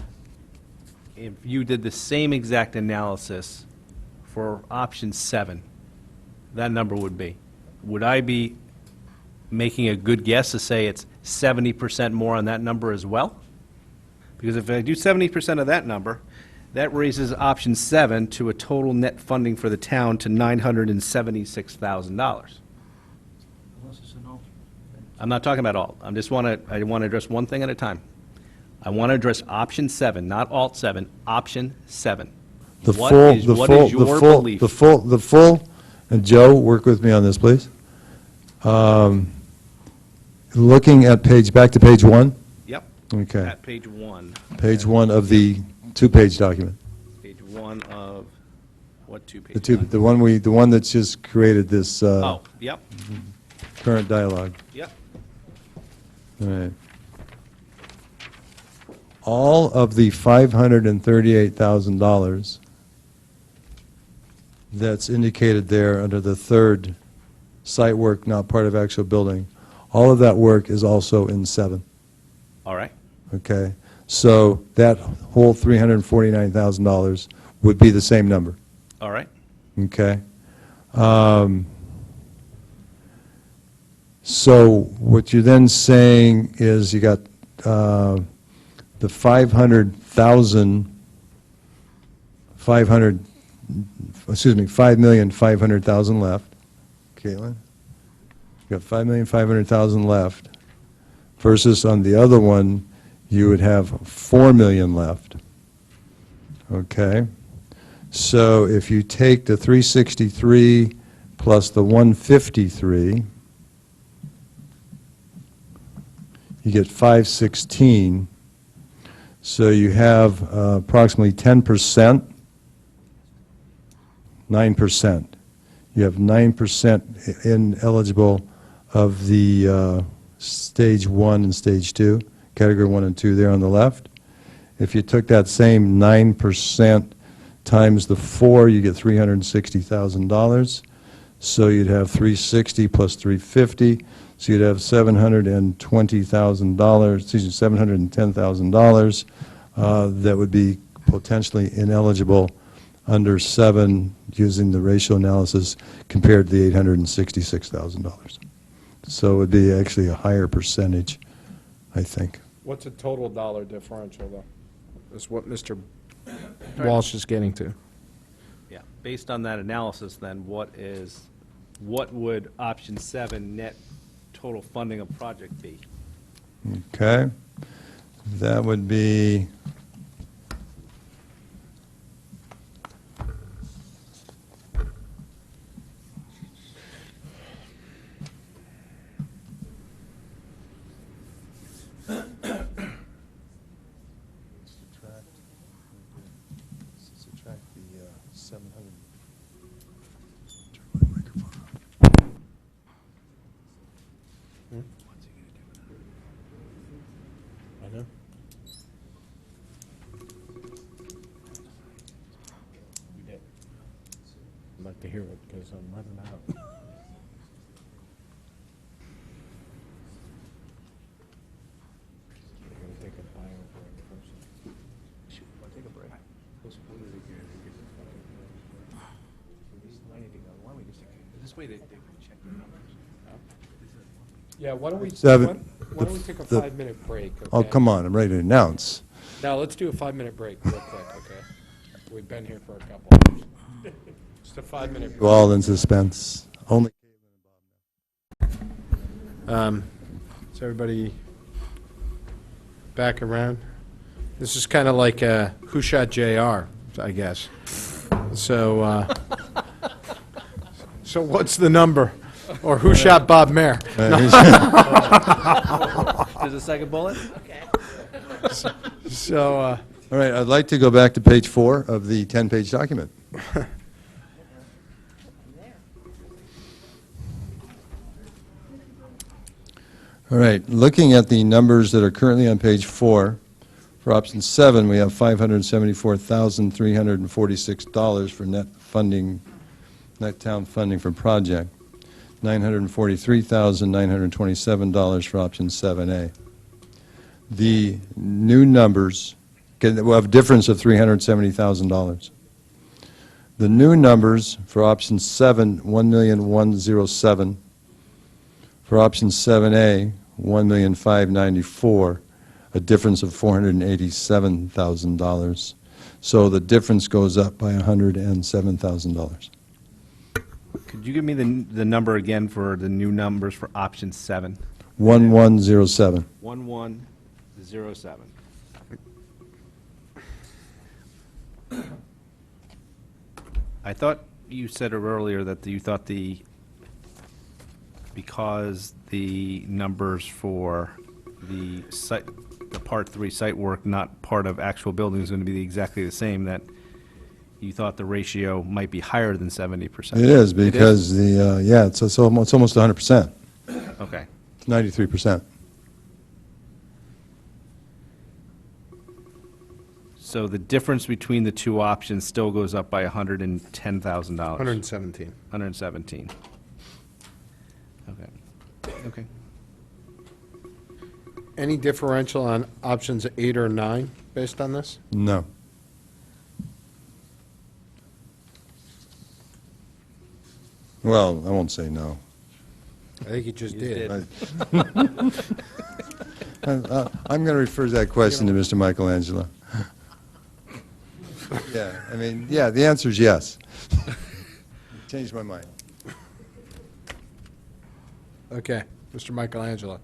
if you did the same exact analysis for option 7, that number would be? Would I be making a good guess to say it's 70% more on that number as well? Because if I do 70% of that number, that raises option 7 to a total net funding for the town to $976,000. I'm not talking about alt. I want to address one thing at a time. I want to address option 7, not alt 7, option 7. What is your belief? The full, and Joe, work with me on this, please. Looking at back to page 1, Yep. okay. At page 1. Page 1 of the 2-page document. Page 1 of, what 2 The pages? the one that's just created this Oh, yep, current dialogue. yep. All right. All of the $538,000 that's indicated there under the third site work, not part of actual building, all of that work is also in 7, All right. okay? So that whole $349,000 would be the same number, All right. okay? So what you're then saying is you got the 5,500,000 left. Caitlin? You got 5,500,000 left versus on the other one, you would have 4 million left. Okay? So if you take the 363 plus the 153, you get 516. So you have approximately 10%, 9%. You have 9% ineligible of the Stage 1 and Stage 2, Category 1 and 2 there on the left. If you took that same 9% times the 4, you get $360,000. So you'd have 360 plus 350, so you'd have $720,000, excuse me, $710,000 that would be potentially ineligible under 7 using the ratio analysis compared to the $866,000. So it would be actually a higher percentage, I think. What's a total dollar differential, though? Is what Mr. Walsh is getting to. Yeah, based on that analysis, then, what would option 7 net total funding of project be? Okay? That would be, subtract the 700. I know. I'd like to hear it because I'm running out. Yeah, why don't we, Seven. why don't we take a The- 5-minute break? Oh, okay? come on, I'm ready to announce. Now, let's do a 5-minute break real quick, okay? We've been here for a couple hours. Just a 5-minute break. We're all in suspense. Only. Is everybody back around? This is kind of like Who Shot JR, I guess. So, so what's the number? Or Who Shot Bob Mayer? There's a second bullet? So, All right, I'd like to go back to page 4 of the 10-page document. All right, looking at the numbers that are currently on page 4, for option 7, we have $574,346 for net funding, net town funding for project, $943,927 for option 7A. The new numbers, we'll have a difference of $370,000. The new numbers for option 7, $1,107,000. For option 7A, $1,594,000, a difference of $487,000. So the difference goes up by $107,000. Could you give me the number again for the new numbers for option 7? 1107. 1107. I thought you said earlier that you thought because the numbers for the site, the Part 3 site work, not part of actual building, is going to be exactly the same, that you thought the ratio might be higher than 70%. It is, because the, yeah, it's almost 100%, Okay. 93%. So the difference between the two options still goes up by $110,000. 117. 117. Okay. Okay. Any differential on options 8 or 9 based on this? No. Well, I won't say no. I think you just You did. did. I'm going to refer that question to Mr. Michelangelo. Yeah, I mean, yeah, the answer is yes. Changed my mind. Okay, Mr. Michelangelo.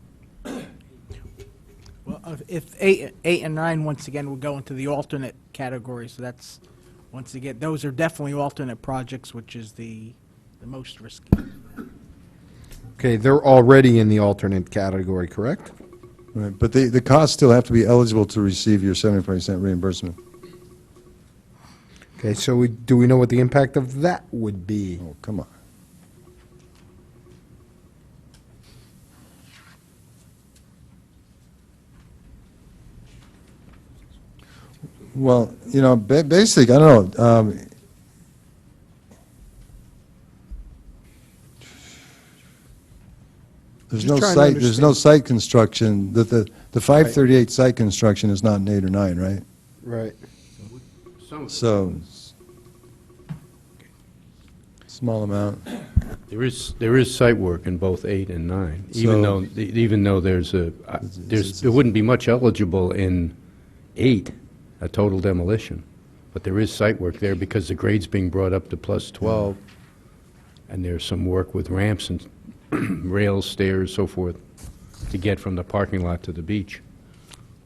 Well, if 8 and 9, once again, will go into the alternate category, so that's, once again, those are definitely alternate projects, which is the most risky. Okay, they're already in the alternate category, correct? Right, but the costs still have to be eligible to receive your 70% reimbursement. Okay, so do we know what the impact of that would be? Oh, come on. Well, you know, basic, I don't know. There's Just no trying to site, there's no understand. site construction, the 538 site construction is not an 8 or 9, right? Right. So, small amount. There is site work in both 8 and 9, even though there's there wouldn't be much eligible in 8, a total demolition, but there is site work there because the grade's being brought up to plus 12, and there's some work with ramps and rails, stairs, so forth, to get from the parking lot to the beach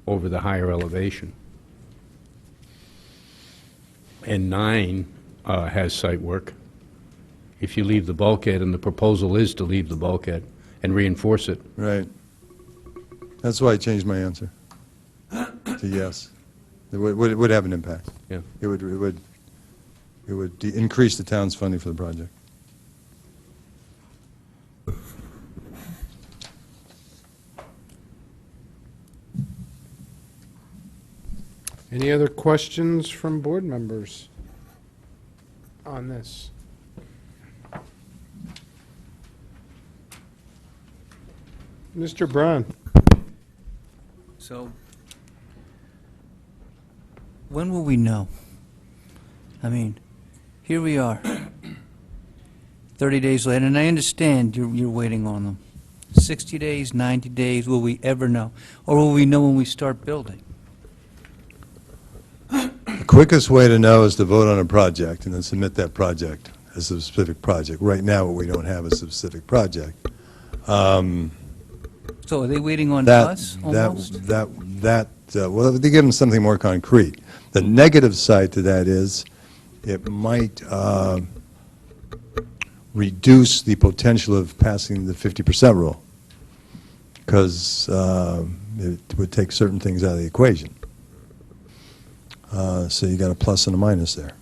over the higher elevation. And 9 has site work. If you leave the bulkhead, and the proposal is to leave the bulkhead and reinforce it. Right. That's why I changed my answer to yes. It would have an impact. Yeah. It would increase the town's funding for the project. Any other questions from board members on this? Mr. Brown? So, when will we know? I mean, here we are, 30 days later, and I understand you're waiting on them. 60 days, 90 days, will we ever know? Or will we know when we start building? The quickest way to know is to vote on a project and then submit that project as a specific project. Right now, what we don't have is a specific project. So are they waiting on That, us, almost? well, they give them something more concrete. The negative side to that is it might reduce the potential of passing the 50% rule, because it would take certain things out of the equation. So you got a plus and a minus there.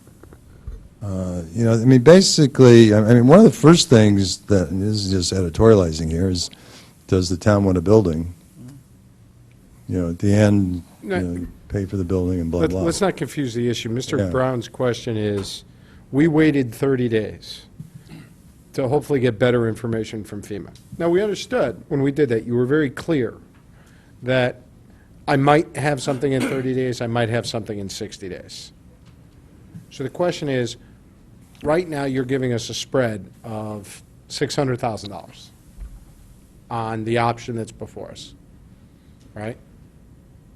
You know, I mean, basically, I mean, one of the first things that, and this is just editorializing here, is does the town want a building? You know, at the end, you know, pay for the building and blah, blah. Let's not confuse the issue. Mr. Yeah. Brown's question is, we waited 30 days to hopefully get better information from FEMA. Now, we understood when we did that, you were very clear that I might have something in 30 days, I might have something in 60 days. So the question is, right now, you're giving us a spread of $600,000 on the option that's before us, right?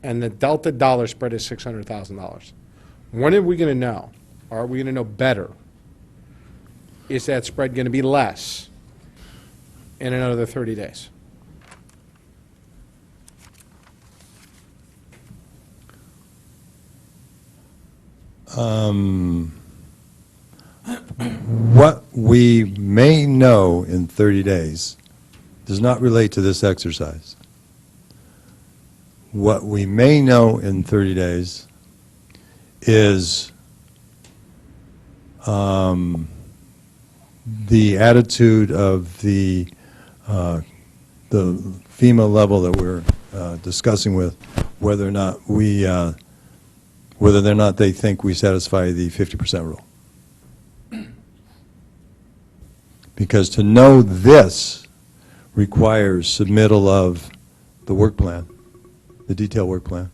And the delta dollar spread is $600,000. When are we going to know? Are we going to know better? Is that spread going to be less in another 30 days? What we may know in 30 days does not relate to this exercise. What we may know in 30 days is the attitude of the FEMA level that we're discussing with, whether or not they think we satisfy the 50% rule. Because to know this requires submittal of the work plan, the detailed work plan,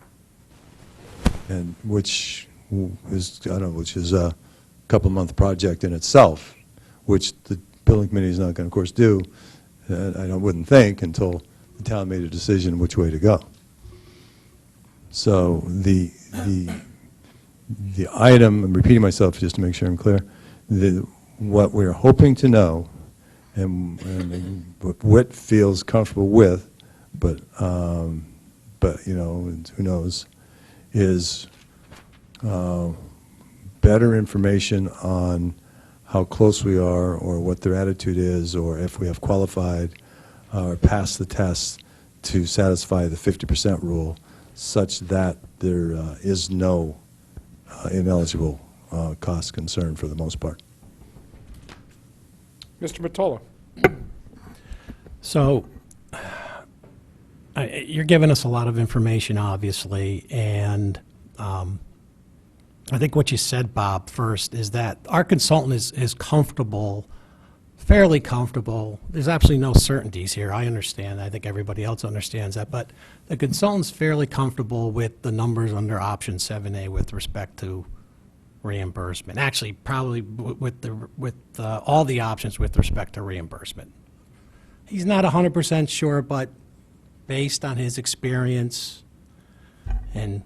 and which is, I don't know, which is a couple-month project in itself, which the building committee is not going to, of course, do, I wouldn't think, until the town made a decision which way to go. So the item, I'm repeating myself just to make sure I'm clear, what we're hoping to know, and what Whit feels comfortable with, but you know, who knows, is better information on how close we are, or what their attitude is, or if we have qualified or passed the test to satisfy the 50% rule, such that there is no ineligible cost concern for the most part. Mr. Mottola? So, you're giving us a lot of information, obviously, and I think what you said, Bob, first, is that our consultant is comfortable, fairly comfortable. There's absolutely no certainties here. I understand. I think everybody else understands that. But the consultant's fairly comfortable with the numbers under option 7A with respect to reimbursement. Actually, probably with all the options with respect to reimbursement. He's not 100% sure, but based on his experience, and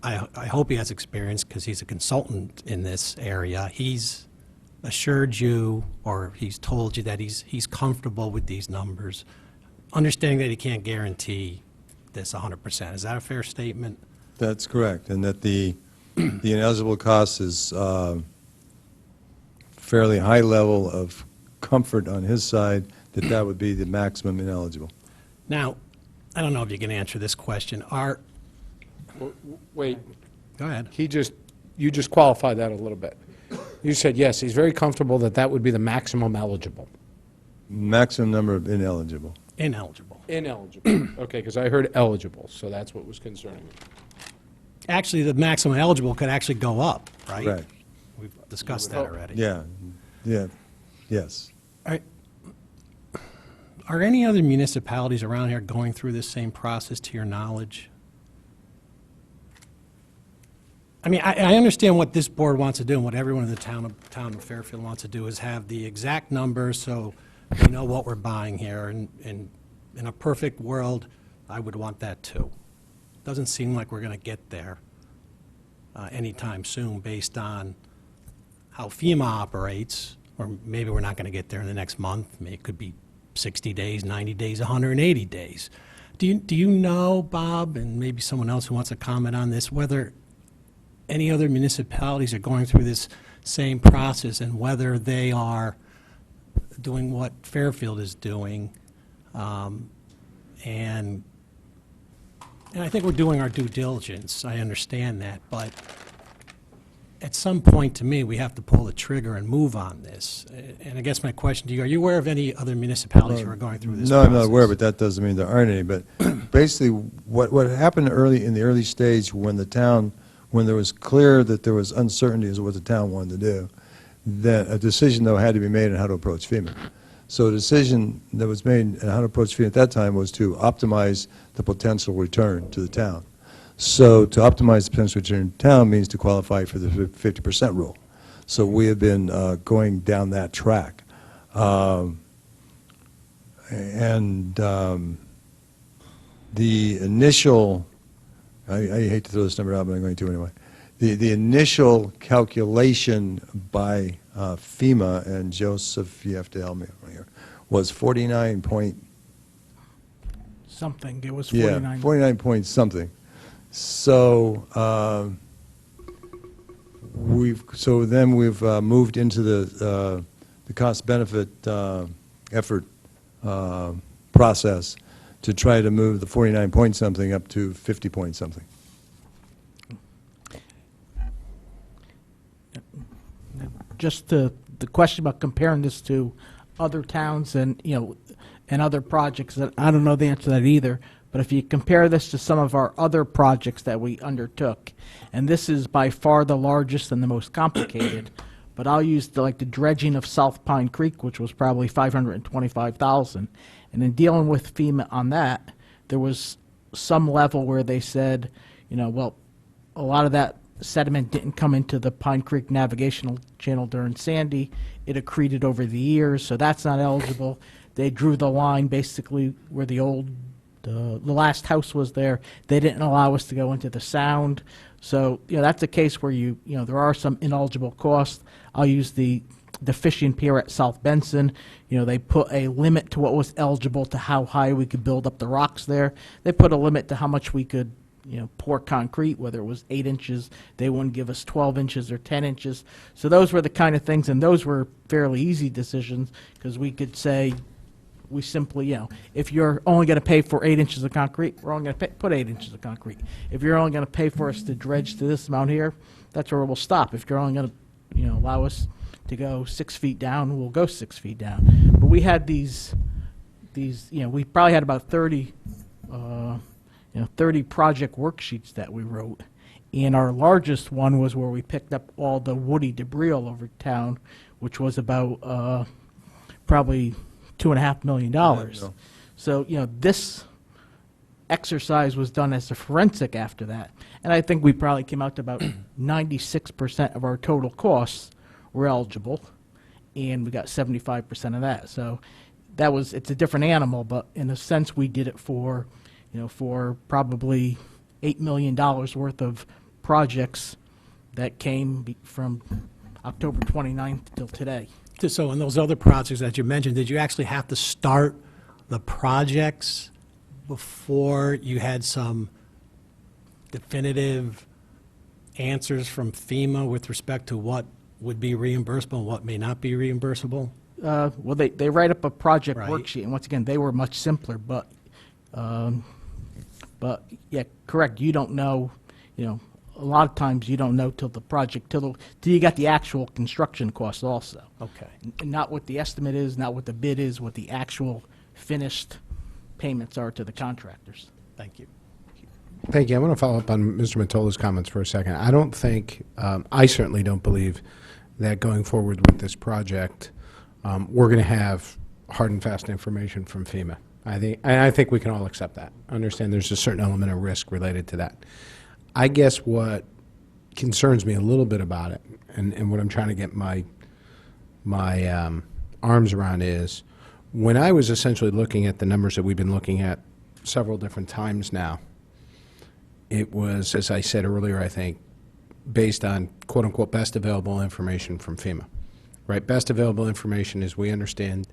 I hope he has experience because he's a consultant in this area, he's assured you, or he's told you that he's comfortable with these numbers, understanding that he can't guarantee this 100%. Is that a fair statement? That's correct, and that the ineligible cost is fairly high level of comfort on his side that that would be the maximum ineligible. Now, I don't know if you can answer this question. Wait, Go ahead. you just qualified that a little bit. You said, yes, he's very comfortable that that would be the maximum eligible. Maximum number of ineligible. Ineligible. Ineligible. Okay, because I heard eligible, so that's what was concerning me. Actually, the maximum eligible could actually go up, right? Right. We've discussed that already. Yeah, yes. Are any other municipalities around here going through this same process, to your knowledge? I mean, I understand what this board wants to do, and what everyone in the town of Fairfield wants to do is have the exact numbers so we know what we're buying here. And in a perfect world, I would want that too. Doesn't seem like we're going to get there anytime soon based on how FEMA operates, or maybe we're not going to get there in the next month. Maybe it could be 60 days, 90 days, 180 days. Do you know, Bob, and maybe someone else who wants to comment on this, whether any other municipalities are going through this same process and whether they are doing what Fairfield is doing? And I think we're doing our due diligence. I understand that. But at some point, to me, we have to pull the trigger and move on this. And I guess my question to you, are you aware of any other municipalities who are going through this No, process? I'm not aware, but that doesn't mean there aren't any. But basically, what happened in the early stage when there was clear that there was uncertainty as to what the town wanted to do, that a decision, though, had to be made on how to approach FEMA. So a decision that was made on how to approach FEMA at that time was to optimize the potential return to the town. So to optimize the potential return to town means to qualify for the 50% rule. So we have been going down that track. The initial, I hate to throw this number out, but I'm going to anyway. The initial calculation by FEMA, and Joseph, you have to help me here, was 49 point... Something, it was Yeah, 49. 49 point something. So then we've moved into the cost-benefit effort process to try to move the 49 point something up to 50 point something. Just the question about comparing this to other towns and, and other projects, that I don't know the answer to that either, but if you compare this to some of our other projects that we undertook, and this is by far the largest and the most complicated, but I'll use the dredging of South Pine Creek, which was probably $525,000, and in dealing with FEMA on that, there was some level where they said, well, a lot of that sediment didn't come into the Pine Creek Navigational Channel during Sandy. It accreted over the years, so that's not eligible. They drew the line basically where the last house was there. They didn't allow us to go into the sound. So, that's a case where there are some ineligible costs. I'll use the fishing pier at South Benson. They put a limit to what was eligible to how high we could build up the rocks there. They put a limit to how much we could pour concrete, whether it was 8 inches. They wouldn't give us 12 inches or 10 inches. So those were the kind of things, and those were fairly easy decisions because we could say, we simply, if you're only going to pay for 8 inches of concrete, we're only going to put 8 inches of concrete. If you're only going to pay for us to dredge to this amount here, that's where we'll stop. If you're only going to, allow us to go 6 feet down, we'll go 6 feet down. But we had these, we probably had about 30 project worksheets that we wrote. And our largest one was where we picked up all the woody debris all over town, which was about probably $2.5 million. no. So, this exercise was done as a forensic after that. And I think we probably came out to about 96% of our total costs were eligible, and we got 75% of that. So it's a different animal, but in a sense, we did it for, for probably $8 million worth of projects that came from October 29th till today. So in those other projects that you mentioned, did you actually have to start the projects before you had some definitive answers from FEMA with respect to what would be reimbursable and what may not be reimbursable? Well, they write up a project Right. worksheet, and once again, they were much simpler, but yeah, correct, you don't know, a lot of times you don't know till the project, till you got the actual construction costs also. Okay. Not what the estimate is, not what the bid is, what the actual finished payments are to the contractors. Thank you. Thank you. I want to follow up on Mr. Matola's comments for a second. I don't think, I certainly don't believe that going forward with this project, we're going to have hard and fast information from FEMA. I think we can all accept that. Understand there's a certain element of risk related to that. I guess what concerns me a little bit about it, and what I'm trying to get my arms around is, when I was essentially looking at the numbers that we've been looking at several different times now, it was, as I said earlier, I think, based on quote-unquote best available information from FEMA, right? Best available information as we understand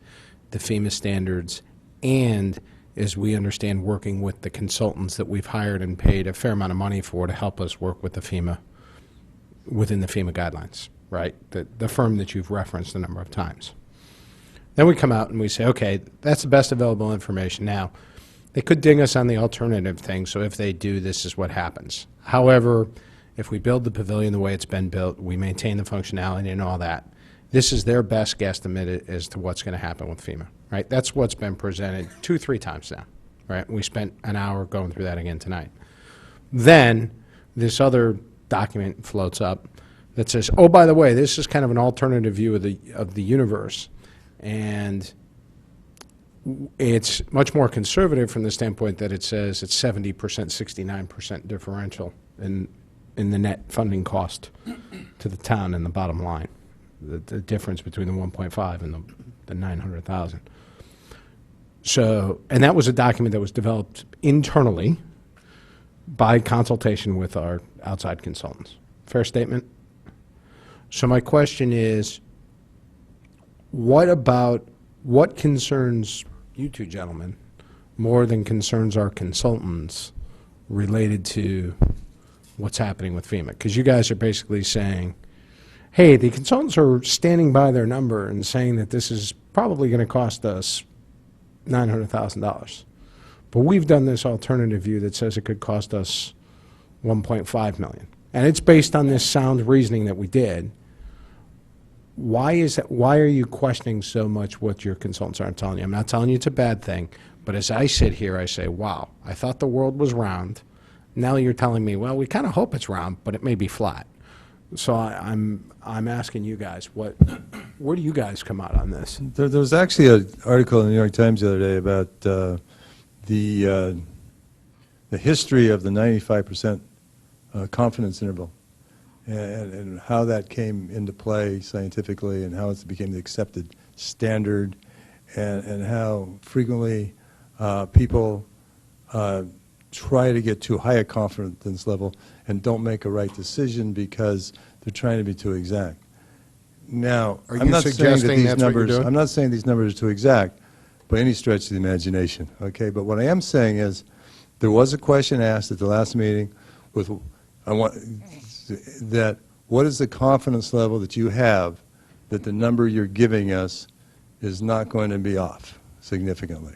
the FEMA standards, and as we understand working with the consultants that we've hired and paid a fair amount of money for to help us work with the FEMA, within the FEMA guidelines, right? The firm that you've referenced a number of times. Then we come out and we say, okay, that's the best available information. Now, they could ding us on the alternative thing, so if they do, this is what happens. However, if we build the pavilion the way it's been built, we maintain the functionality and all that, this is their best guesstimate as to what's going to happen with FEMA, right? That's what's been presented 2-3 times now, right? We spent an hour going through that again tonight. Then this other document floats up that says, oh, by the way, this is kind of an alternative view of the universe. And it's much more conservative from the standpoint that it says it's 70%, 69% differential in the net funding cost to the town and the bottom line, the difference between the 1.5 and the 900,000. So, and that was a document that was developed internally by consultation with our outside consultants. Fair statement? So my question is, what concerns you two gentlemen more than concerns our consultants related to what's happening with FEMA? Because you guys are basically saying, hey, the consultants are standing by their number and saying that this is probably going to cost us $900,000. But we've done this alternative view that says it could cost us $1.5 million. And it's based on this sound reasoning that we did. Why is that? Why are you questioning so much what your consultants aren't telling you? I'm not telling you it's a bad thing, but as I sit here, I say, wow, I thought the world was round. Now you're telling me, well, we kind of hope it's round, but it may be flat. So I'm asking you guys, where do you guys come out on this? There was actually an article in the New York Times the other day about the history of the 95% confidence interval and how that came into play scientifically and how it became the accepted standard and how frequently people try to get too high a confidence level and don't make a right decision because they're trying to be too exact. Now, Are I'm you not saying that suggesting these that's what you're numbers, doing? I'm not saying these numbers are too exact by any stretch of the imagination, okay? But what I am saying is there was a question asked at the last meeting with, what is the confidence level that you have that the number you're giving us is not going to be off significantly?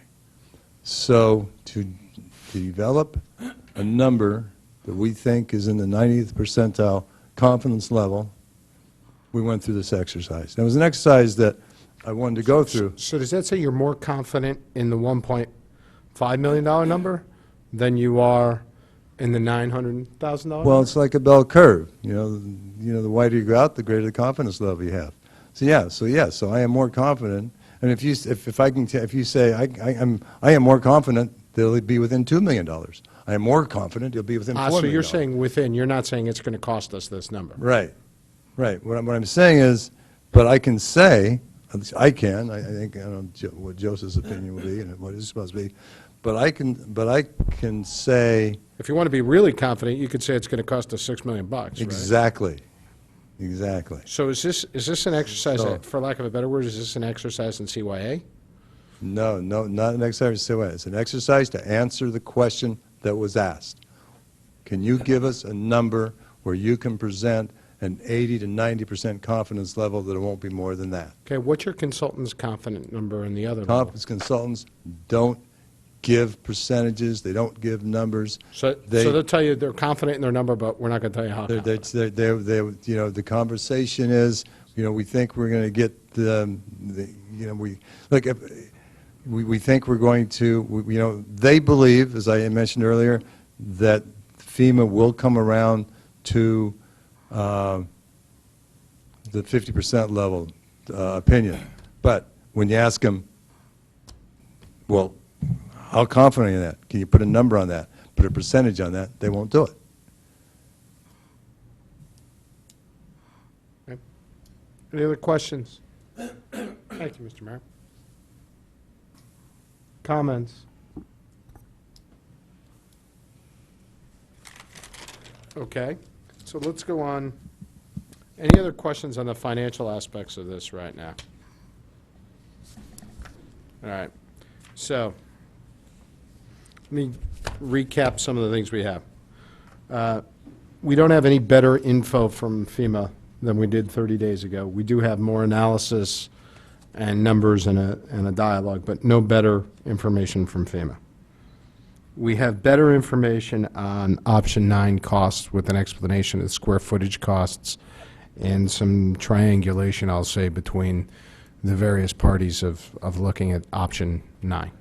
So to develop a number that we think is in the 90th percentile confidence level, we went through this exercise. Now, it was an exercise that I wanted to go through. So does that say you're more confident in the $1.5 million number than you are In the $900,000? Well, it's like a bell curve, the wider you go out, the greater the confidence level you have. So I am more confident, and if you say, I am more confident they'll be within $2 million. I am more confident it'll be within $4 million. So you're saying within, you're not saying it's going to cost us this number? Right. What I'm saying is, but I can say, at least I think, I don't know what Joseph's opinion will be and what it's supposed to be, but I can say. If you want to be really confident, you could say it's going to cost us $6 million, right? Exactly. So is this an exercise, So- for lack of a better word, is this an exercise in CYA? No, not an exercise. It's an exercise to answer the question that was asked. Can you give us a number where you can present an 80 to 90% confidence level that it won't be more than that? Okay, what's your consultant's confident number in the other level? Confidence consultants don't give percentages, they don't give numbers. So they'll tell you they're confident in their number, but we're not going to tell you how confident. The conversation is, we think we're going to get we think we're going to, they believe, as I mentioned earlier, that FEMA will come around to the 50% level opinion. But when you ask them, well, how confident are you in that? Can you put a number on that? Put a percentage on that? They won't do it. Okay. Any other questions? Thank you, Mr. Mayor. Comments? Okay, so let's go on. Any other questions on the financial aspects of this right now? All right, so let me recap some of the things we have. We don't have any better info from FEMA than we did 30 days ago. We do have more analysis and numbers and a dialogue, but no better information from FEMA. We have better information on option 9 costs with an explanation of square footage costs and some triangulation, I'll say, between the various parties of looking at option 9,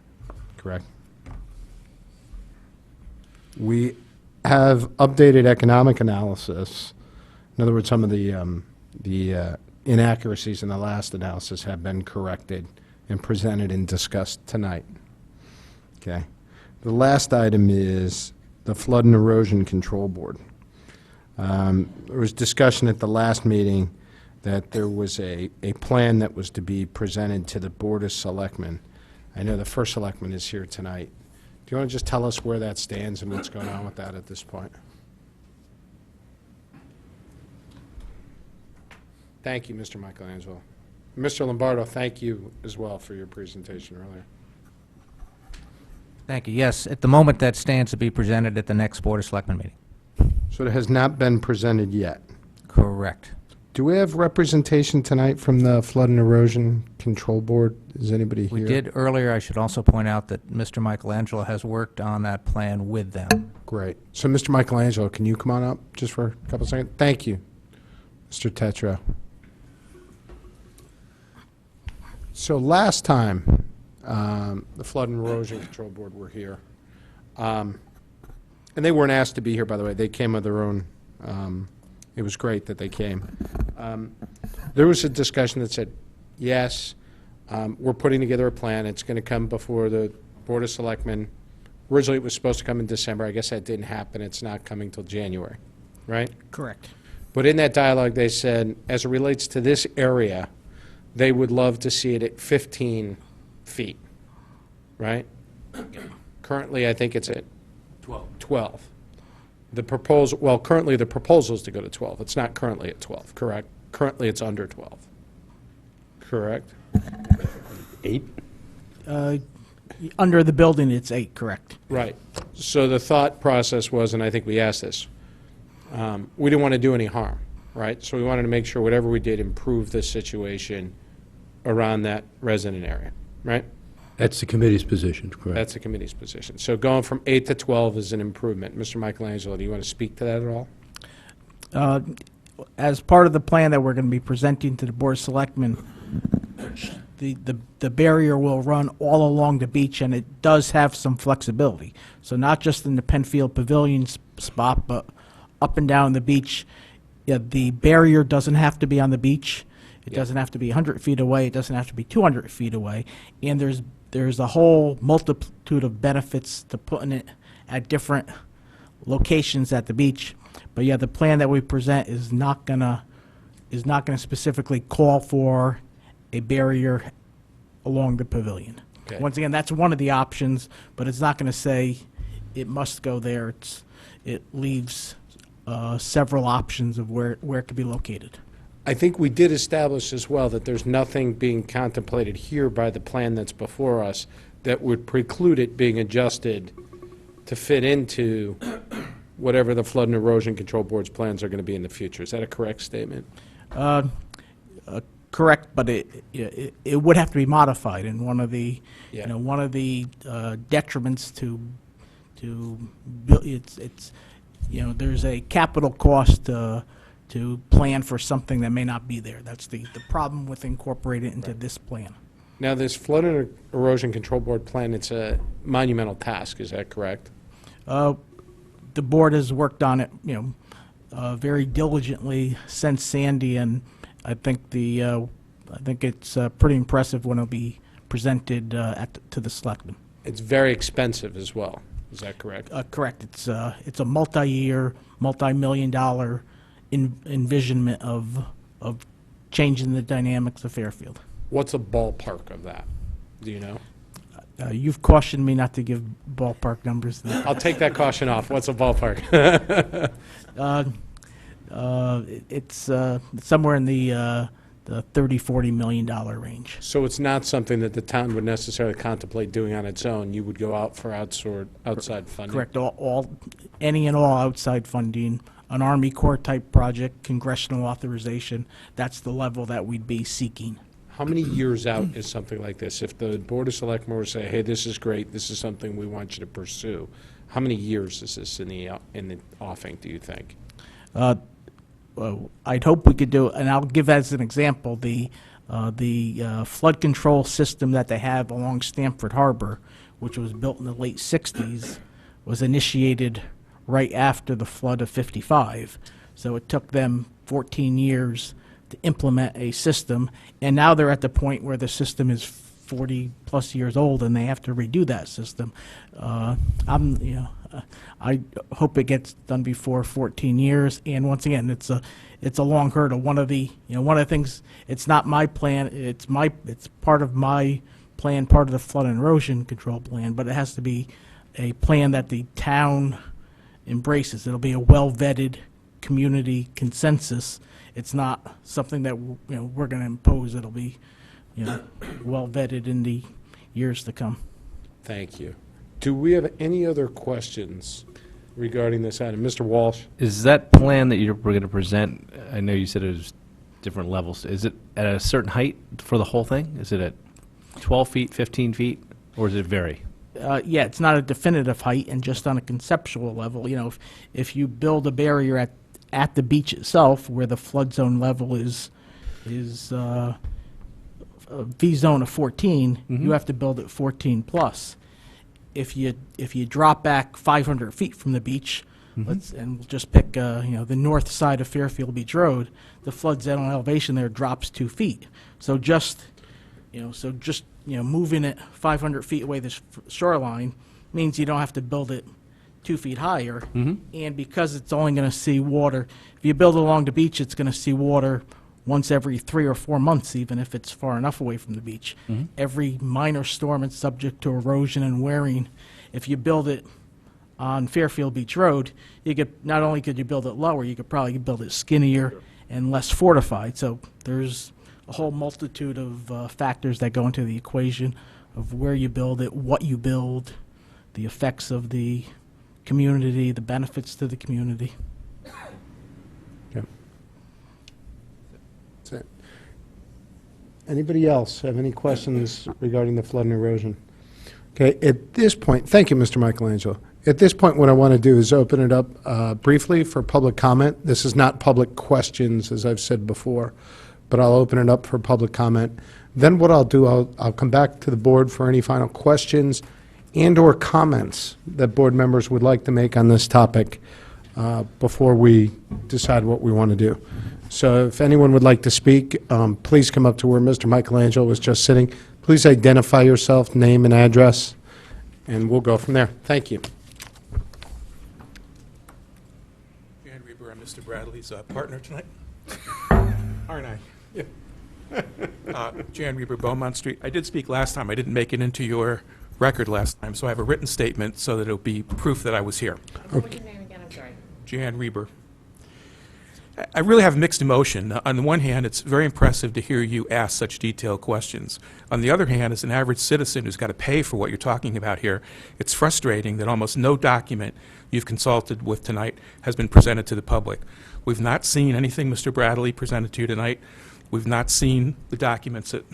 correct? We have updated economic analysis. In other words, some of the inaccuracies in the last analysis have been corrected and presented and discussed tonight. Okay. The last item is the Flood and Erosion Control Board. There was discussion at the last meeting that there was a plan that was to be presented to the Board of Selectmen. I know the first selectman is here tonight. Do you want to just tell us where that stands and what's going on with that at this point? Thank you, Mr. Michelangelo. Mr. Lombardo, thank you as well for your presentation earlier. Thank you. Yes, at the moment, that stands to be presented at the next Board of Selectmen meeting. So it has not been presented yet. Correct. Do we have representation tonight from the Flood and Erosion Control Board? Is anybody here? We did earlier. I should also point out that Mr. Michelangelo has worked on that plan with them. Great. So, Mr. Michelangelo, can you come on up just for a couple seconds? Thank you, Mr. Tetra. So last time, the Flood and Erosion Control Board were here. And they weren't asked to be here, by the way. They came of their own. It was great that they came. There was a discussion that said, yes, we're putting together a plan. It's going to come before the Board of Selectmen. Originally, it was supposed to come in December. I guess that didn't happen. It's not coming till January, right? Correct. But in that dialogue, they said, as it relates to this area, they would love to see it at 15 feet, right? Currently, I think it's at 12. The proposal, well, currently the proposal is to go to 12. It's not currently at 12, correct? Currently, it's under 12. Correct? 8? Under the building, it's 8, correct. Right. So the thought process was, and I think we asked this, we didn't want to do any harm, right? So we wanted to make sure whatever we did improved the situation around that resident area, right? That's the committee's position, correct? That's the committee's position. So going from 8 to 12 is an improvement. Mr. Michelangelo, do you want to speak to that at all? As part of the plan that we're going to be presenting to the Board of Selectmen, the barrier will run all along the beach, and it does have some flexibility. So not just in the Penfield Pavilion spot, but up and down the beach. Yeah, the barrier doesn't have to be on the beach. It doesn't have to be 100 feet away. It doesn't have to be 200 feet away. And there's a whole multitude of benefits to putting it at different locations at the beach. But yeah, the plan that we present is not gonna specifically call for a barrier along the pavilion. Okay. Once again, that's one of the options, but it's not gonna say it must go there. It leaves several options of where it could be located. I think we did establish as well that there's nothing being contemplated here by the plan that's before us that would preclude it being adjusted to fit into whatever the Flood and Erosion Control Board's plans are going to be in the future. Is that a correct statement? Correct, but it would have to be modified, and one of the Yeah. detriments to it's there's a capital cost to plan for something that may not be there. That's the problem with incorporating it into this plan. Now, this Flood and Erosion Control Board plan, it's a monumental task, is that correct? The board has worked on it, very diligently since Sandy, and I think it's pretty impressive when it'll be presented to the selectmen. It's very expensive as well, is that correct? Correct. It's a multi-year, multi-million-dollar envisionment of changing the dynamics of Fairfield. What's a ballpark of that? Do you know? You've cautioned me not to give ballpark numbers. I'll take that caution off. What's a ballpark? It's somewhere in the $30-40 million range. So it's not something that the town would necessarily contemplate doing on its own. You would go out for outside funding? Correct. Any and all outside funding, an Army Corps type project, congressional authorization, that's the level that we'd be seeking. How many years out is something like this? If the Board of Selectmen were to say, hey, this is great, this is something we want you to pursue, how many years is this in the offing, do you think? I'd hope we could do, and I'll give as an example, the flood control system that they have along Stamford Harbor, which was built in the late 60s, was initiated right after the flood of 55. So it took them 14 years to implement a system, and now they're at the point where the system is 40-plus years old, and they have to redo that system. I hope it gets done before 14 years. And once again, it's a long hurdle. One of the things, it's not my plan. It's part of my plan, part of the flood and erosion control plan. But it has to be a plan that the town embraces. It'll be a well-vetted community consensus. It's not something that we're going to impose. It'll be well vetted in the years to come. Thank you. Do we have any other questions regarding this item? Mr. Walsh? Is that plan that we're going to present, I know you said it was different levels, is it at a certain height for the whole thing? Is it at 12 feet, 15 feet, or does it vary? Yeah, it's not a definitive height, and just on a conceptual level, if you build a barrier at the beach itself, where the flood zone level is a V zone of 14, you have to build it 14 plus. If you drop back 500 feet from the beach, and we'll just pick the north side of Fairfield Beach Road, the flood zone elevation there drops 2 feet. So just moving it 500 feet away the shoreline means you don't have to build it 2 feet higher. And because it's only going to see water, if you build it along the beach, it's going to see water once every 3 or 4 months, even if it's far enough away from the beach. Every minor storm is subject to erosion and wearing. If you build it on Fairfield Beach Road, not only could you build it lower, you could probably build it skinnier and less fortified. So there's a whole multitude of factors that go into the equation of where you build it, what you build, the effects of the community, the benefits to the community. That's it. Anybody else have any questions regarding the flood and erosion? Okay, at this point, thank you, Mr. Michelangelo. At this point, what I want to do is open it up briefly for public comment. This is not public questions, as I've said before, but I'll open it up for public comment. Then what I'll do, I'll come back to the board for any final questions and/or comments that board members would like to make on this topic before we decide what we want to do. So if anyone would like to speak, please come up to where Mr. Michelangelo was just sitting. Please identify yourself, name and address, and we'll go from there. Thank you. Jan Reber, I'm Mr. Bradley's partner tonight. Aren't I? Yeah. Jan Reber, Beaumont Street. I did speak last time. I didn't make it into your record last time, so I have a written statement so that it'll be proof that I was here. What's your name again? I'm sorry. Jan Reber. I really have mixed emotion. On the one hand, it's very impressive to hear you ask such detailed questions. On the other hand, as an average citizen who's got to pay for what you're talking about here, it's frustrating that almost no document you've consulted with tonight has been presented to the public. We've not seen anything Mr. Bradley presented to you tonight. We've not seen the documents that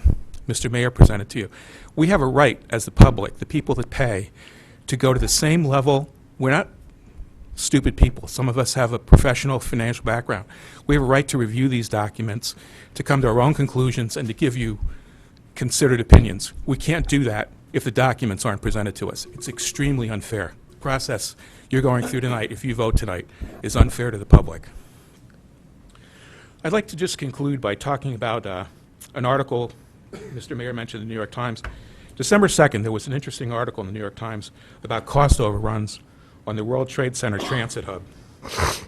Mr. Mayor presented to you. We have a right as the public, the people that pay, to go to the same level. We're not stupid people. Some of us have a professional financial background. We have a right to review these documents, to come to our own conclusions, and to give you considered opinions. We can't do that if the documents aren't presented to us. It's extremely unfair. The process you're going through tonight, if you vote tonight, is unfair to the public. I'd like to just conclude by talking about an article Mr. Mayor mentioned in the New York Times. December 2nd, there was an interesting article in the New York Times about cost overruns on the World Trade Center Transit Hub.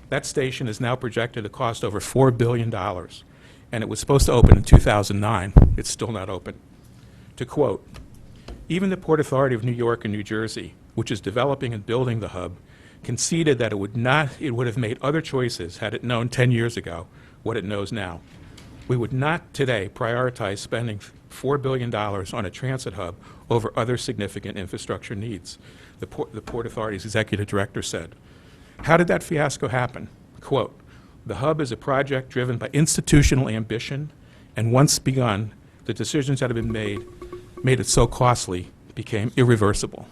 That station is now projected to cost over $4 billion, and it was supposed to open in 2009. It's still not open. To quote, "Even the Port Authority of New York and New Jersey, which is developing and building the hub, conceded that it would have made other choices had it known 10 years ago what it knows now. We would not today prioritize spending $4 billion on a transit hub over other significant infrastructure needs," the Port Authority's executive director said. How did that fiasco happen? Quote, "The hub is a project driven by institutional ambition, and once begun, the decisions that have been made it so costly, became irreversible."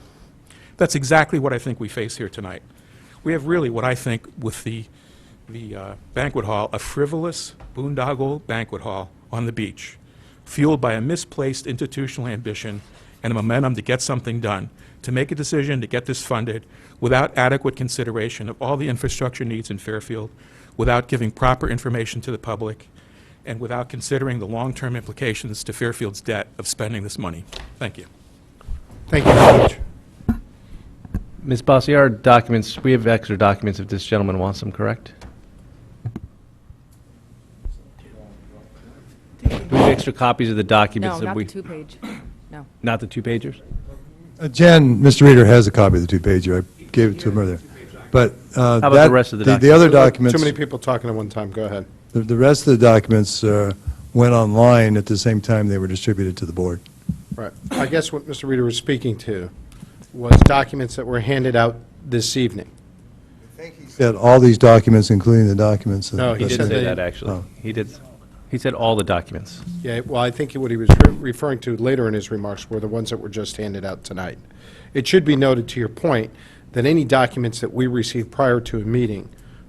That's exactly what I think we face here tonight. We have really what I think with the banquet hall, a frivolous boondoggle banquet hall on the beach, fueled by a misplaced institutional ambition and a momentum to get something done, to make a decision to get this funded without adequate consideration of all the infrastructure needs in Fairfield, without giving proper information to the public, and without considering the long-term implications to Fairfield's debt of spending this money. Thank you. Thank you very much. Ms. Bossi, our documents, we have extra documents if this gentleman wants them, correct? Do we have extra copies of the documents No, that not we... the two-page. No. Not the two-pagers? Jan, Mr. Reader has a copy of the two-pager. I gave it to him earlier. But How about the rest of the the documents? other documents, Too many people talking at one time. Go ahead. the rest of the documents went online at the same time they were distributed to the board. Right. I guess what Mr. Reader was speaking to was documents that were handed out this evening. Said all these documents, including the documents. No, he He did said say they- that, actually. Oh. He did. He said all the documents. Yeah, well, I think what he was referring to later in his remarks were the ones that were just handed out tonight. It should be noted, to your point, that any documents that we receive prior to a meeting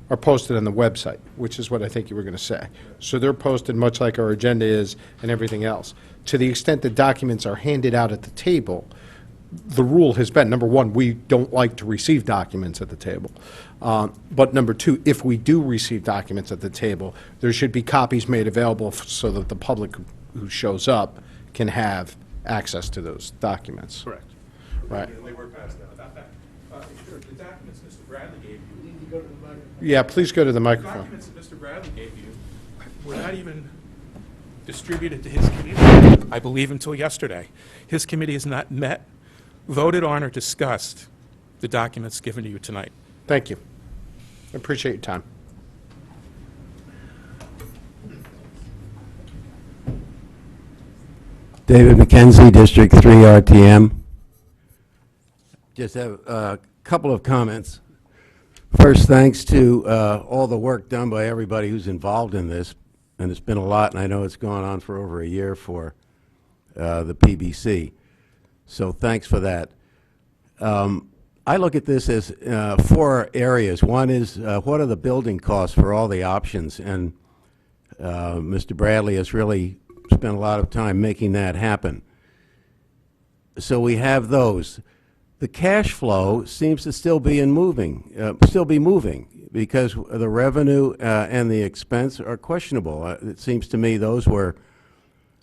are posted on the website, which is what I think you were going to say. So they're posted much like our agenda is and everything else. To the extent that documents are handed out at the table, the rule has been, number one, we don't like to receive documents at the table. But number two, if we do receive documents at the table, there should be copies made available so that the public who shows up can have access to those documents. Correct. Right. They were passed out. Sure, the documents Mr. Bradley gave you. Yeah, please go to the The microphone. documents that Mr. Bradley gave you were not even distributed to his committee, I believe, until yesterday. His committee has not met, voted on, or discussed the documents given to you tonight. Thank you. I appreciate your time. David McKenzie, District 3 RTM. Just have a couple of comments. First, thanks to all the work done by everybody who's involved in this, and it's been a lot, and I know it's gone on for over a year for the PBC. So thanks for that. I look at this as 4 areas. One is what are the building costs for all the options, and Mr. Bradley has really spent a lot of time making that happen. So we have those. The cash flow seems to still be moving, because the revenue and the expense are questionable. It seems to me those were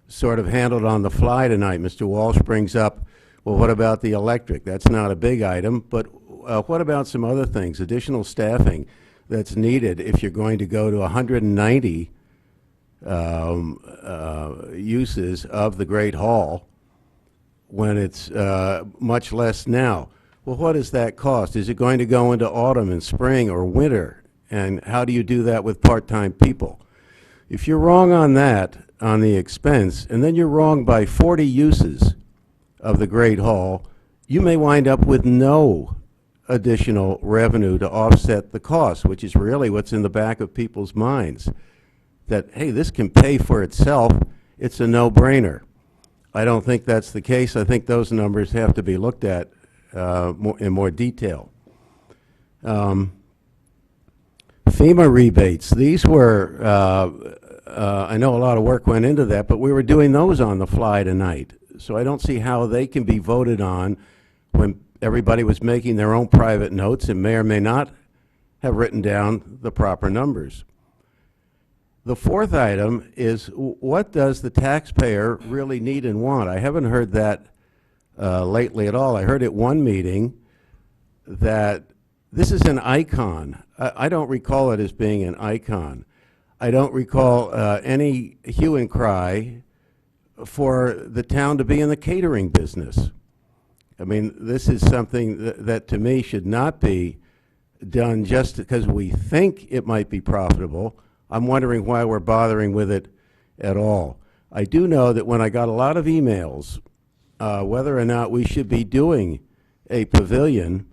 sort of handled on the fly tonight. Mr. Walsh brings up, well, what about the electric? That's not a big item, but what about some other things, additional staffing that's needed if you're going to go to 190 uses of the Great Hall when it's much less now? Well, what does that cost? Is it going to go into autumn and spring or winter? And how do you do that with part-time people? If you're wrong on that, on the expense, and then you're wrong by 40 uses of the Great Hall, you may wind up with no additional revenue to offset the cost, which is really what's in the back of people's minds. That, hey, this can pay for itself, it's a no-brainer. I don't think that's the case. I think those numbers have to be looked at in more detail. FEMA rebates, these were, I know a lot of work went into that, but we were doing those on the fly tonight. So I don't see how they can be voted on when everybody was making their own private notes and may or may not have written down the proper numbers. The fourth item is, what does the taxpayer really need and want? I haven't heard that lately at all. I heard at one meeting that this is an icon. I don't recall it as being an icon. I don't recall any hue and cry for the town to be in the catering business. I mean, this is something that to me should not be done just because we think it might be profitable. I'm wondering why we're bothering with it at all. I do know that when I got a lot of emails, whether or not we should be doing a pavilion,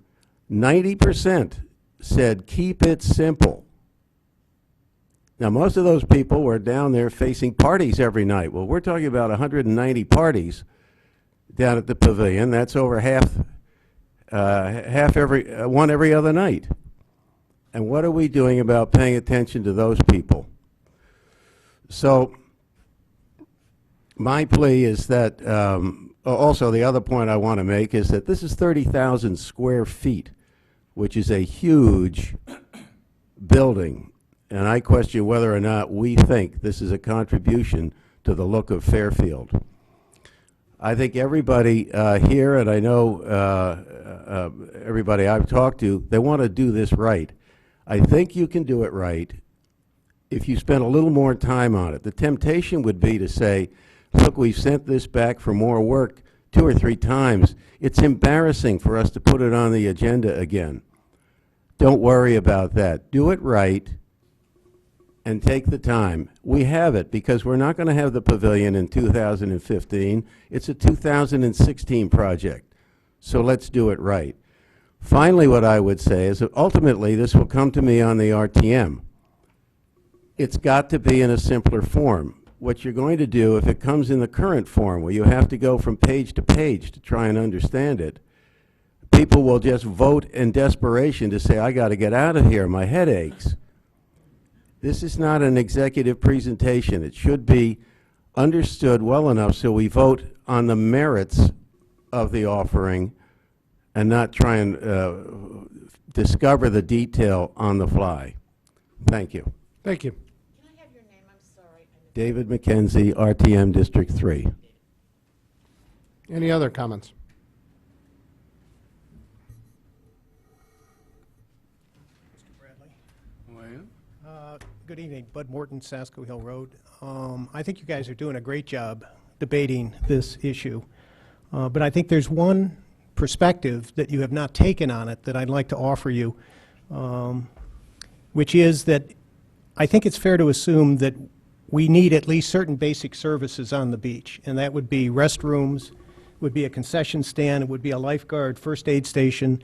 90% said keep it simple. Now, most of those people were down there facing parties every night. Well, we're talking about 190 parties down at the pavilion. That's over one every other night. And what are we doing about paying attention to those people? So my plea is that, also the other point I want to make is that this is 30,000 square feet, which is a huge building. And I question whether or not we think this is a contribution to the look of Fairfield. I think everybody here, and I know everybody I've talked to, they want to do this right. I think you can do it right if you spend a little more time on it. The temptation would be to say, look, we've sent this back for more work 2 or 3 times. It's embarrassing for us to put it on the agenda again. Don't worry about that. Do it right and take the time. We have it because we're not going to have the pavilion in 2015. It's a 2016 project. So let's do it right. Finally, what I would say is that ultimately this will come to me on the RTM. It's got to be in a simpler form. What you're going to do, if it comes in the current form where you have to go from page to page to try and understand it, people will just vote in desperation to say, I got to get out of here, my head aches. This is not an executive presentation. It should be understood well enough so we vote on the merits of the offering and not try and discover the detail on the fly. Thank you. Thank you. Can I have your name? I'm sorry. David McKenzie, RTM District 3. Any other comments? Good evening, Bud Morton, Sasko Hill Road. I think you guys are doing a great job debating this issue, but I think there's one perspective that you have not taken on it that I'd like to offer you, which is that I think it's fair to assume that we need at least certain basic services on the beach, and that would be restrooms, would be a concession stand, it would be a lifeguard first aid station,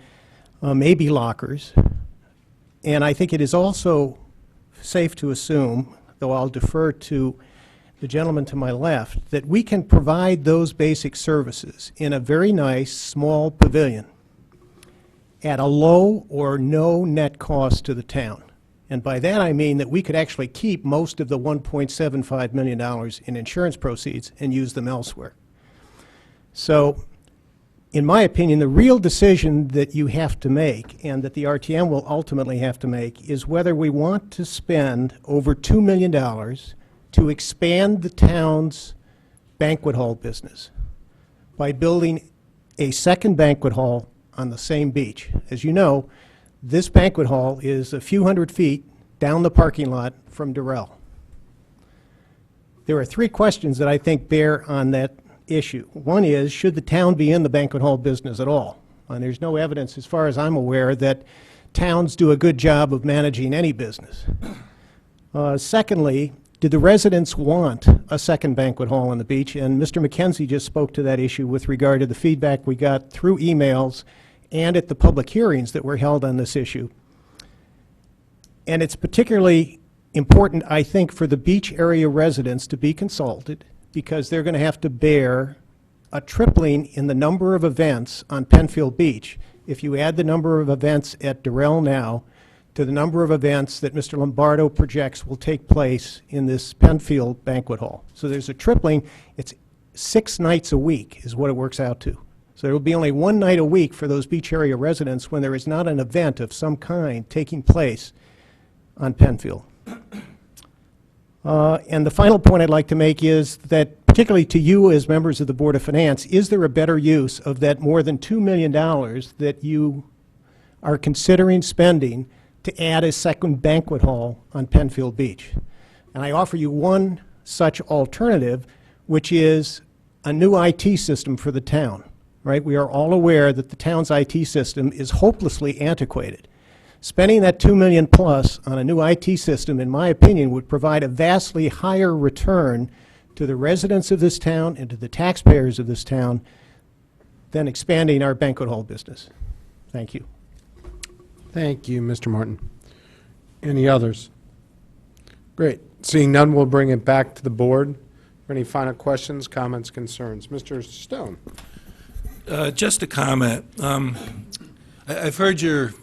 maybe lockers. And I think it is also safe to assume, though I'll defer to the gentleman to my left, that we can provide those basic services in a very nice small pavilion at a low or no net cost to the town. And by that I mean that we could actually keep most of the $1.75 million in insurance proceeds and use them elsewhere. So, in my opinion, the real decision that you have to make, and that the RTM will ultimately have to make, is whether we want to spend over $2 million to expand the town's banquet hall business by building a second banquet hall on the same beach. As you know, this banquet hall is a few hundred feet down the parking lot from Durrell. There are three questions that I think bear on that issue. One is, should the town be in the banquet hall business at all? And there's no evidence, as far as I'm aware, that towns do a good job of managing any business. Secondly, do the residents want a second banquet hall on the beach? And Mr. McKenzie just spoke to that issue with regard to the feedback we got through emails and at the public hearings that were held on this issue. And it's particularly important, I think, for the beach area residents to be consulted, because they're going to have to bear a tripling in the number of events on Penfield Beach if you add the number of events at Durrell now to the number of events that Mr. Lombardo projects will take place in this Penfield banquet hall. So there's a tripling. It's 6 nights a week is what it works out to. So there will be only 1 night a week for those beach area residents when there is not an event of some kind taking place on Penfield. And the final point I'd like to make is that, particularly to you as members of the Board of Finance, is there a better use of that more than $2 million that you are considering spending to add a second banquet hall on Penfield Beach? And I offer you one such alternative, which is a new IT system for the town, right? We are all aware that the town's IT system is hopelessly antiquated. Spending that $2 million plus on a new IT system, in my opinion, would provide a vastly higher return to the residents of this town and to the taxpayers of this town than expanding our banquet hall business. Thank you. Thank you, Mr. Martin. Any others? Great. Seeing none, we'll bring it back to the board for any final questions, comments, concerns. Mr. Stone. Just a comment. I've heard your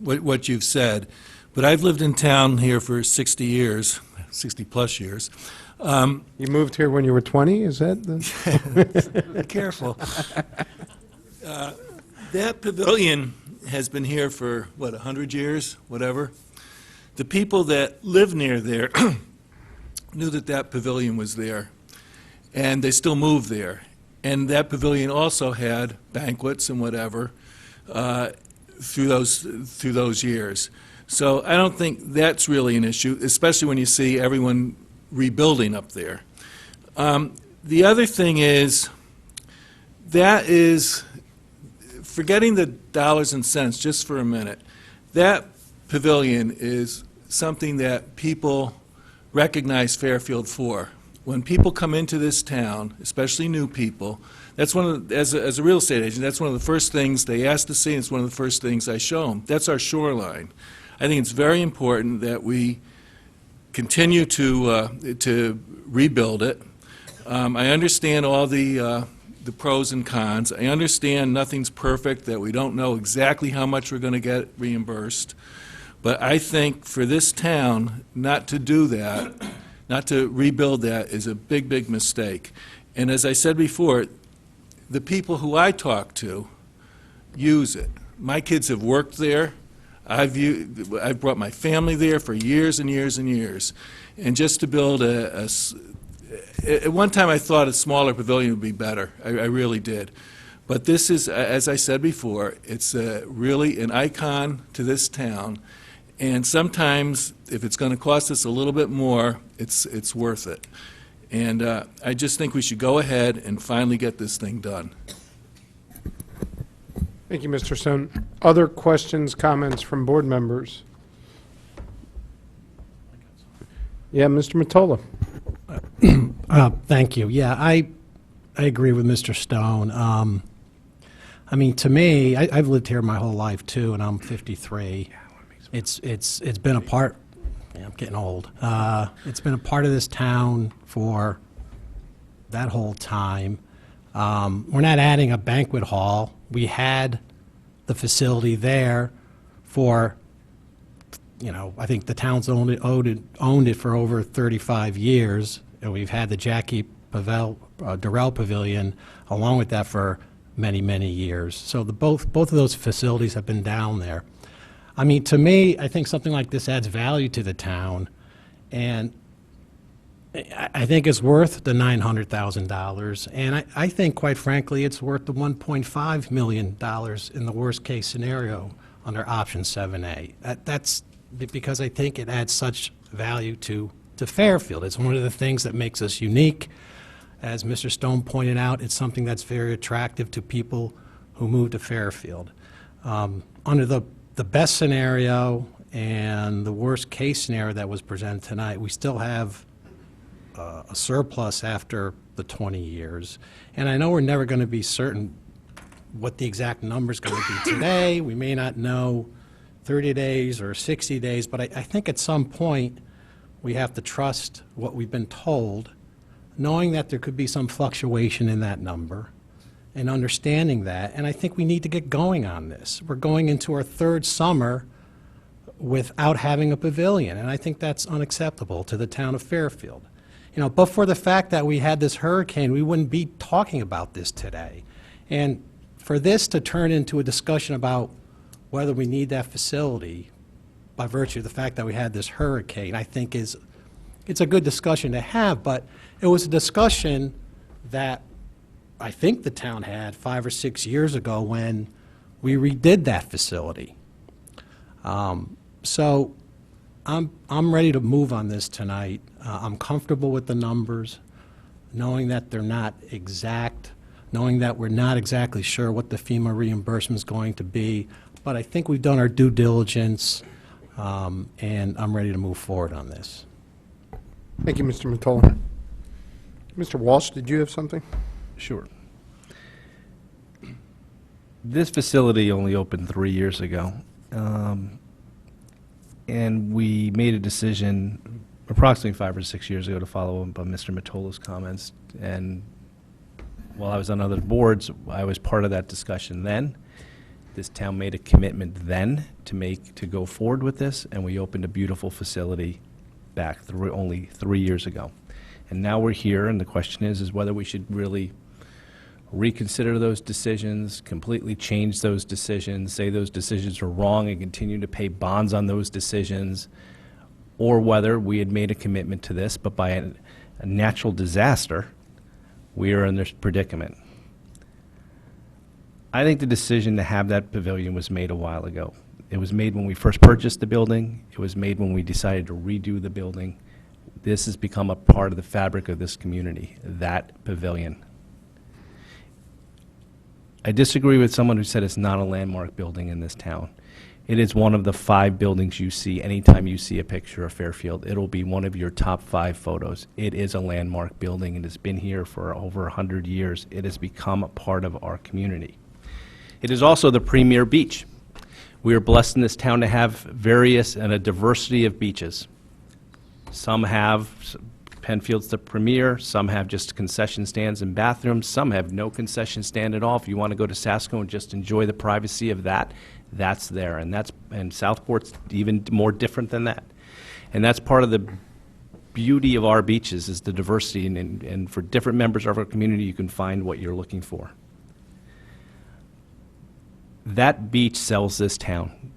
what you've said, but I've lived in town here for 60 years, 60-plus years. You moved here when you were 20, is that the... Careful. That pavilion has been here for, what, 100 years, whatever? The people that live near there knew that that pavilion was there, and they still move there. And that pavilion also had banquets and whatever through those years. So I don't think that's really an issue, especially when you see everyone rebuilding up there. The other thing is, that is, forgetting the dollars and cents just for a minute, that pavilion is something that people recognize Fairfield for. When people come into this town, especially new people, that's one of the, as a real estate agent, that's one of the first things they ask to see, and it's one of the first things I show them. That's our shoreline. I think it's very important that we continue to rebuild it. I understand all the pros and cons. I understand nothing's perfect, that we don't know exactly how much we're going to get reimbursed. But I think for this town not to do that, not to rebuild that, is a big, big mistake. And as I said before, the people who I talk to use it. My kids have worked there. I've brought my family there for years and years and years. And just to build at one time I thought a smaller pavilion would be better. I really did. But this is, as I said before, it's really an icon to this town. And sometimes, if it's going to cost us a little bit more, it's worth it. And I just think we should go ahead and finally get this thing done. Thank you, Mr. Stone. Other questions, comments from board members? Yeah, Mr. Mottola. Thank you. Yeah, I agree with Mr. Stone. I mean, to me, I've lived here my whole life too, and I'm 53. It's been a part. Yeah, I'm getting old. It's been a part of this town for that whole time. We're not adding a banquet hall. We had the facility there for I think the town's owned it for over 35 years, and we've had the Jackie Durrell Pavilion along with that for many, many years. So both of those facilities have been down there. I mean, to me, I think something like this adds value to the town, and I think it's worth the $900,000, and I think, quite frankly, it's worth the $1.5 million in the worst-case scenario under option 7A. That's because I think it adds such value to Fairfield. It's one of the things that makes us unique. As Mr. Stone pointed out, it's something that's very attractive to people who move to Fairfield. Under the best scenario and the worst-case scenario that was presented tonight, we still have a surplus after the 20 years. And I know we're never going to be certain what the exact number is going to be today. We may not know 30 days or 60 days, but I think at some point we have to trust what we've been told, knowing that there could be some fluctuation in that number and understanding that. And I think we need to get going on this. We're going into our third summer without having a pavilion, and I think that's unacceptable to the town of Fairfield. But for the fact that we had this hurricane, we wouldn't be talking about this today. And for this to turn into a discussion about whether we need that facility by virtue of the fact that we had this hurricane, I think it's a good discussion to have, but it was a discussion that I think the town had 5 or 6 years ago when we redid that facility. So I'm ready to move on this tonight. I'm comfortable with the numbers, knowing that they're not exact, knowing that we're not exactly sure what the FEMA reimbursement is going to be, but I think we've done our due diligence, and I'm ready to move forward on this. Thank you, Mr. Mottola. Mr. Walsh, did you have something? Sure. This facility only opened 3 years ago, and we made a decision approximately 5 or 6 years ago to follow up on Mr. Mottola's comments. And while I was on other boards, I was part of that discussion then. This town made a commitment then to go forward with this, and we opened a beautiful facility back only 3 years ago. And now we're here, and the question is whether we should really reconsider those decisions, completely change those decisions, say those decisions are wrong and continue to pay bonds on those decisions, or whether we had made a commitment to this, but by a natural disaster, we are in this predicament. I think the decision to have that pavilion was made a while ago. It was made when we first purchased the building. It was made when we decided to redo the building. This has become a part of the fabric of this community, that pavilion. I disagree with someone who said it's not a landmark building in this town. It is one of the 5 buildings you see anytime you see a picture of Fairfield. It'll be one of your top 5 photos. It is a landmark building, and it's been here for over 100 years. It has become a part of our community. It is also the premier beach. We are blessed in this town to have various and a diversity of beaches. Some have, Penfield's the premier, some have just concession stands and bathrooms, some have no concession stand at all. If you want to go to Sasco and just enjoy the privacy of that, that's there. And Southport's even more different than that. And that's part of the beauty of our beaches, is the diversity, and for different members of our community, you can find what you're looking for. That beach sells this town.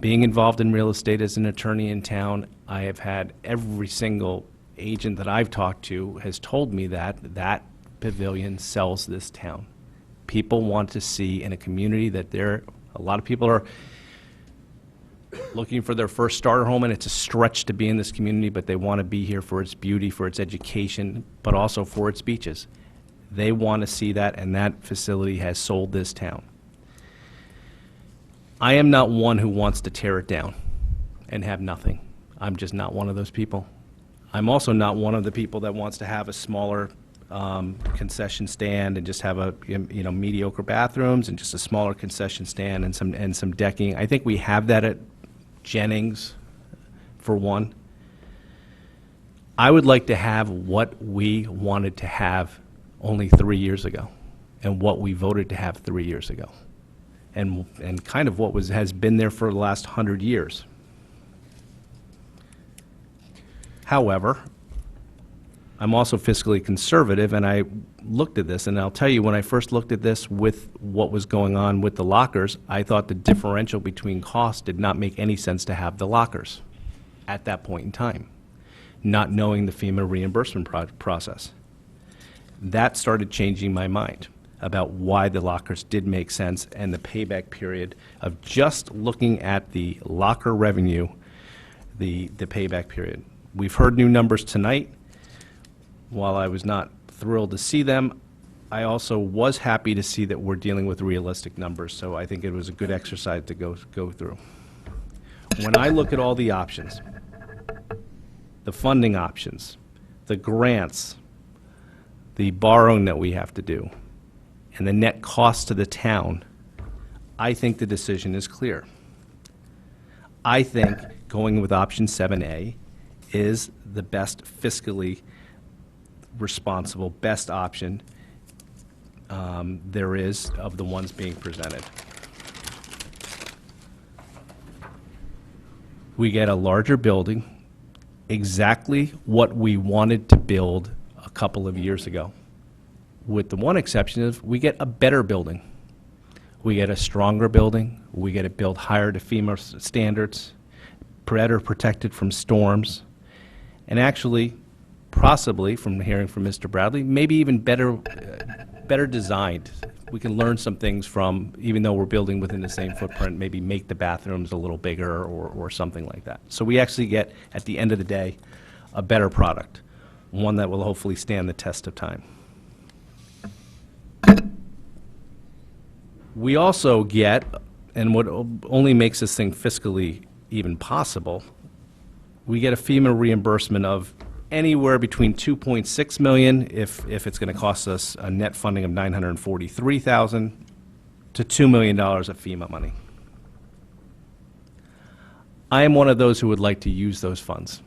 Being involved in real estate as an attorney in town, I have had every single agent that I've talked to has told me that that pavilion sells this town. People want to see in a community that a lot of people are looking for their first starter home, and it's a stretch to be in this community, but they want to be here for its beauty, for its education, but also for its beaches. They want to see that, and that facility has sold this town. I am not one who wants to tear it down and have nothing. I'm just not one of those people. I'm also not one of the people that wants to have a smaller concession stand and just have mediocre bathrooms and just a smaller concession stand and some decking. I think we have that at Jennings, for one. I would like to have what we wanted to have only 3 years ago, and what we voted to have 3 years ago, and kind of what has been there for the last 100 years. However, I'm also fiscally conservative, and I looked at this, and I'll tell you, when I first looked at this with what was going on with the lockers, I thought the differential between costs did not make any sense to have the lockers at that point in time, not knowing the FEMA reimbursement process. That started changing my mind about why the lockers did make sense and the payback period of just looking at the locker revenue, the payback period. We've heard new numbers tonight. While I was not thrilled to see them, I also was happy to see that we're dealing with realistic numbers, so I think it was a good exercise to go through. When I look at all the options, the funding options, the grants, the borrowing that we have to do, and the net cost to the town, I think the decision is clear. I think going with option 7A is the best fiscally responsible, best option there is of the ones being presented. We get a larger building, exactly what we wanted to build a couple of years ago. With the one exception is we get a better building. We get a stronger building. We get it built higher to FEMA standards, better protected from storms, and actually, possibly, from hearing from Mr. Bradley, maybe even better designed. We can learn some things from, even though we're building within the same footprint, maybe make the bathrooms a little bigger or something like that. So we actually get, at the end of the day, a better product, one that will hopefully stand the test of time. We also get, and what only makes this thing fiscally even possible, we get a FEMA reimbursement of anywhere between $2.6 million if it's going to cost us a net funding of $943,000 to $2 million of FEMA money. I am one of those who would like to use those funds.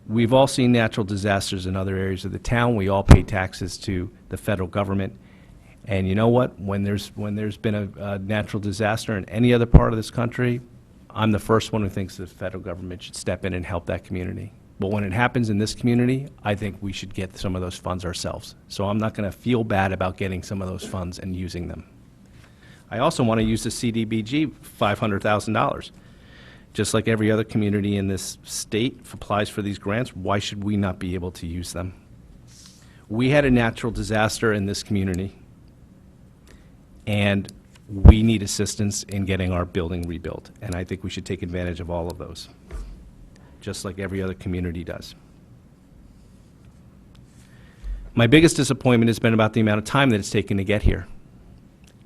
We've all seen natural disasters in other areas of the town. We all pay taxes to the federal government. And you know what? When there's been a natural disaster in any other part of this country, I'm the first one who thinks the federal government should step in and help that community. But when it happens in this community, I think we should get some of those funds ourselves. So I'm not going to feel bad about getting some of those funds and using them. I also want to use the CDBG $500,000. Just like every other community in this state applies for these grants, why should we not be able to use them? We had a natural disaster in this community, and we need assistance in getting our building rebuilt, and I think we should take advantage of all of those, just like every other community does. My biggest disappointment has been about the amount of time that it's taken to get here.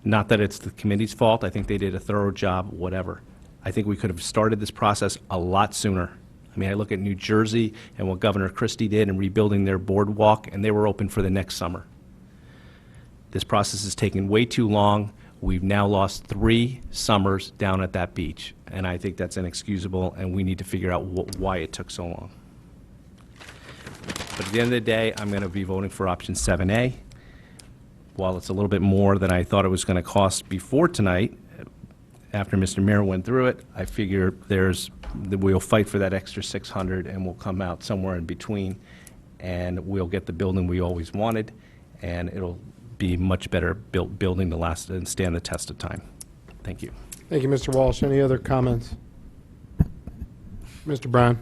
Not that it's the committee's fault. I think they did a thorough job, whatever. I think we could have started this process a lot sooner. I mean, I look at New Jersey and what Governor Christie did in rebuilding their boardwalk, and they were open for the next summer. This process has taken way too long. We've now lost 3 summers down at that beach, and I think that's inexcusable, and we need to figure out why it took so long. But at the end of the day, I'm going to be voting for option 7A. While it's a little bit more than I thought it was going to cost before tonight, after Mr. Mayor went through it, I figure we'll fight for that extra 600, and we'll come out somewhere in between, and we'll get the building we always wanted, and it'll be much better built building to last and stand the test of time. Thank you. Thank you, Mr. Walsh. Any other comments? Mr. Brown?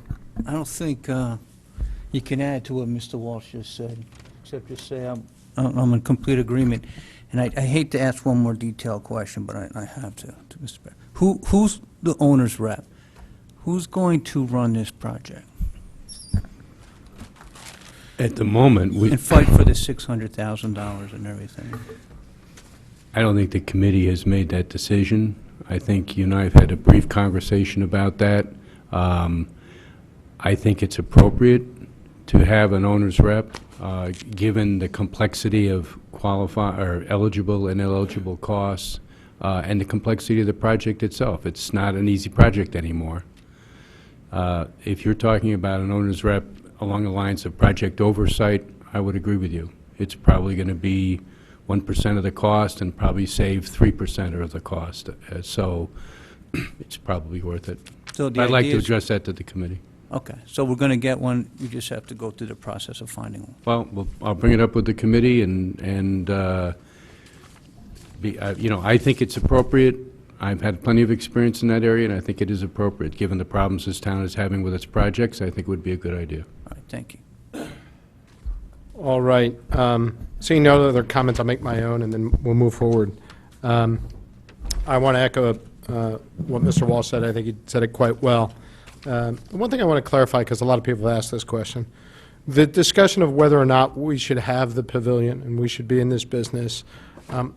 I don't think you can add to what Mr. Walsh just said, except just say I'm in complete agreement. And I hate to ask one more detailed question, but I have to Mr. Barrett. Who's the owner's rep? Who's going to run this project At the moment, and fight for the $600,000 and everything? I don't think the committee has made that decision. I think you and I have had a brief conversation about that. I think it's appropriate to have an owner's rep, given the complexity of eligible and ineligible costs, and the complexity of the project itself. It's not an easy project anymore. If you're talking about an owner's rep along the lines of project oversight, I would agree with you. It's probably going to be 1% of the cost and probably save 3% of the cost. So it's probably worth it. So the I'd like to idea is- address that to the committee. Okay, so we're going to get one, you just have to go through the process of finding one. Well, I'll bring it up with the committee, and I think it's appropriate. I've had plenty of experience in that area, and I think it is appropriate. Given the problems this town is having with its projects, I think it would be a good idea. All right, thank you. All right. Seeing no other comments, I'll make my own, and then we'll move forward. I want to echo what Mr. Walsh said. I think he said it quite well. One thing I want to clarify, because a lot of people have asked this question, the discussion of whether or not we should have the pavilion and we should be in this business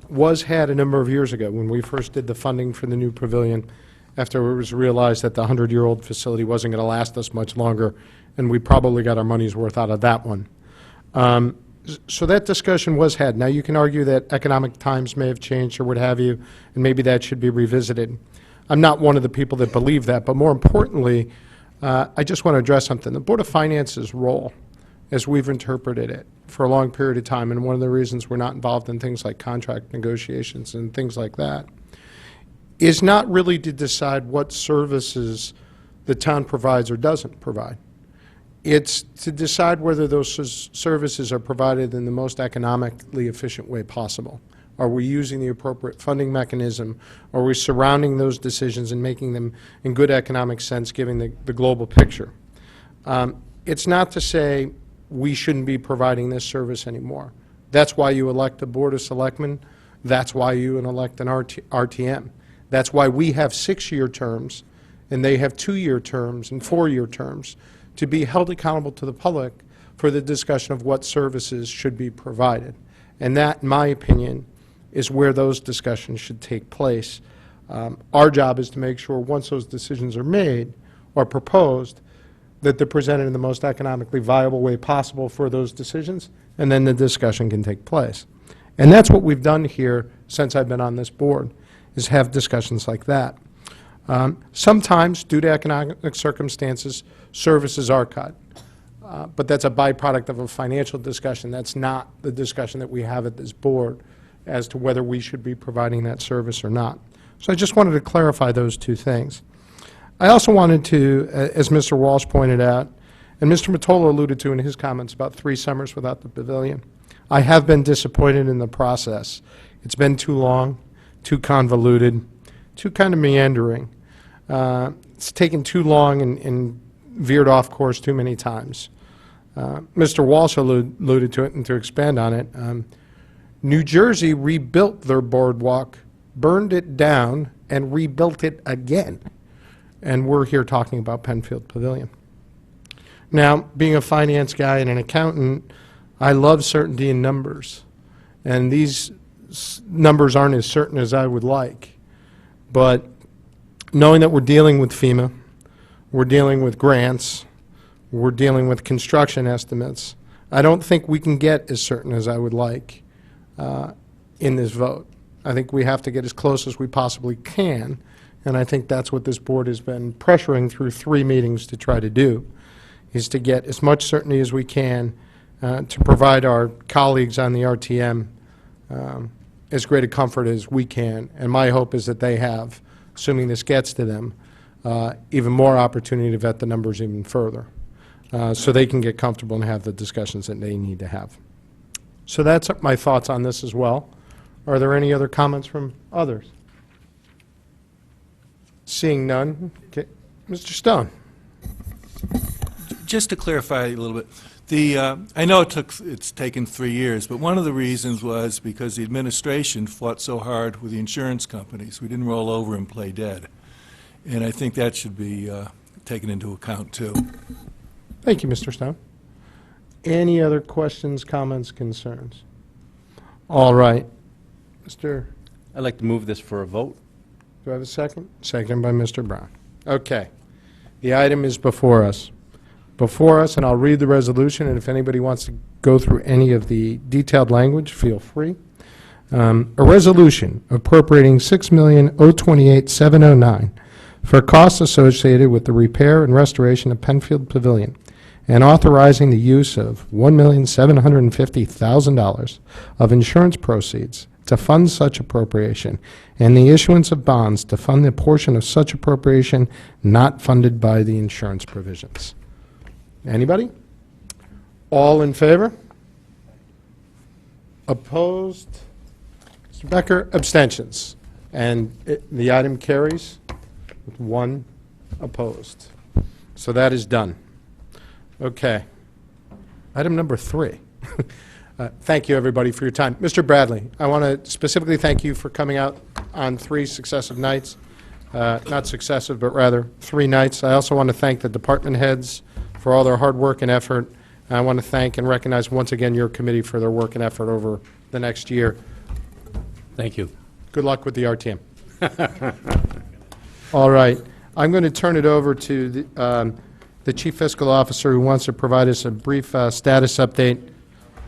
was had a number of years ago when we first did the funding for the new pavilion, after it was realized that the 100-year-old facility wasn't going to last us much longer, and we probably got our money's worth out of that one. So that discussion was had. Now, you can argue that economic times may have changed or what have you, and maybe that should be revisited. I'm not one of the people that believe that, but more importantly, I just want to address something. The Board of Finance's role, as we've interpreted it for a long period of time, and one of the reasons we're not involved in things like contract negotiations and things like that, is not really to decide what services the town provides or doesn't provide. It's to decide whether those services are provided in the most economically efficient way possible. Are we using the appropriate funding mechanism? Are we surrounding those decisions and making them in good economic sense, given the global picture? It's not to say we shouldn't be providing this service anymore. That's why you elect a Board of Selectmen. That's why you elect an RTM. That's why we have 6-year terms, and they have 2-year terms and 4-year terms, to be held accountable to the public for the discussion of what services should be provided. And that, in my opinion, is where those discussions should take place. Our job is to make sure once those decisions are made or proposed, that they're presented in the most economically viable way possible for those decisions, and then the discussion can take place. And that's what we've done here since I've been on this board, is have discussions like that. Sometimes, due to economic circumstances, services are cut. But that's a byproduct of a financial discussion. That's not the discussion that we have at this board as to whether we should be providing that service or not. So I just wanted to clarify those two things. I also wanted to, as Mr. Walsh pointed out, and Mr. Mottola alluded to in his comments about 3 summers without the pavilion, I have been disappointed in the process. It's been too long, too convoluted, too kind of meandering. It's taken too long and veered off course too many times. Mr. Walsh alluded to it, and to expand on it, New Jersey rebuilt their boardwalk, burned it down, and rebuilt it again. And we're here talking about Penfield Pavilion. Now, being a finance guy and an accountant, I love certainty in numbers. And these numbers aren't as certain as I would like. But knowing that we're dealing with FEMA, we're dealing with grants, we're dealing with construction estimates, I don't think we can get as certain as I would like in this vote. I think we have to get as close as we possibly can, and I think that's what this board has been pressuring through 3 meetings to try to do, is to get as much certainty as we can to provide our colleagues on the RTM as great a comfort as we can. And my hope is that they have, assuming this gets to them, even more opportunity to vet the numbers even further, so they can get comfortable and have the discussions that they need to have. So that's my thoughts on this as well. Are there any other comments from others? Seeing none, okay. Mr. Stone. Just to clarify a little bit, I know it's taken 3 years, but one of the reasons was because the administration fought so hard with the insurance companies. We didn't roll over and play dead. And I think that should be taken into account, too. Thank you, Mr. Stone. Any other questions, comments, concerns? All right. Mr. I'd like to move this for a vote. Do I have a second? Second by Mr. Brown. Okay. The item is before us. Before us, and I'll read the resolution, and if anybody wants to go through any of the detailed language, feel free. A resolution appropriating $6,028,709 for costs associated with the repair and restoration of Penfield Pavilion, and authorizing the use of $1,750,000 of insurance proceeds to fund such appropriation, and the issuance of bonds to fund the portion of such appropriation not funded by the insurance provisions. Anybody? All in favor? Opposed? Mr. Becker, abstentions. And the item carries with one opposed. So that is done. Okay. Item number 3. Thank you, everybody, for your time. Mr. Bradley, I want to specifically thank you for coming out on 3 successive nights. Not successive, but rather 3 nights. I also want to thank the department heads for all their hard work and effort. And I want to thank and recognize once again your committee for their work and effort over the next year. Thank you. Good luck with the RTM. All right. I'm going to turn it over to the Chief Fiscal Officer, who wants to provide us a brief status update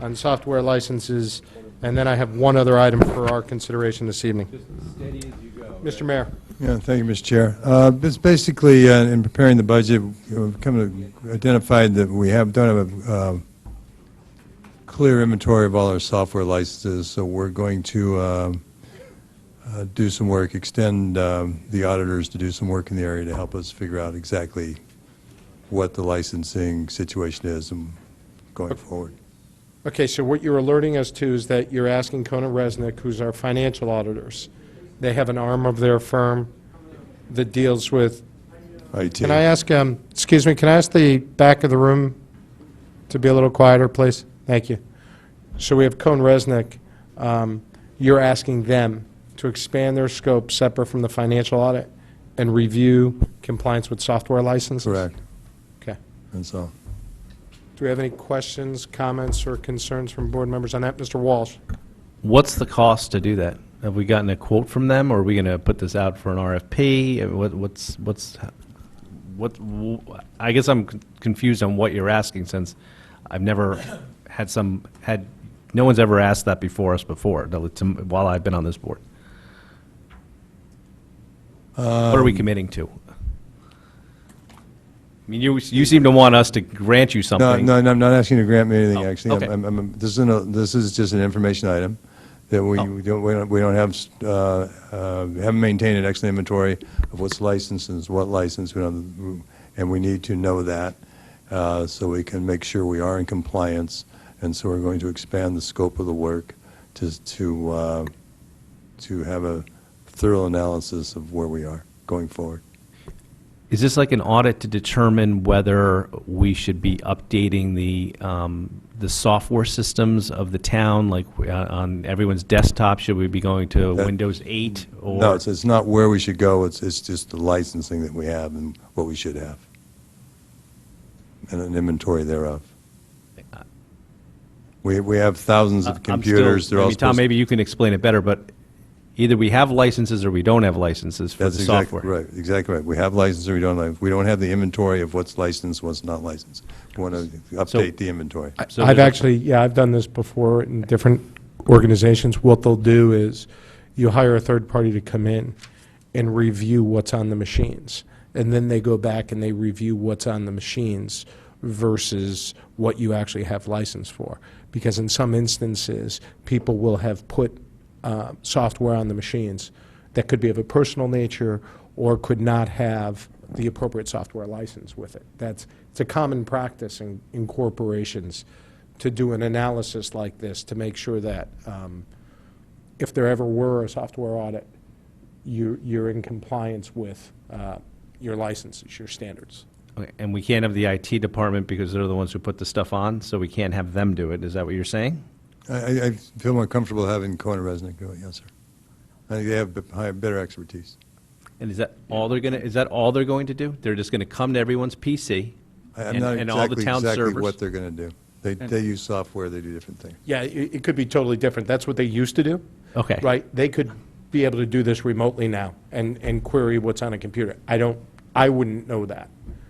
on software licenses, and then I have one other item for our consideration this evening. Just as steady as you go. Mr. Mayor. Yeah, thank you, Mr. Chair. It's basically, in preparing the budget, we've come to identified that we don't have a clear inventory of all our software licenses, so we're going to do some work, extend the auditors to do some work in the area to help us figure out exactly what the licensing situation is and going forward. Okay, so what you're alerting us to is that you're asking Conan Resnick, who's our financial auditors. They have an arm of their firm that deals with IT. Can I ask, excuse me, can I ask the back of the room to be a little quieter, please? Thank you. So we have Cohn Resnick. You're asking them to expand their scope separate from the financial audit and review compliance with software licenses? Correct. Okay. That's all. Do we have any questions, comments, or concerns from board members on that? Mr. Walsh? What's the cost to do that? Have we gotten a quote from them, or are we going to put this out for an RFP? I guess I'm confused on what you're asking, since I've never no one's ever asked that before us before, while I've been on this board. What are we committing to? I mean, you seem to want us to grant you something. No, I'm not asking you to grant me anything, Oh, actually. okay. This is just an information item that we don't have, haven't maintained an excellent inventory of what's licensed and what licensed, and we need to know that so we can make sure we are in compliance. And so we're going to expand the scope of the work to have a thorough analysis of where we are going forward. Is this like an audit to determine whether we should be updating the software systems of the town, like on everyone's desktop? Should we be going to Windows 8? Or No, it's not where we should go. It's just the licensing that we have and what we should have, and an inventory thereof. We have thousands of computers. They're all Tom, supposed maybe you can explain it better, but either we have licenses or we don't have licenses for That's the exactly software. right. Exactly right. We have licenses or we don't have. We don't have the inventory of what's licensed, what's not licensed. We want to update the inventory. So I've there's a- actually, yeah, I've done this before in different organizations. What they'll do is you hire a third party to come in and review what's on the machines. And then they go back and they review what's on the machines versus what you actually have license for. Because in some instances, people will have put software on the machines that could be of a personal nature or could not have the appropriate software license with it. It's a common practice in corporations to do an analysis like this to make sure that if there ever were a software audit, you're in compliance with your licenses, your standards. Okay, and we can't have the IT department because they're the ones who put the stuff on, so we can't have them do it. Is that what you're saying? I feel more comfortable having Cohen and Resnick do it, yes, sir. I think they have better expertise. And is that all they're going to do? They're just going to come to everyone's PC I'm not and all the town exactly servers? what they're going to do. They use software, they do different things. Yeah, it could be totally different. That's what they used to do. Okay. Right? They could be able to do this remotely now and query what's on a computer. I wouldn't know that.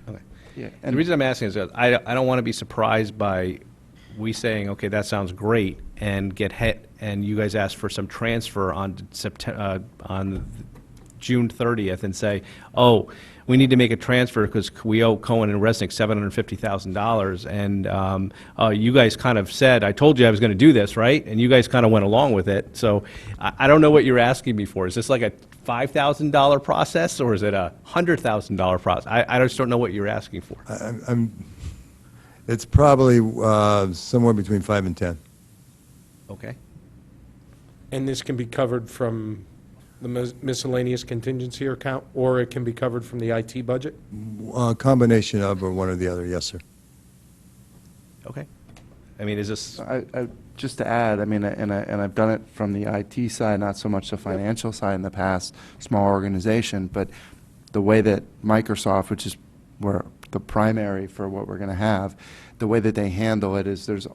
Okay. Yeah. And the reason I'm asking is that I don't want to be surprised by we saying, okay, that sounds great, and get hit, and you guys ask for some transfer on June 30th and say, oh, we need to make a transfer because we owe Cohen and Resnick $750,000, and you guys kind of said, I told you I was going to do this, right? And you guys kind of went along with it. So I don't know what you're asking me for. Is this like a $5,000 process, or is it a $100,000 process? I just don't know what you're asking for. It's probably somewhere between 5 and 10. Okay. And this can be covered from the miscellaneous contingency account, or it can be covered from the IT budget? Combination of, or one or the other, yes, sir. Okay. I mean, is this, Just to add, I mean, and I've done it from the IT side, not so much the financial side in the past, small organization, but the way that Microsoft, which is where the primary for what we're going to have, the way that they handle it is there's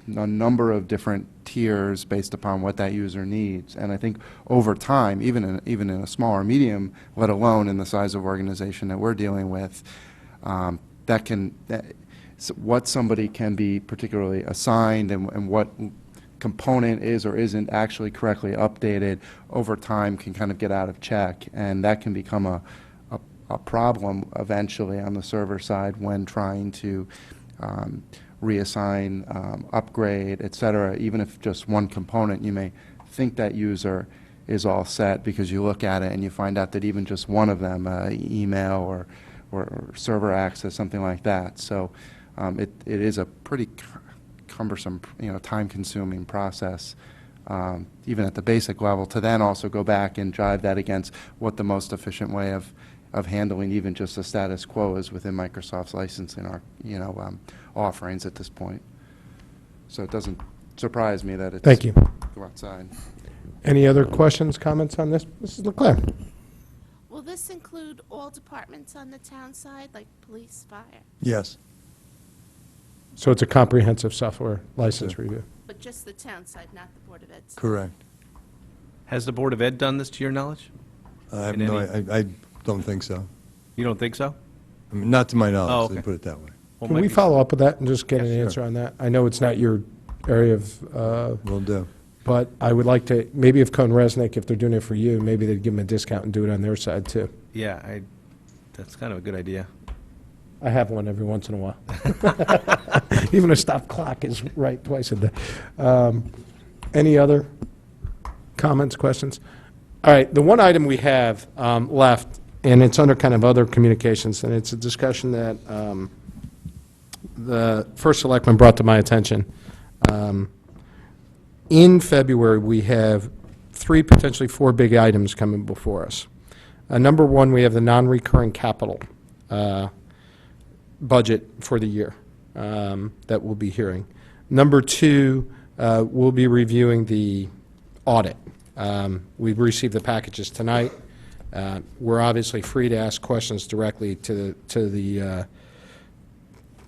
a number of different tiers based upon what that user needs. And I think over time, even in a small or medium, let alone in the size of organization that we're dealing with, what somebody can be particularly assigned and what component is or isn't actually correctly updated over time can kind of get out of check. And that can become a problem eventually on the server side when trying to reassign, upgrade, et cetera. Even if just one component, you may think that user is all set because you look at it and you find out that even just one of them, email or server access, something like that. So it is a pretty cumbersome, time-consuming process, even at the basic level, to then also go back and drive that against what the most efficient way of handling even just the status quo is within Microsoft's licensing offerings at this point. So it doesn't surprise me that it's Thank you. go outside. Any other questions, comments on this? Mrs. Leclerc? Will this include all departments on the town side, like police, fire? Yes. So it's a comprehensive software license review. But just the town side, not the Board of Ed side? Correct. has the Board of Ed done this to your knowledge? I have In no, any- I don't think so. You don't think so? I mean, not to my knowledge, Oh, let me okay. put it that way. Well, Can might we be- follow up with that and just get Yeah, an sure. answer on that? I know it's not your area of, Will do. but I would like to, maybe if Cone Resnick, if they're doing it for you, maybe they'd give them a discount and do it on their side too. Yeah, that's kind of a good idea. I have one every once in a while. Even a stop clock is right twice a day. Any other comments, questions? All right, the one item we have left, and it's under kind of other communications, and it's a discussion that the first selectman brought to my attention. In February, we have 3, potentially 4 big items coming before us. Number one, we have the non-recurring capital budget for the year that we'll be hearing. Number two, we'll be reviewing the audit. We've received the packages tonight. We're obviously free to ask questions directly to the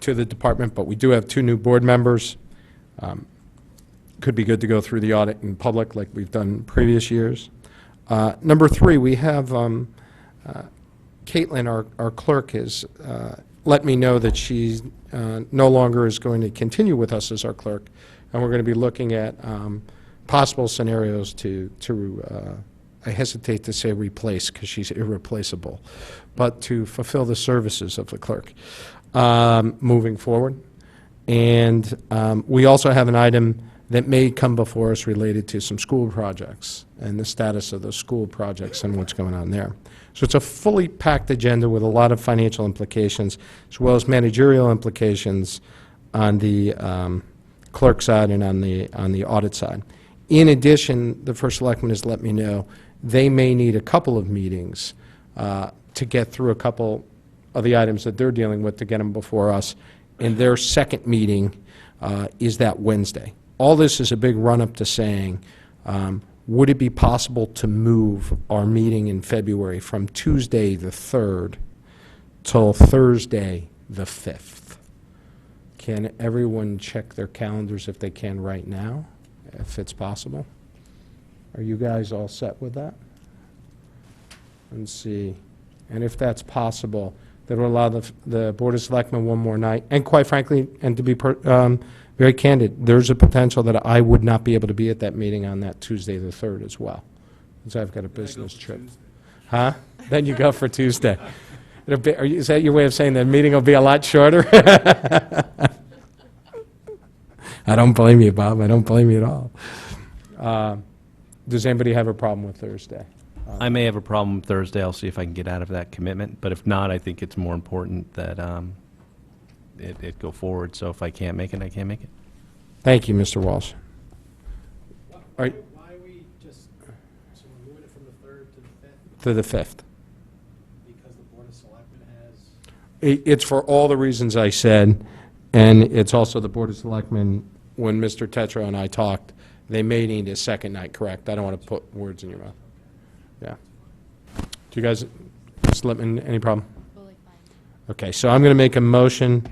department, but we do have 2 new board members. Could be good to go through the audit in public like we've done in previous years. Number 3, we have Caitlin, our clerk, has let me know that she no longer is going to continue with us as our clerk, and we're going to be looking at possible scenarios to I hesitate to say replace because she's irreplaceable, but to fulfill the services of the clerk moving forward. And we also have an item that may come before us related to some school projects and the status of those school projects and what's going on there. So it's a fully packed agenda with a lot of financial implications, as well as managerial implications on the clerk side and on the audit side. In addition, the first selectman has let me know they may need a couple of meetings to get through a couple of the items that they're dealing with to get them before us. And their second meeting is that Wednesday. All this is a big run-up to saying, would it be possible to move our meeting in February from Tuesday the 3rd till Thursday the 5th? Can everyone check their calendars if they can right now, if it's possible? Are you guys all set with that? Let's see. And if that's possible, that will allow the Board of Selectmen one more night. And quite frankly, and to be very candid, there's a potential that I would not be able to be at that meeting on that Tuesday the 3rd as well, because I've got a business trip. Huh? Then you go for Tuesday. Is that your way of saying the meeting will be a lot shorter? I don't blame you, Bob. I don't blame you at all. Does anybody have a problem with Thursday? I may have a problem Thursday. I'll see if I can get out of that commitment. But if not, I think it's more important that it go forward. So if I can't make it, I can't make it. Thank you, Mr. Walsh. All right, Why are we just, so we're moving it from the 3rd to the 5th? to the 5th. Because the Board of Selectmen has... It's for all the reasons I said, and it's also the Board of Selectmen, when Mr. Tetra and I talked, they may need a second night, correct? I don't want to put words in your mouth. Yeah. Do you guys, Ms. Lippman, any problem? Okay, so I'm going to make a motion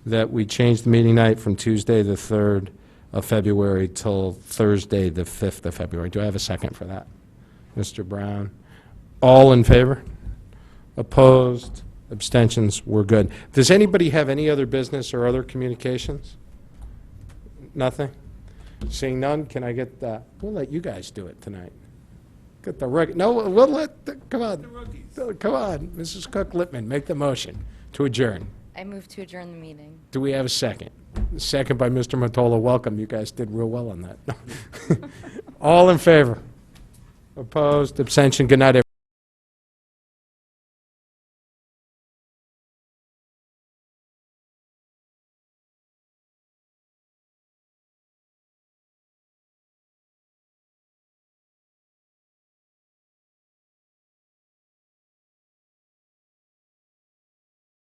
that we change the meeting night from Tuesday, the 3rd of February, till Thursday, the 5th of February. Do I have a second for that? Mr. Brown? All in favor? Opposed? Abstentions? We're good. Does anybody have any other business or other communications? Nothing? Seeing none, can I get, we'll let you guys do it tonight. Get the no, we'll let, come on. Come on, Mrs. Cook-Lippman, make the motion to adjourn. I move to adjourn the meeting. Do we have a second? Second by Mr. Mottola. Welcome. You guys did real well on that. All in favor? Opposed? Abstention? Good night, everyone.